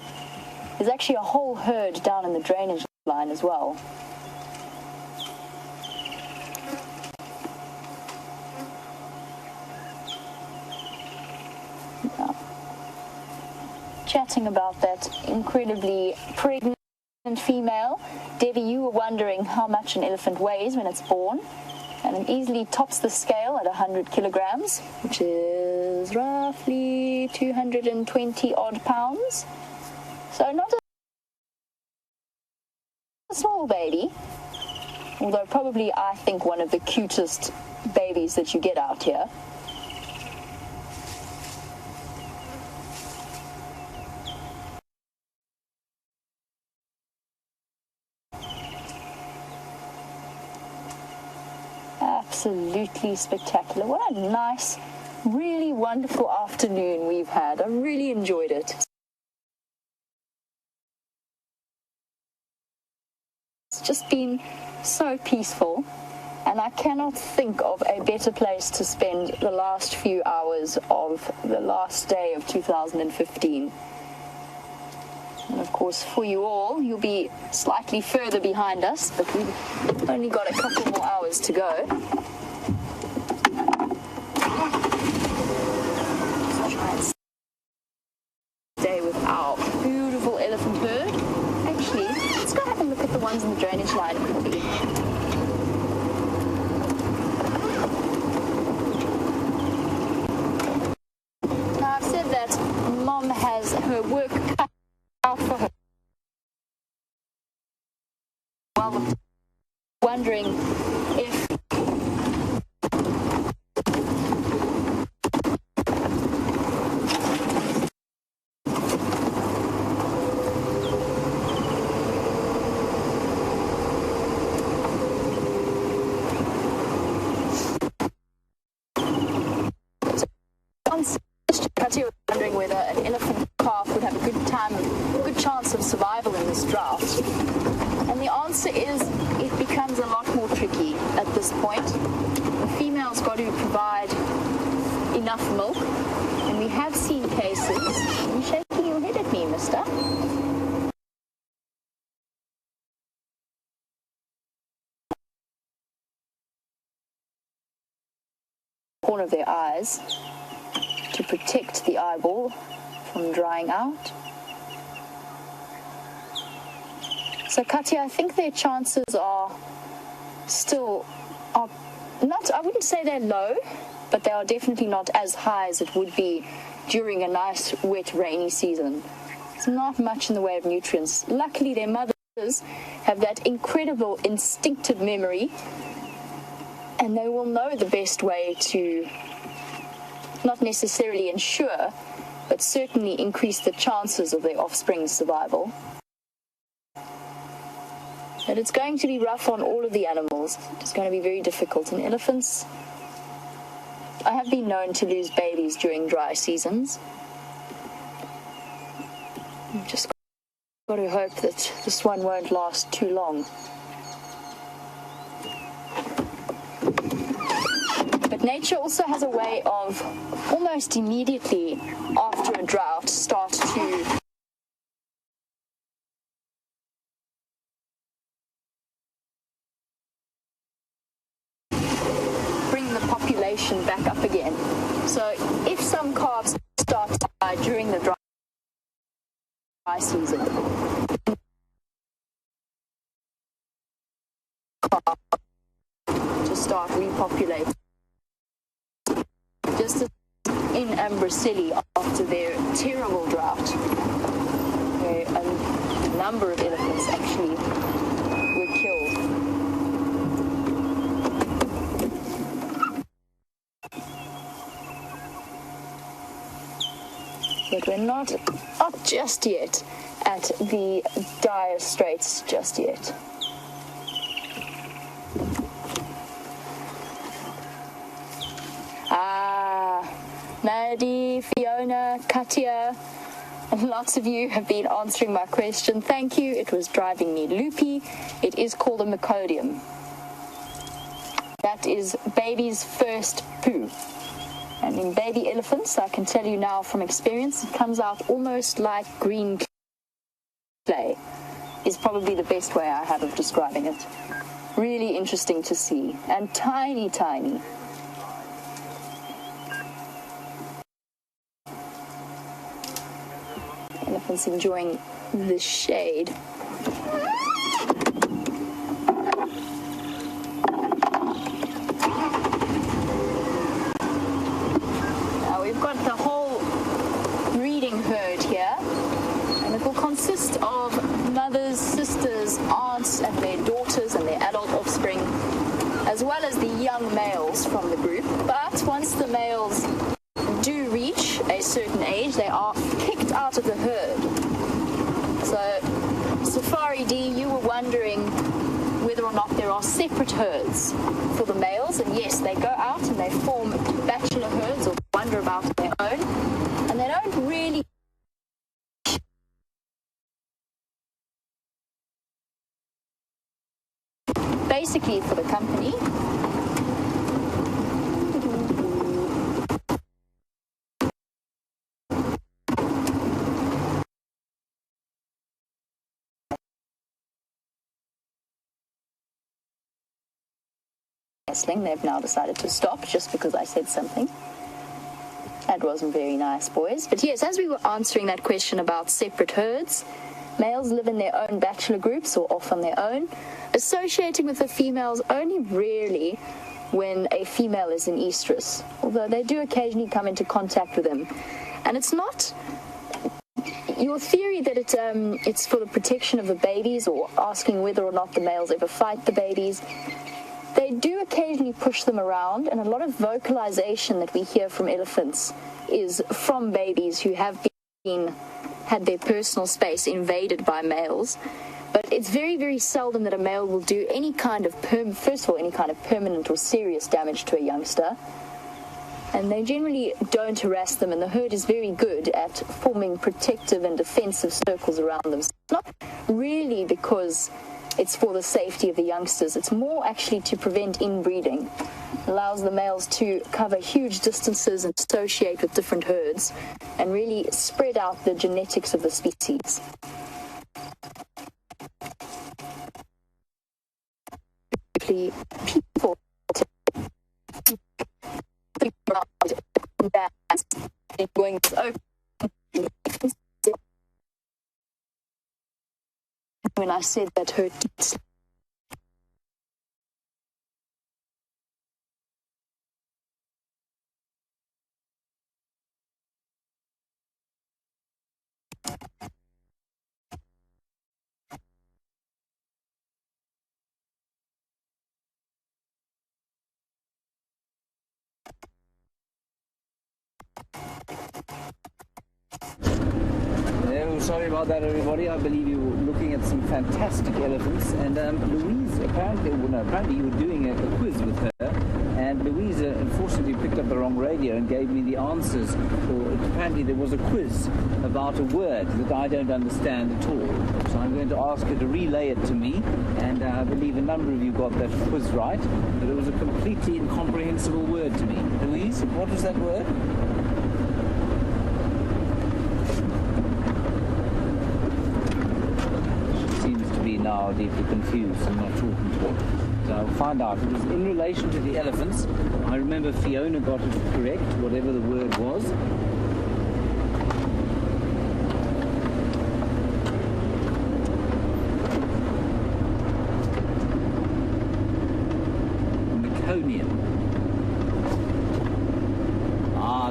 There's actually a whole herd down in the drainage line as well. Now, chatting about that incredibly pregnant female. Debbie, you were wondering how much an elephant weighs when it's born, and it easily tops the scale at 100 kilograms, which is roughly 220 odd pounds. So not a small baby, although probably I think one of the cutest babies that you get out here. Absolutely spectacular. What a nice, really wonderful afternoon we've had. I really enjoyed it. It's just been so peaceful, and I cannot think of a better place to spend the last few hours of the last day of 2015. And of course, for you all, you'll be slightly further behind us, but we've only got a couple more hours to go. Let's try and stay with our beautiful elephant herd. Actually, let's go have a look at the ones in the drainage line quickly. Now, I've said that Mom has her work cut out for her. Well, wondering if wondering whether an elephant calf would have a good chance of survival in this drought. And the answer is it becomes a lot more tricky at this point. The female's got to provide enough milk, and we have seen cases. Are you shaking your head at me, mister? Corner of their eyes to protect the eyeball from drying out. So Katya, I think their chances are not, I wouldn't say they're low, but they are definitely not as high as it would be during a nice, wet, rainy season. There's not much in the way of nutrients. Luckily, their mothers have that incredible instinctive memory, and they will know the best way to not necessarily ensure, but certainly increase the chances of their offspring's survival. But it's going to be rough on all of the animals. It's going to be very difficult. And elephants, I have been known to lose babies during dry seasons. I've just got to hope that this one won't last too long. But nature also has a way of almost immediately after a drought start to bring the population back up again. So if some calves start to die during the dry season, to start repopulating. Just as in Ambrosili after their terrible drought, where a number of elephants actually were killed. But we're not just yet at the dire straits just yet. Maddie, Fiona, Katya, And lots of you have been answering my question. Thank you. It was driving me loopy. It is called a meconium. That is baby's first poo. And in baby elephants, I can tell you now from experience, it comes out almost like green clay, is probably the best way I have of describing it. Really interesting to see. And tiny, tiny. Elephants enjoying the shade. Now we've got the whole breeding herd here, and it will consist of mothers, sisters, aunts, and their daughters and their adult offspring, as well as the young males from the group. But once the males do reach a certain age, they are kicked out of the herd. So, Safari D, you were wondering whether or not there are separate herds for the males, and yes, they go out and they form bachelor herds or wander about on their own, and they don't really basically for the company. They've now decided to stop just because I said something. That wasn't very nice, boys. But yes, as we were answering that question about separate herds, males live in their own bachelor groups or off on their own, associating with the females only rarely when a female is in estrus, although they do occasionally come into contact with them. And it's not your theory that it's for the protection of the babies or asking whether or not the males ever fight the babies. They do occasionally push them around, and a lot of vocalization that we hear from elephants is from babies who have had their personal space invaded by males. But it's very, very seldom that a male will do any kind of permanent or serious damage to a youngster. And they generally don't harass them, and the herd is very good at forming protective and defensive circles around them. So it's not really because it's for the safety of the youngsters. It's more actually to prevent inbreeding. It allows the males to cover huge distances and associate with different herds and really spread out the genetics of the species. People going open. When I said that hurt. Sorry about that, everybody. I believe you were looking at some fantastic elephants, and Louise apparently you were doing a quiz with her, and Louise unfortunately picked up the wrong radio and gave me the answers. Apparently there was a quiz about a word that I don't understand at all, so I'm going to ask her to relay it to me, and I believe a number of you got that quiz right, but it was a completely incomprehensible word to me. Louise, what was that word? Now deeply confused and not talking to her. So I'll find out. It was in relation to the elephants. I remember Fiona got it correct, whatever the word was. Meconium.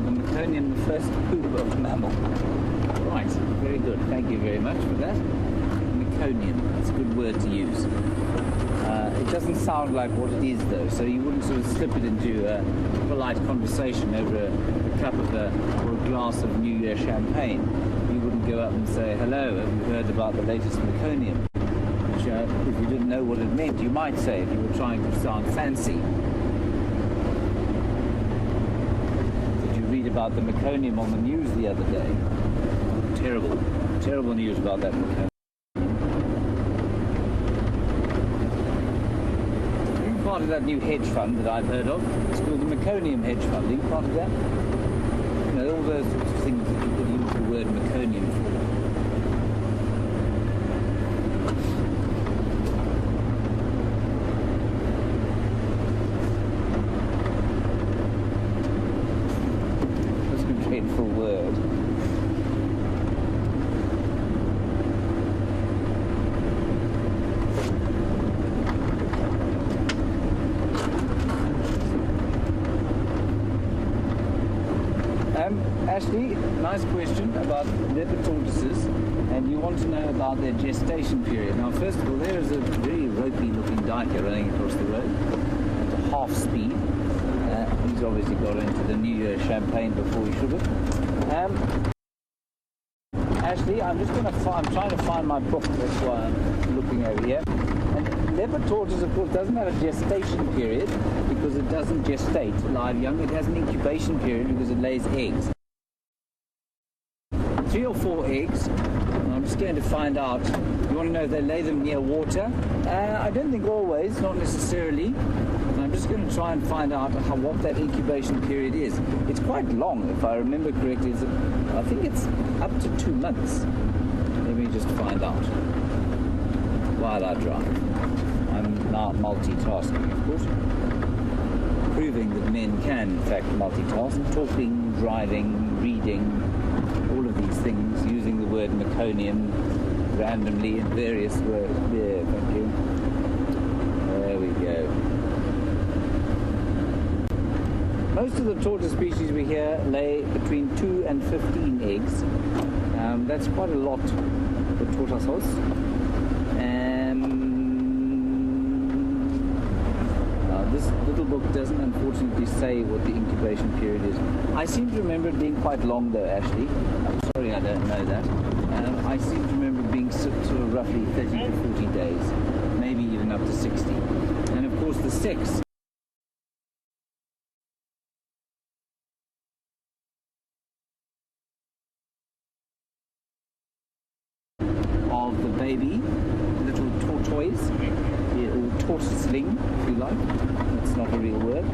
The meconium, the first poop of a mammal. Right, very good. Thank you very much for that. Meconium, that's a good word to use. It doesn't sound like what it is, though, so you wouldn't sort of slip it into a polite conversation over a cup of or a glass of New Year champagne. You wouldn't go up and say, hello, have you heard about the latest meconium? Which, if you didn't know what it meant, you might say if you were trying to sound fancy. Did you read about the meconium on the news the other day? Terrible news about that mechanic. Are you part of that new hedge fund that I've heard of? It's called the Meconium hedge fund. Are you part of that? You know, all those sorts of things that you could use the word meconium for. That's a dreadful word. Ashley, nice question about leopard tortoises, and you want to know about their gestation period. Now, first of all, there is a very ropey looking dyker running across the road at half speed. He's obviously got into the New Year champagne before he should have. Ashley, I'm trying to find my book, that's why I'm looking over here. And leopard tortoise, of course, doesn't have a gestation period because it doesn't gestate live young. It has an incubation period because it lays eggs. 3 or 4 eggs. I'm just going to find out. You want to know if they lay them near water? I don't think always, not necessarily. I'm just going to try and find out what that incubation period is. It's quite long, if I remember correctly. I think it's up to 2 months. Let me just find out while I drive. I'm now multitasking, of course. Proving that men can, in fact, multitask. Talking, driving, reading, all of these things, using the word meconium randomly in various words. There, thank you. There we go. Most of the tortoise species we hear lay between 2 and 15 eggs. That's quite a lot for tortoises. This little book doesn't unfortunately say what the incubation period is. I seem to remember it being quite long though, Ashley. I'm sorry I don't know that. I seem to remember it being sort of roughly 30 to 40 days, maybe even up to 60. And of course the sex of the baby, little tortoise, or tortoiseling, if you like, that's not a real word,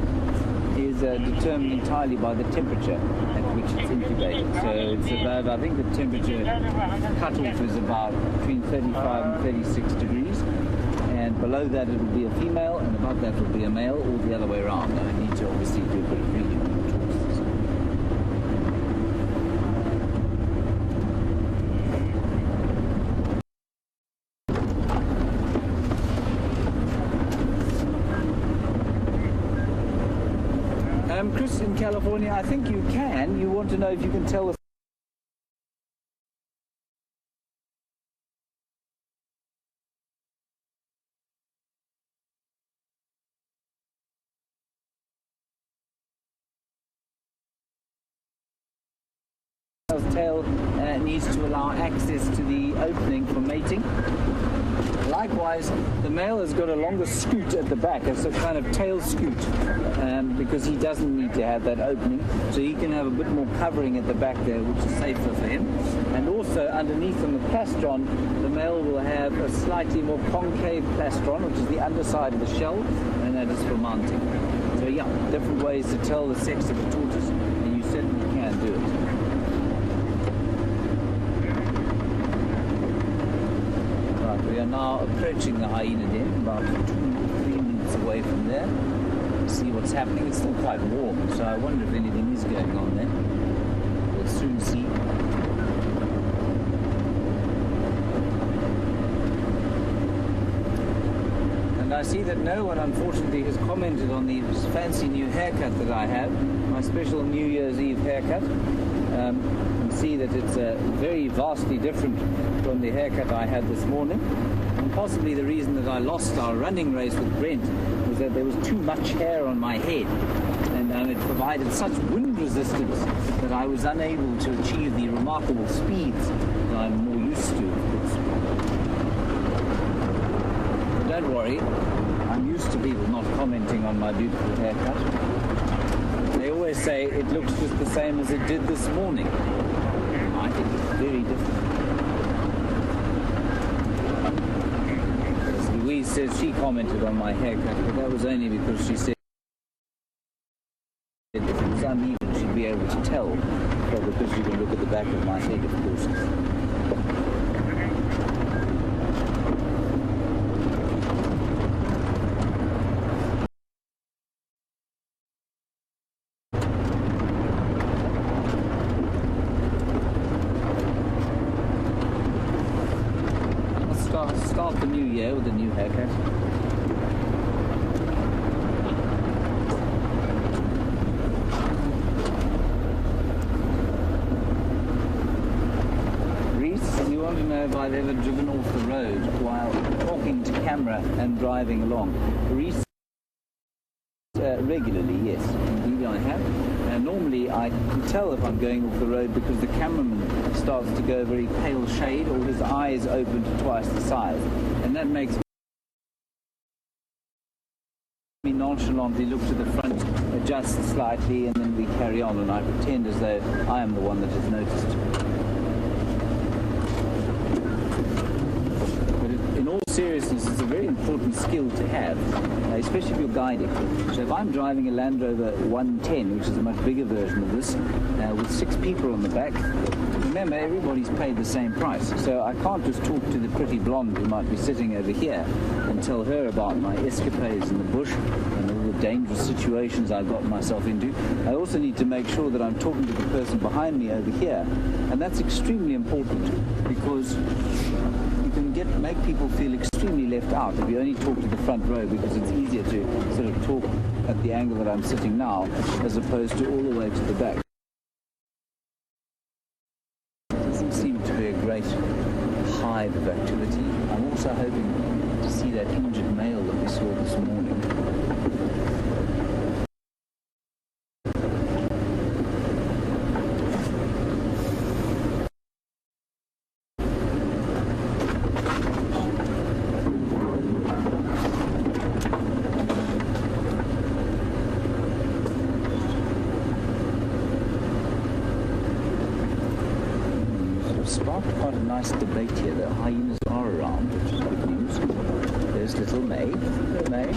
is determined entirely by the temperature at which it's incubated. So it's about, I think the temperature cutoff is about between 35 and 36 degrees, and below that it will be a female, and above that will be a male, or the other way around. I need to obviously do a bit of reading on the tortoises. Chris in California, I think you can. You want to know if you can tell the tail needs to allow access to the opening for mating. Likewise, the male has got a longer scoot at the back, it's a kind of tail scoot, because he doesn't need to have that opening, so he can have a bit more covering at the back there, which is safer for him. And also underneath on the plastron, the male will have a slightly more concave plastron, which is the underside of the shell, and that is for mounting. So yeah, different ways to tell the sex of a tortoise, and you certainly can do it. We are now approaching the hyena den, about 2 or 3 minutes away from there. See what's happening. It's still quite warm, so I wonder if anything is going on there. We'll soon see. And I see that no one, unfortunately, has commented on the fancy new haircut that I have, my special New Year's Eve haircut. You can see that it's very vastly different from the haircut I had this morning. And possibly the reason that I lost our running race with Brent was that there was too much hair on my head, and it provided such wind resistance that I was unable to achieve the remarkable speeds that I'm more used to, of course. But don't worry, I'm used to people not commenting on my beautiful haircut. They always say it looks just the same as it did this morning. Right? think it's very different. As Louise says, she commented on my haircut, but that was only because she said if it was uneven, she'd be able to tell. Well, because you can look at the back of my head, of course. Start the new year with a new haircut. Reese, you want to know if I've ever driven off the road while talking to camera and driving along? Reese, regularly, yes, indeed I have. And normally I can tell if I'm going off the road because the cameraman starts to go a very pale shade or his eyes open to twice the size. And that makes me nonchalantly look to the front, adjust slightly, and then we carry on, and I pretend as though I am the one that has noticed. In all seriousness, it's a very important skill to have, especially if you're guiding. So if I'm driving a Land Rover 110, which is a much bigger version of this, with 6 people on the back, remember, everybody's paid the same price. So I can't just talk to the pretty blonde who might be sitting over here and tell her about my escapades in the bush and all the dangerous situations I've gotten myself into. I also need to make sure that I'm talking to the person behind me over here. And that's extremely important because make people feel extremely left out if you only talk to the front row, because it's easier to sort of talk at the angle that I'm sitting now as opposed to all the way to the back. It doesn't seem to be a great hive of activity. I'm also hoping to see that injured male that we saw this morning. Sparked quite a nice debate here. The hyenas are around, which is good news. There's little May. Hello, May.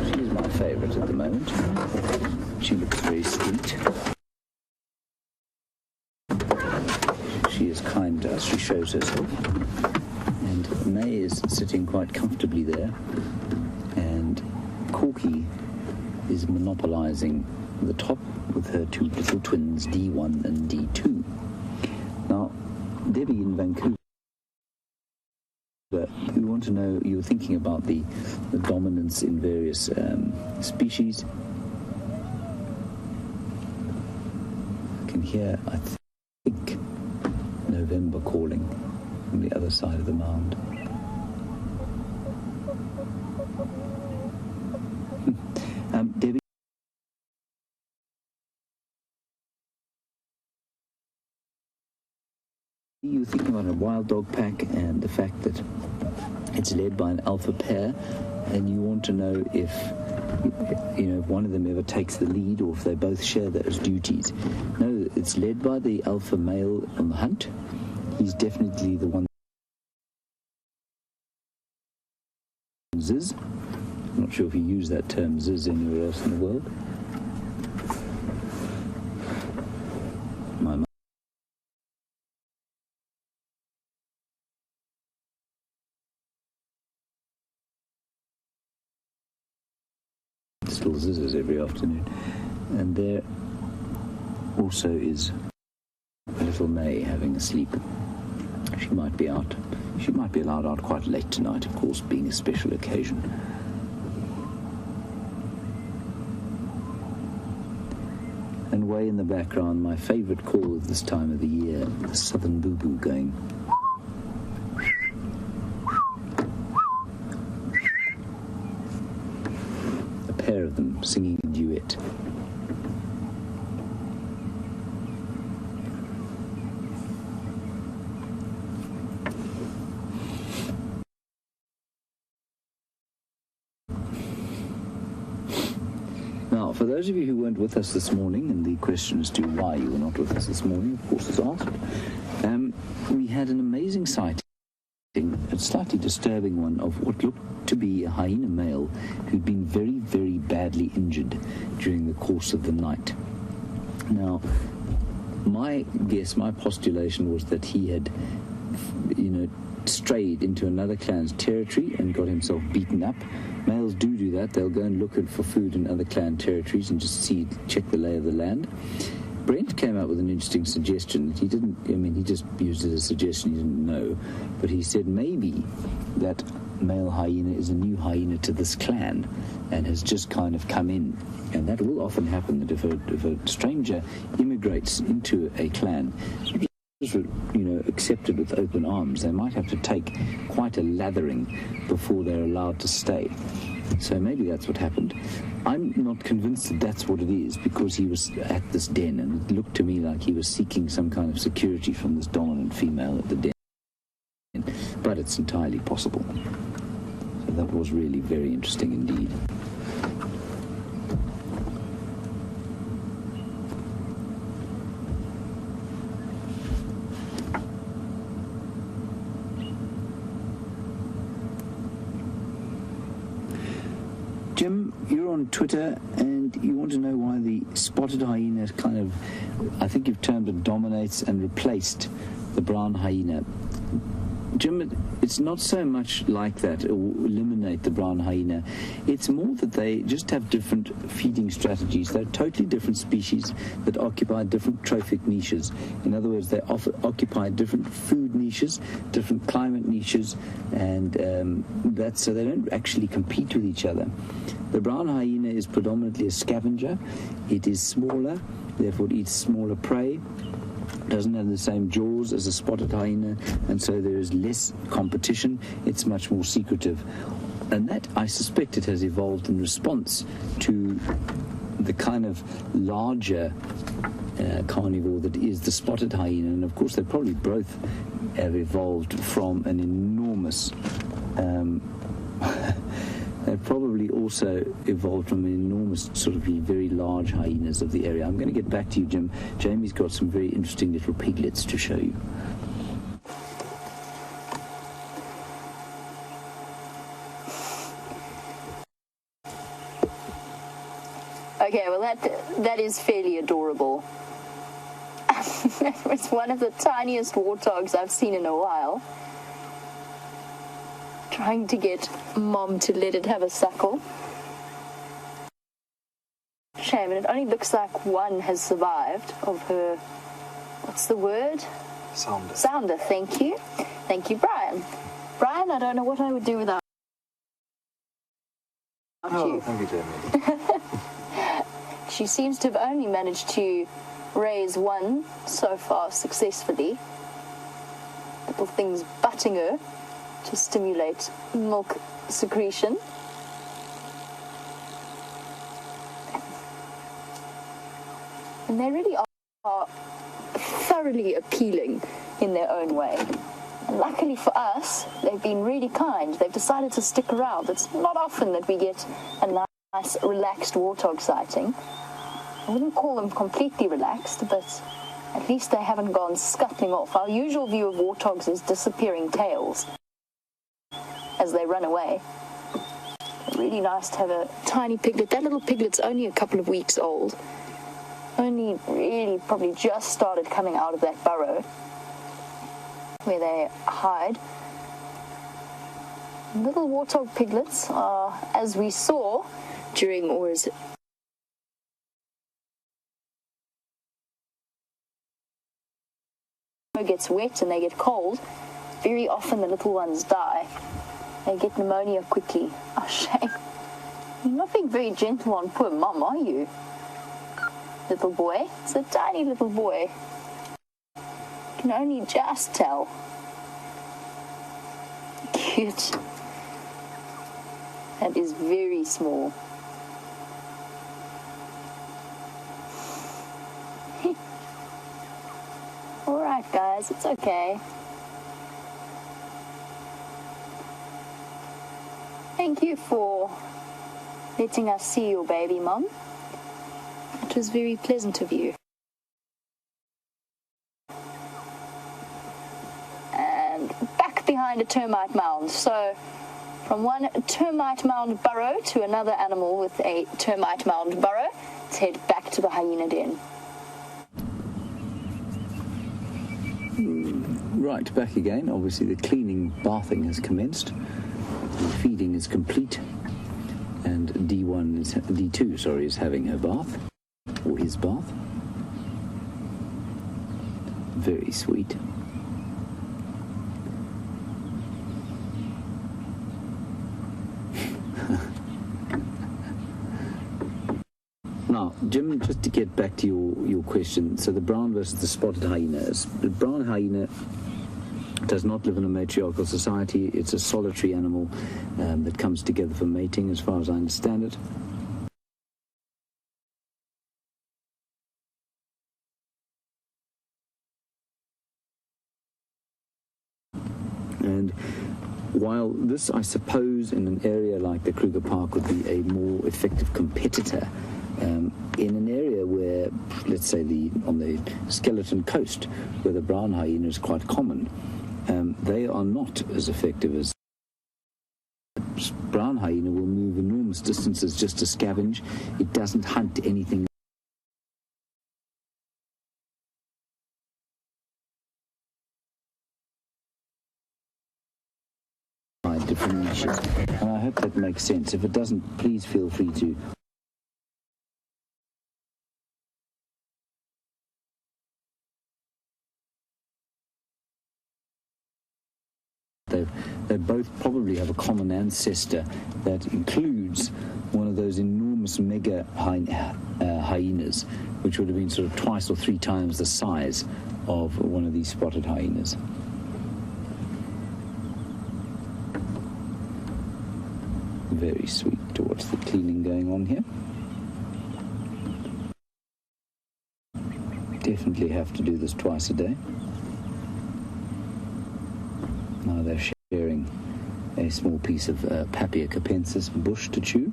She's my favourite at the moment. She looks very sweet. She is kind to us. She shows herself. And May is sitting quite comfortably there. And Corky is monopolising the top with her 2 little twins, D1 and D2. Now, Debbie in Vancouver, you want to know, you're thinking about the dominance in various species. I can hear, I think, November calling from the other side of the mound. Debbie? You're thinking about a wild dog pack and the fact that it's led by an alpha pair, and you want to know if one of them ever takes the lead or if they both share those duties. No, it's led by the alpha male on the hunt. He's definitely the one. Ziz. I'm not sure if you use that term ziz anywhere else in the world. My still zizzes every afternoon. And there also is little May having a sleep. She might be out. She might be allowed out quite late tonight, of course, being a special occasion. And way in the background, my favourite call of this time of the year, the southern boo-boo going. A pair of them singing a duet. Now, for those of you who weren't with us this morning, and the question as to why you were not with us this morning, of course, is asked, we had an amazing sighting, a slightly disturbing one, of what looked to be a hyena male who'd been very, very badly injured during the course of the night. Now, my guess, my postulation was that he had, strayed into another clan's territory and got himself beaten up. Males do that. They'll go and look for food in other clan territories and just check the lay of the land. Brent came up with an interesting suggestion. He just used it as a suggestion, he didn't know, but he said maybe that male hyena is a new hyena to this clan and has just kind of come in. And that will often happen, that if a stranger immigrates into a clan, accepted with open arms, they might have to take quite a lathering before they're allowed to stay. So maybe that's what happened. I'm not convinced that that's what it is, because he was at this den and it looked to me like he was seeking some kind of security from this dominant female at the den. But it's entirely possible. So that was really very interesting indeed. Jim, you're on Twitter and you want to know why the spotted hyena kind of, I think you've termed it, dominates and replaced the brown hyena. Jim, it's not so much like that, or eliminate the brown hyena. It's more that they just have different feeding strategies. They're totally different species that occupy different trophic niches. In other words, they occupy different food niches, different climate niches, and so they don't actually compete with each other. The brown hyena is predominantly a scavenger. It is smaller, therefore it eats smaller prey. Doesn't have the same jaws as a spotted hyena, and so there is less competition. It's much more secretive, and that, I suspect, it has evolved in response to the kind of larger carnivore that is the spotted hyena. And of course they probably both have evolved from an enormous they've probably also evolved from enormous, sort of very large hyenas of the area. I'm going to get back to you, Jim. Jamie's got some very interesting little piglets to show you. Okay, well that is fairly adorable. It's one of the tiniest warthogs I've seen in a while. Trying to get Mom to let it have a suckle. Shame, and it only looks like one has survived of her, what's the word? Sounder, thank you. Thank you, Brian. Brian, I don't know what I would do without you. Thank you, Jamie. She seems to have only managed to raise one so far successfully. Little things butting her to stimulate milk secretion. And they really are thoroughly appealing in their own way. And luckily for us, they've been really kind. They've decided to stick around. It's not often that we get a nice, relaxed warthog sighting. I wouldn't call them completely relaxed, but at least they haven't gone scuttling off. Our usual view of warthogs is disappearing tails as they run away. Really nice to have a tiny piglet. That little piglet's only a couple of weeks old. Only really probably just started coming out of that burrow where they hide. Little warthog piglets are, as we saw during, or as it gets wet and they get cold, very often the little ones die. They get pneumonia quickly. Oh, shame. You're not being very gentle on poor Mum, are you? Little boy. It's a tiny little boy. You can only just tell. Cute. That is very small. Alright guys, it's okay. Thank you for letting us see your baby, Mum. It was very pleasant of you. And back behind a termite mound. So from one termite mound burrow to another animal with a termite mound burrow, let's head back to the hyena den. Right, back again. Obviously the cleaning, bathing has commenced. The feeding is complete. And D2 is having her bath, or his bath. Very sweet. Now, Jim, just to get back to your question, so the brown versus the spotted hyenas. The brown hyena does not live in a matriarchal society. It's a solitary animal that comes together for mating, as far as I understand it. And while this, I suppose, in an area like the Kruger Park would be a more effective competitor, in an area where, let's say, on the Skeleton Coast, where the brown hyena is quite common, they are not as effective as brown hyena. Will move enormous distances just to scavenge. It doesn't hunt anything. Different niches. And I hope that makes sense. If it doesn't, please feel free to They both probably have a common ancestor that includes one of those enormous mega hyenas, which would have been sort of twice or three times the size of one of these spotted hyenas. Very sweet to watch the cleaning going on here. Definitely have to do this twice a day. Now they're sharing a small piece of Papia capensis bush to chew.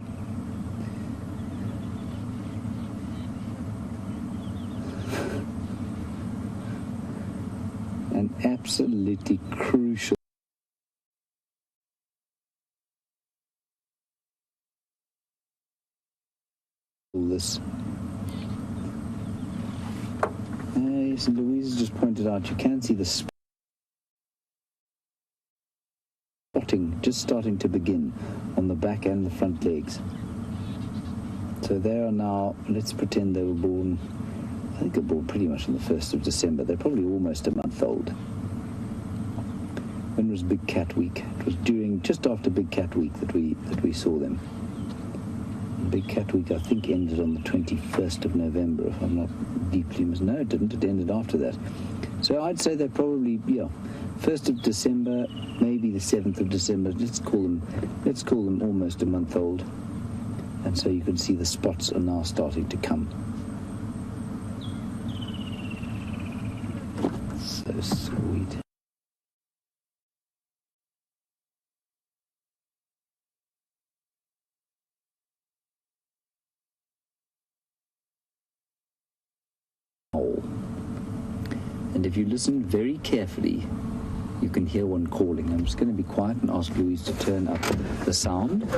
An absolutely crucial this. Yes, and Louise just pointed out you can see the spotting just starting to begin on the back and the front legs. So they are now, let's pretend they were born, I think they were born pretty much on the 1st of December. They're probably almost a month old. When was Big Cat Week? It was just after Big Cat Week that we saw them. Big Cat Week, I think, ended on the 21st of November, if I'm not deeply no, it didn't. It ended after that. So I'd say they're probably, 1st of December, maybe the 7th of December. Let's call them almost a month old. And so you can see the spots are now starting to come. So sweet. And if you listen very carefully, you can hear one calling. I'm just going to be quiet and ask Louise to turn up the sound.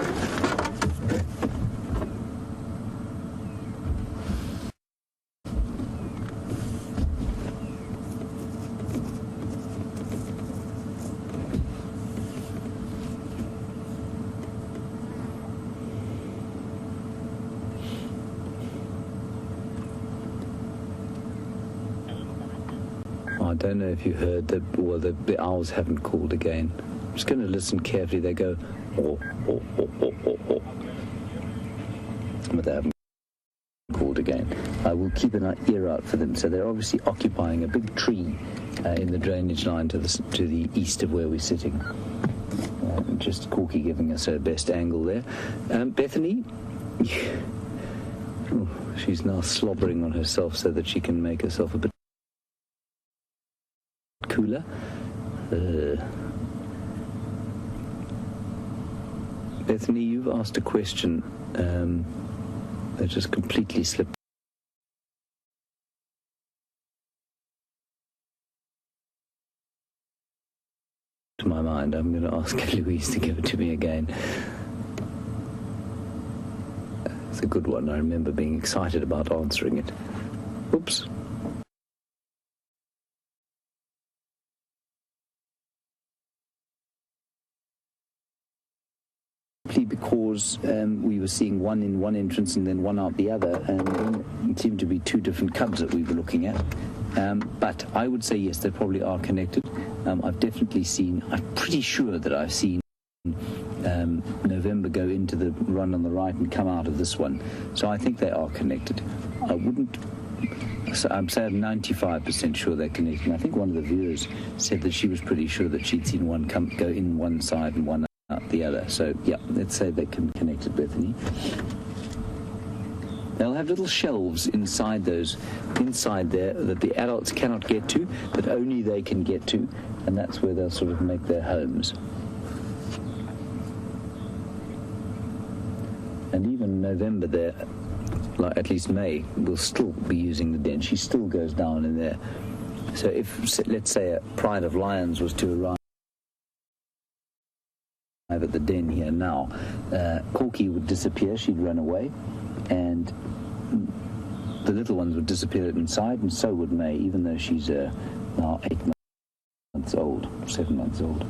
I don't know if you heard that. Well, the owls haven't called again. I'm just going to listen carefully. They go, oh, oh, oh, oh, oh, oh. But they haven't called again. I will keep an ear out for them. So they're obviously occupying a big tree in the drainage line to the east of where we're sitting. Just Corky giving us her best angle there. Bethany, she's now slobbering on herself so that she can make herself a bit cooler. Bethany, you've asked a question that just completely slipped my mind. I'm going to ask Louise to give it to me again. It's a good one. I remember being excited about answering it. Oops. Because we were seeing one in one entrance and then one out the other, and then it seemed to be two different cubs that we were looking at. But I would say yes, they probably are connected. I've definitely seen, I'm pretty sure that I've seen November go into the run on the right and come out of this one. So I think they are connected. I wouldn't, so I'm saying 95% sure they're connected. And I think one of the viewers said that she was pretty sure that she'd seen one go in one side and one out the other. So yeah, let's say they can connect it, Bethany. They'll have little shelves inside there that the adults cannot get to, but only they can get to, and that's where they'll sort of make their homes. And even November there, like at least May, will still be using the den. She still goes down in there. So if, let's say, a pride of lions was to arrive at the den here now, Corky would disappear, she'd run away, and the little ones would disappear inside, and so would May, even though she's now 8 months old, 7 months old.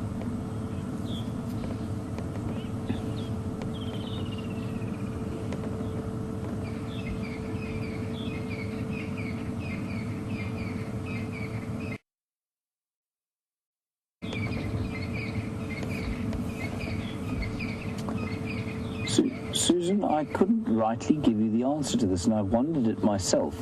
Susan, I couldn't rightly give you the answer to this, and I wondered it myself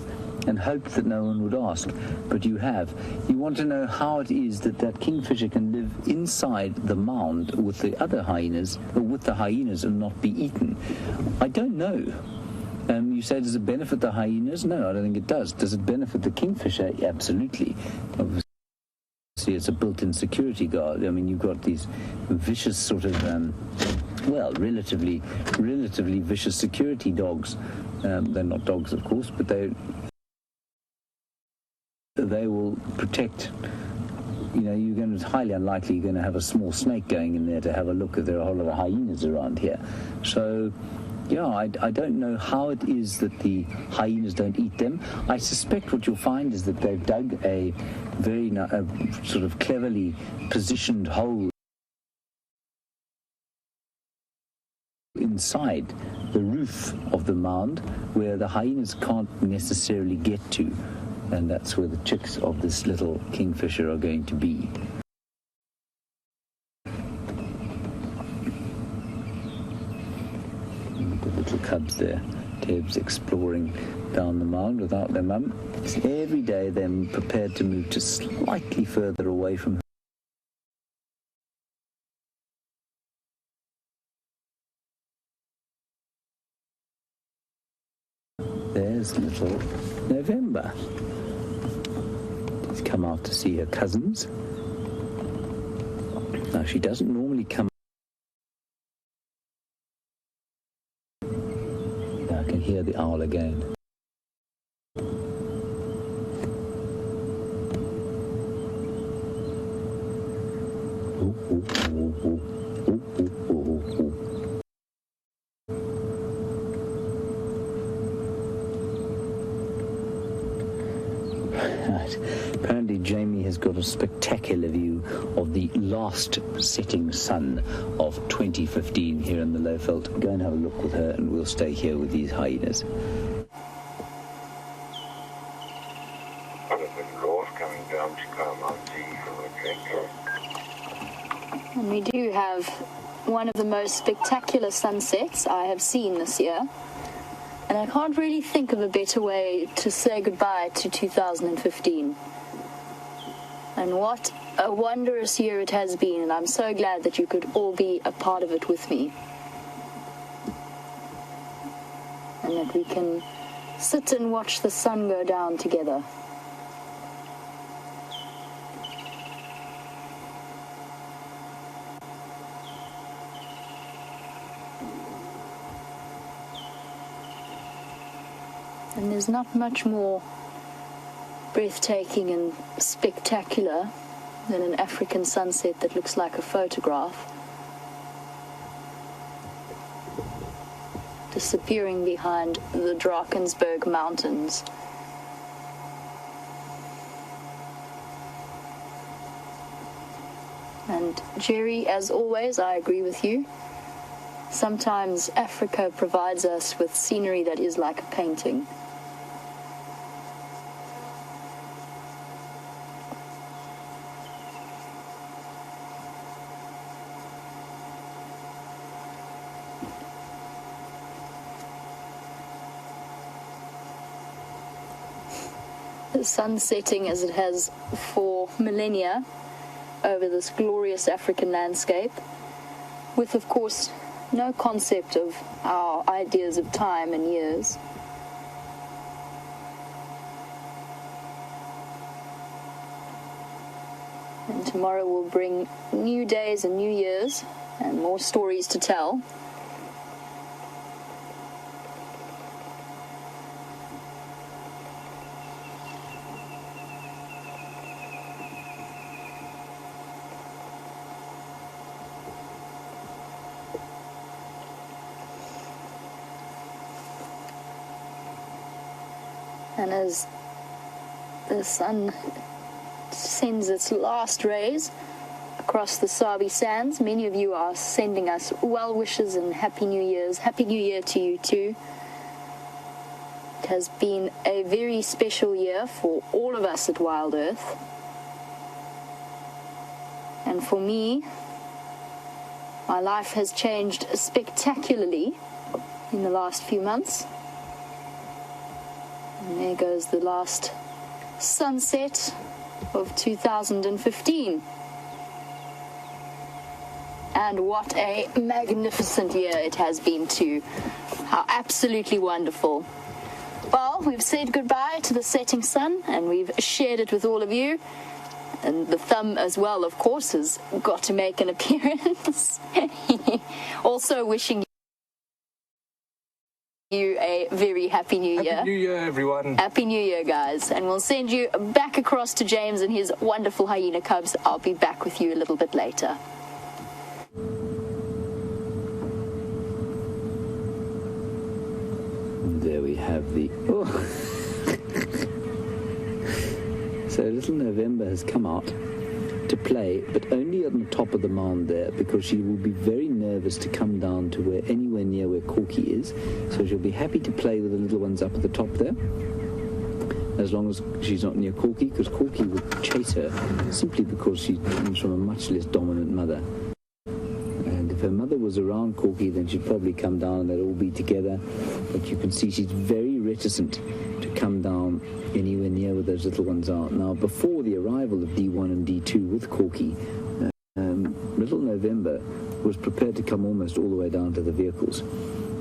and hoped that no one would ask, but you have. You want to know how it is that kingfisher can live inside the mound with the other hyenas, or with the hyenas, and not be eaten. I don't know. You say, does it benefit the hyenas? No, I don't think it does. Does it benefit the kingfisher? Absolutely. Obviously, it's a built-in security guard. I mean, you've got these vicious sort of, relatively vicious security dogs. They're not dogs, of course, but they will protect. You know, it's highly unlikely you're going to have a small snake going in there to have a look if there are a whole lot of hyenas around here. So, yeah, I don't know how it is that the hyenas don't eat them. I suspect what you'll find is that they've dug a very sort of cleverly positioned hole inside the roof of the mound where the hyenas can't necessarily get to, and that's where the chicks of this little kingfisher are going to be. The little cubs there, Teb's exploring down the mound without their mum. Every day they're prepared to move just slightly further away from her. There's little November. She's come out to see her cousins. Now, she doesn't normally come. Now I can hear the owl again. Ooh, ooh, ooh, ooh. Ooh, ooh, ooh, ooh. Right. Apparently Jamie has got a spectacular view of the last setting sun of 2015 here in the Lowveld. Go and have a look with her, and we'll stay here with these hyenas. And we do have one of the most spectacular sunsets I have seen this year. And I can't really think of a better way to say goodbye to 2015. And what a wondrous year it has been, and I'm so glad that you could all be a part of it with me. And that we can sit and watch the sun go down together. And there's not much more breathtaking and spectacular Then an African sunset that looks like a photograph, disappearing behind the Drakensberg Mountains. And Jerry, as always, I agree with you. Sometimes Africa provides us with scenery that is like a painting. The sun setting as it has for millennia over this glorious African landscape, with, of course, no concept of our ideas of time and years. And tomorrow will bring new days and new years and more stories to tell. And as the sun sends its last rays across the Sabi Sands, many of you are sending us well wishes and Happy New Year's. Happy New Year to you too. It has been a very special year for all of us at WildEarth. And for me, my life has changed spectacularly in the last few months. And there goes the last sunset of 2015. And what a magnificent year it has been too. How absolutely wonderful. Well, we've said goodbye to the setting sun and we've shared it with all of you. And the thumb as well, of course, has got to make an appearance. Also wishing you a very Happy New Year. Happy New Year, everyone. Happy New Year, guys. And we'll send you back across to James and his wonderful hyena cubs. I'll be back with you a little bit later. There we have the... Oh. So little November has come out to play, but only on the top of the mound there, because she will be very nervous to come down to anywhere near where Corky is. So she'll be happy to play with the little ones up at the top there, as long as she's not near Corky, because Corky would chase her simply because she comes from a much less dominant mother. And if her mother was around Corky, then she'd probably come down and they'd all be together. But you can see she's very reticent to come down anywhere near where those little ones are. Now, before the arrival of D1 and D2 with Corky, little November was prepared to come almost all the way down to the vehicles.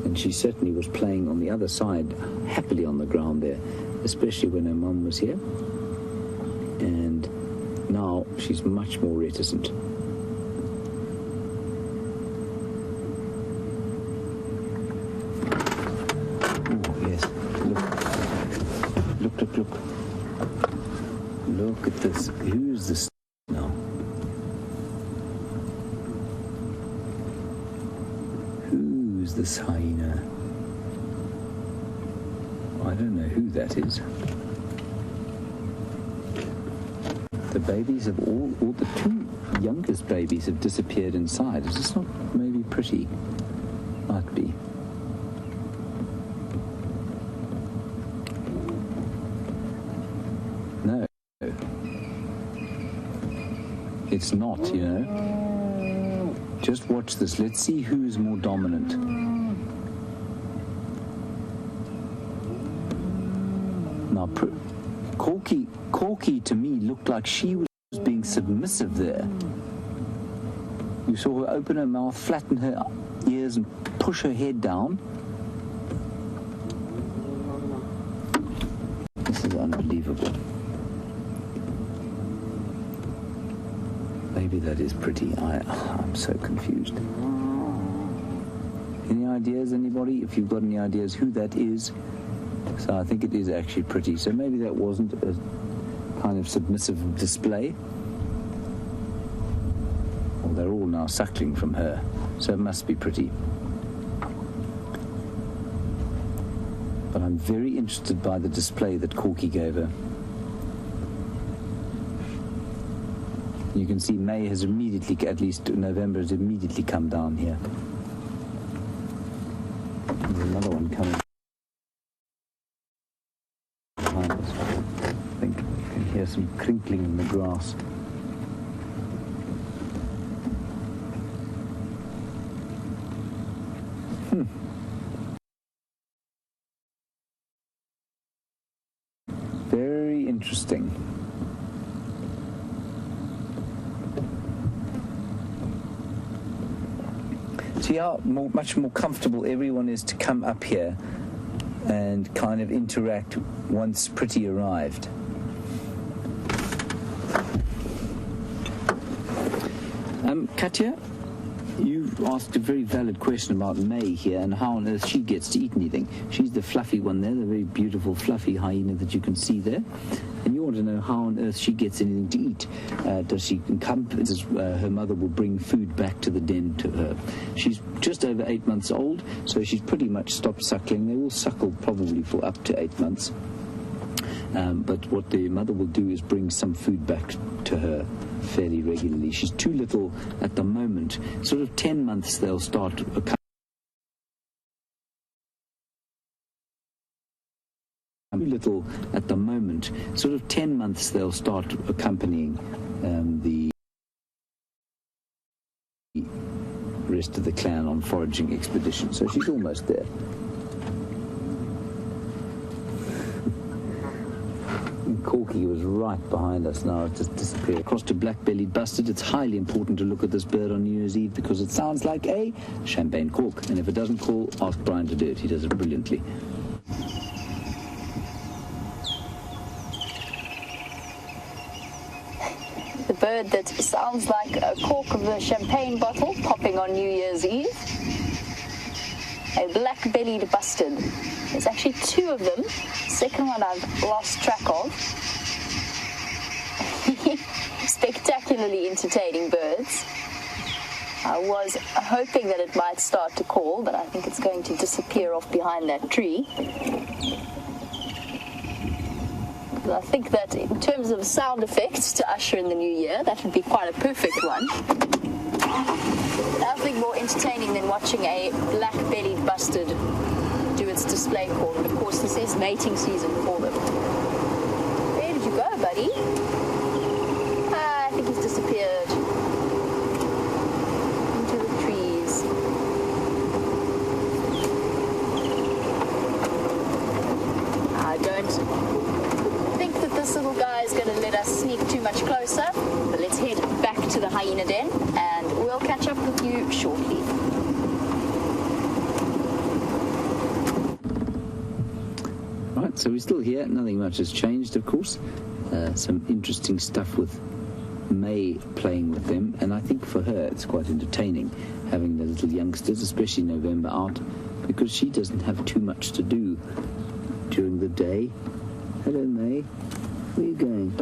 And she certainly was playing on the other side, happily on the ground there, especially when her mum was here. And now she's much more reticent. Look at this. Who's this now? Who's this hyena? I don't know who that is. The babies have all the two youngest babies have disappeared inside. Is this not maybe pretty? Might be. No. It's not, you know. Just watch this. Let's see who's more dominant. Now, Corky to me looked like she was being submissive there. You saw her open her mouth, flatten her ears, and push her head down. This is unbelievable. Maybe that is pretty. I'm so confused. Any ideas, anybody? If you've got any ideas who that is. So I think it is actually pretty. So maybe that wasn't a kind of submissive display. they're all now suckling from her, so it must be pretty. But I'm very interested by the display that Corky gave her. You can see May has immediately, at least November, has immediately come down here. There's another one coming behind us. I think you can hear some crinkling in the grass. Very interesting. See how much more comfortable everyone is to come up here and kind of interact once Pretty arrived. Katja, you asked a very valid question about May here and how on earth she gets to eat anything. She's the fluffy one there, the very beautiful fluffy hyena that you can see there. And you want to know how on earth she gets anything to eat. Does her mother will bring food back to the den to her. She's just over 8 months old, so she's pretty much stopped suckling. They will suckle probably for up to 8 months. But what the mother will do is bring some food back to her fairly regularly. She's too little at the moment. Sort of 10 months they'll start accompanying the rest of the clan on foraging expeditions. So she's almost there. Corky was right behind us now. It's just disappeared. Across to black-bellied bustard. It's highly important to look at this bird on New Year's Eve because it sounds like a champagne cork. And if it doesn't call, ask Brian to do it. He does it brilliantly. The bird that sounds like a cork of a champagne bottle popping on New Year's Eve. A black-bellied bustard. There's actually 2 of them. Second one I've lost track of. Spectacularly entertaining birds. I was hoping that it might start to call, but I think it's going to disappear off behind that tree. I think that in terms of sound effects to usher in the new year, that would be quite a perfect one. Nothing more entertaining than watching a black-bellied bustard do its display call. And of course, this is mating season for them. Where did you go, buddy? I think he's disappeared into the trees. I don't think that this little guy is going to let us sneak too much closer. But let's head back to the hyena den and we'll catch up with you shortly. Right, so we're still here. Nothing much has changed, of course. Some interesting stuff with May playing with them, and I think for her it's quite entertaining having the little youngsters, especially November, out, because she doesn't have too much to do during the day. Hello, May. Where are you going?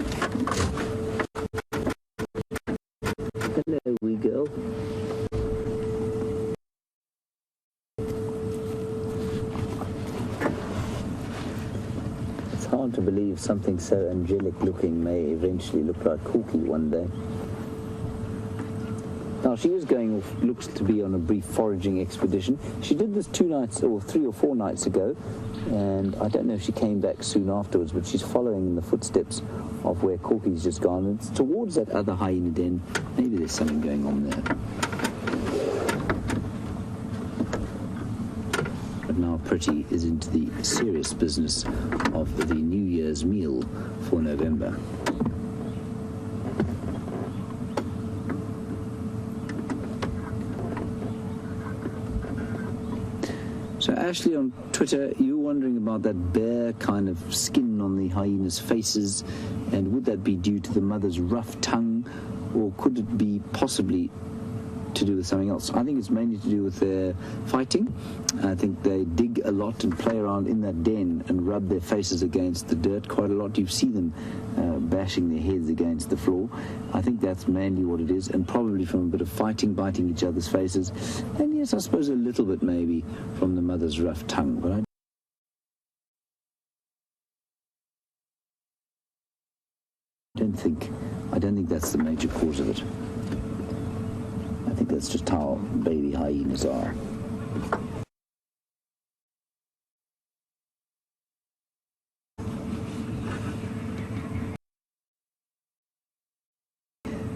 Hello, wee girl. It's hard to believe something so angelic looking may eventually look like Corky one day. Now, she was going off, looks to be on a brief foraging expedition. She did this 2 nights, or 3 or 4 nights ago, and I don't know if she came back soon afterwards, but she's following in the footsteps of where Corky's just gone. And it's towards that other hyena den. Maybe there's something going on there. But now Pretty is into the serious business of the New Year's meal for November. So Ashley on Twitter, you were wondering about that bare kind of skin on the hyenas' faces, and would that be due to the mother's rough tongue, or could it be possibly to do with something else. I think it's mainly to do with their fighting. I think they dig a lot and play around in that den and rub their faces against the dirt quite a lot. You see them bashing their heads against the floor. I think that's mainly what it is, and probably from a bit of fighting, biting each other's faces, and yes, I suppose a little bit maybe from the mother's rough tongue. But I don't think that's the major cause of it. I think that's just how baby hyenas are.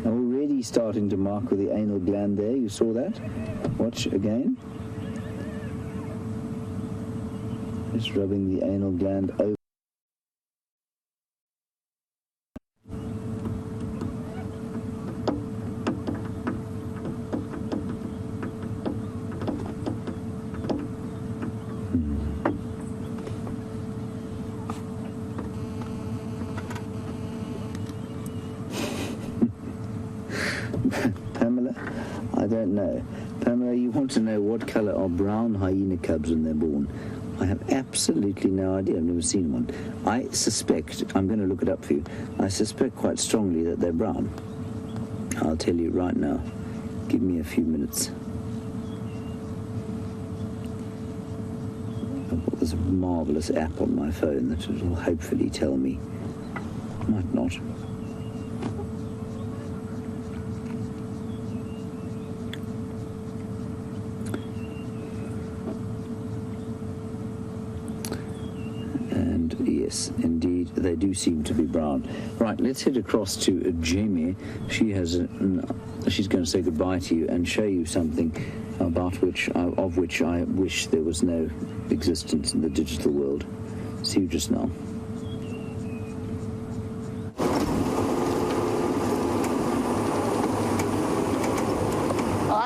Already starting to mark with the anal gland there. You saw that? Watch again. Just rubbing the anal gland over. Pamela, I don't know. Pamela, you want to know what colour are brown hyena cubs when they're born? I have absolutely no idea. I've never seen one. I suspect, I'm going to look it up for you, I suspect quite strongly that they're brown. I'll tell you right now. Give me a few minutes. I've got this marvellous app on my phone that will hopefully tell me. Might not. Yes, indeed, they do seem to be brown. Right, let's head across to Jamie. She's going to say goodbye to you and show you something of which I wish there was no existence in the digital world. See you just now.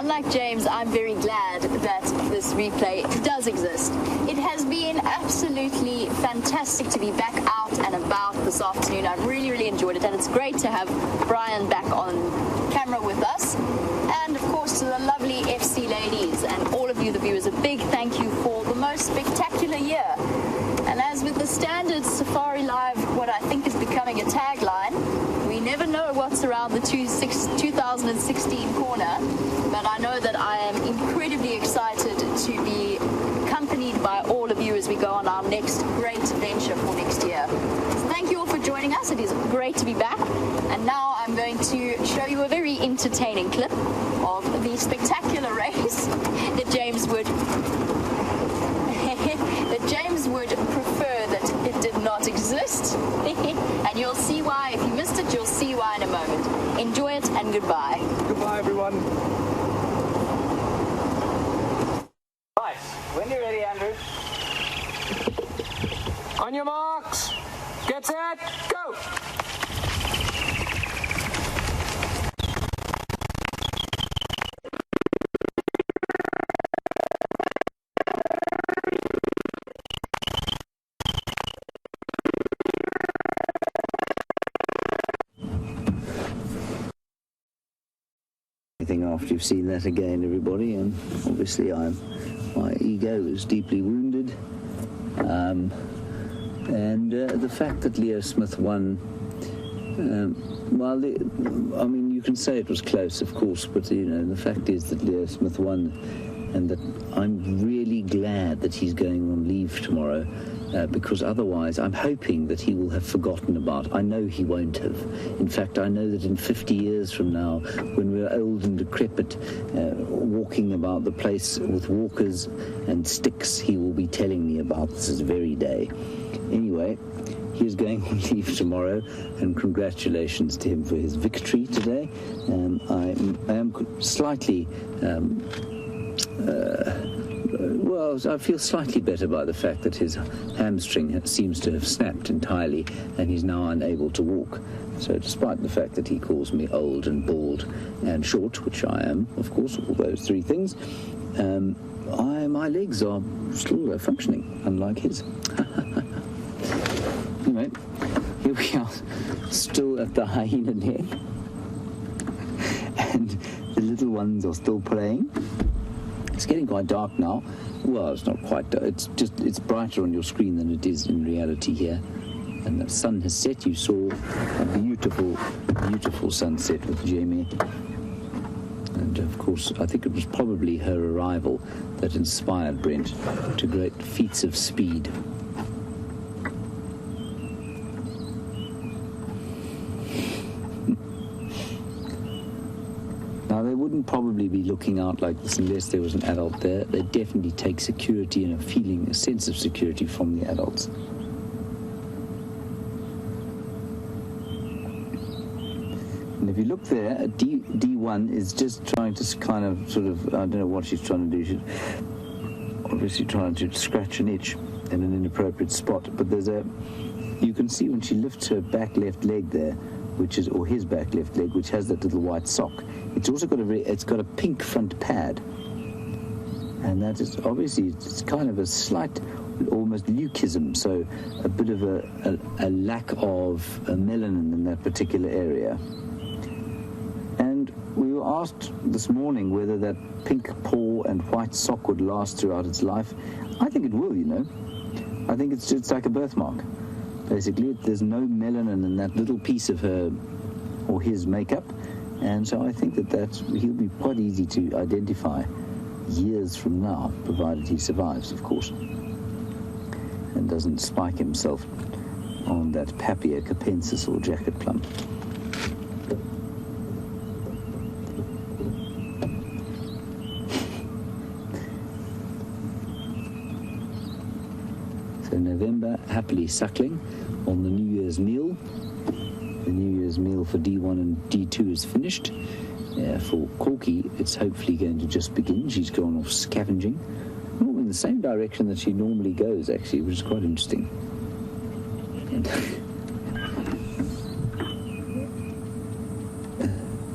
Unlike James, I'm very glad that this replay does exist. It has been absolutely fantastic to be back out and about this afternoon. I've really enjoyed it, and it's great to have Brian back on camera with us. And of course to the lovely FC ladies and all of you, the viewers, a big thank you for the most spectacular year. And as with the standard Safari Live, what I think is becoming a tagline, we never know what's around the 2016 corner, but I know that I am incredibly excited to be accompanied by all of you as we go on our next great adventure for next year. So thank you all for joining us. It is great to be back. And now I'm going to show you a very entertaining clip of the spectacular race that James would prefer that it did not exist. And you'll see why. If you missed it, you'll see why in a moment. Enjoy it and goodbye. Goodbye, everyone. Right, when you're ready, Andrew. On your marks. Get set. Go. After you've seen that again, everybody, and obviously my ego is deeply wounded, and the fact that Leo Smith won, I mean, you can say it was close, of course, but the fact is that Leo Smith won, and that I'm really glad that he's going on leave tomorrow. Because otherwise I'm hoping that he will have forgotten about. I know he won't have. In fact, I know that in 50 years from now, when we're old and decrepit, walking about the place with walkers and sticks, he will be telling me about this very day. Anyway, he is going on leave tomorrow, and congratulations to him for his victory today. I am slightly... well, I feel slightly better by the fact that his hamstring seems to have snapped entirely and he's now unable to walk. So despite the fact that he calls me old and bald and short, which I am, of course, all those three things, my legs are still functioning, unlike his. Anyway, here we are, still at the hyena den. And the little little ones are still playing. It's getting quite dark now. Well, it's not quite dark. It's brighter on your screen than it is in reality here. And the sun has set. You saw a beautiful, beautiful sunset with Jamie. And of course, I think it was probably her arrival that inspired Brent to great feats of speed. Now, they wouldn't probably be looking out like this unless there was an adult there. They definitely take security and a sense of security from the adults. And if you look there, D1 is just trying to kind of sort of, I don't know what she's trying to do. She's obviously trying to scratch an itch in an inappropriate spot. But you can see when she lifts her back left leg there, or his back left leg, which has that little white sock. It's also got a pink front pad. And that is obviously, it's kind of a slight, almost leucism, so a bit of a lack of melanin in that particular area. And we were asked this morning whether that pink paw and white sock would last throughout its life. I think it will, you know. I think it's like a birthmark. Basically, there's no melanin in that little piece of her or his makeup. And so I think that he'll be quite easy to identify years from now, provided he survives, of course, and doesn't spike himself on that Papia capensis or jacket plum. So November, happily suckling on the New Year's meal. The New Year's meal for D1 and D2 is finished. For Corky, it's hopefully going to just begin. She's gone off scavenging. In the same direction that she normally goes, actually, which is quite interesting.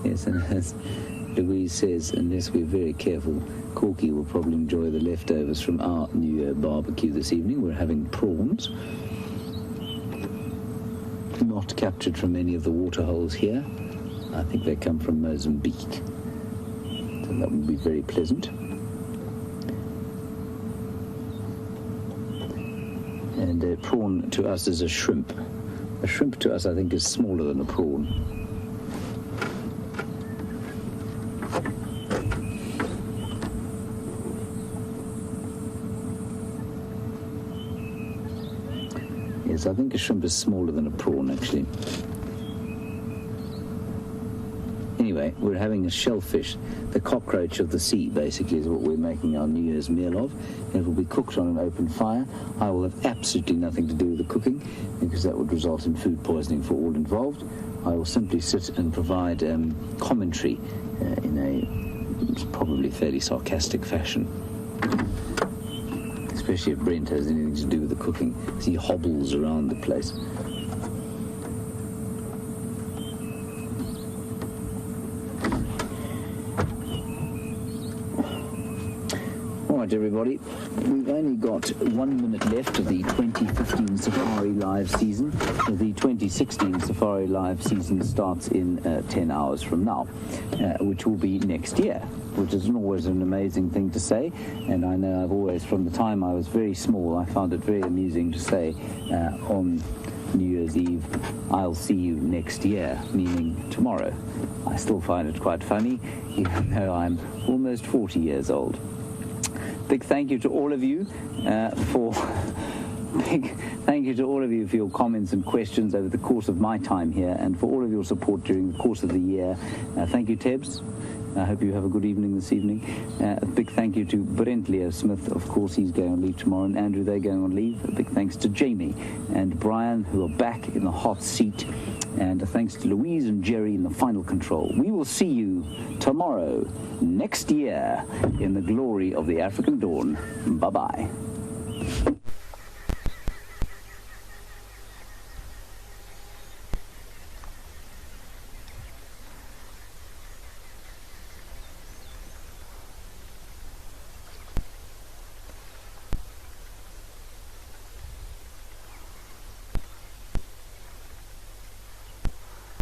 Yes, and as Louise says, unless we're very careful, Corky will probably enjoy the leftovers from our New Year barbecue this evening. We're having prawns, not captured from any of the waterholes here. I think they come from Mozambique. So that would be very pleasant. And a prawn to us is a shrimp. A shrimp to us, I think, is smaller than a prawn. Yes, I think a shrimp is smaller than a prawn, actually. Anyway, we're having a shellfish, the cockroach of the sea, basically, is what we're making our New Year's meal of. And it will be cooked on an open fire. I will have absolutely nothing to do with the cooking, because that would result in food poisoning for all involved. I will simply sit and provide commentary in a probably fairly sarcastic fashion. Especially if Brent has anything to do with the cooking, as he hobbles around the place. Everybody, we've only got 1 minute left of the 2015 Safari Live season. The 2016 Safari Live season starts in 10 hours from now, which will be next year, which is always an amazing thing to say. And I know I've always, from the time I was very small, I found it very amusing to say on New Year's Eve, I'll see you next year, meaning tomorrow. I still find it quite funny, even though I'm almost 40 years old. Big thank you to all of you for your comments and questions over the course of my time here, and for all of your support during the course of the year. Thank you, Tebs. I hope you have a good evening this evening. A big thank you to Brent Leo Smith. Of course, he's going on leave tomorrow, and Andrew, they're going on leave. A big thanks to Jamie and Brian, who are back in the hot seat. And thanks to Louise and Jerry in the final control. We will see you tomorrow, next year, in the glory of the African dawn. Bye-bye.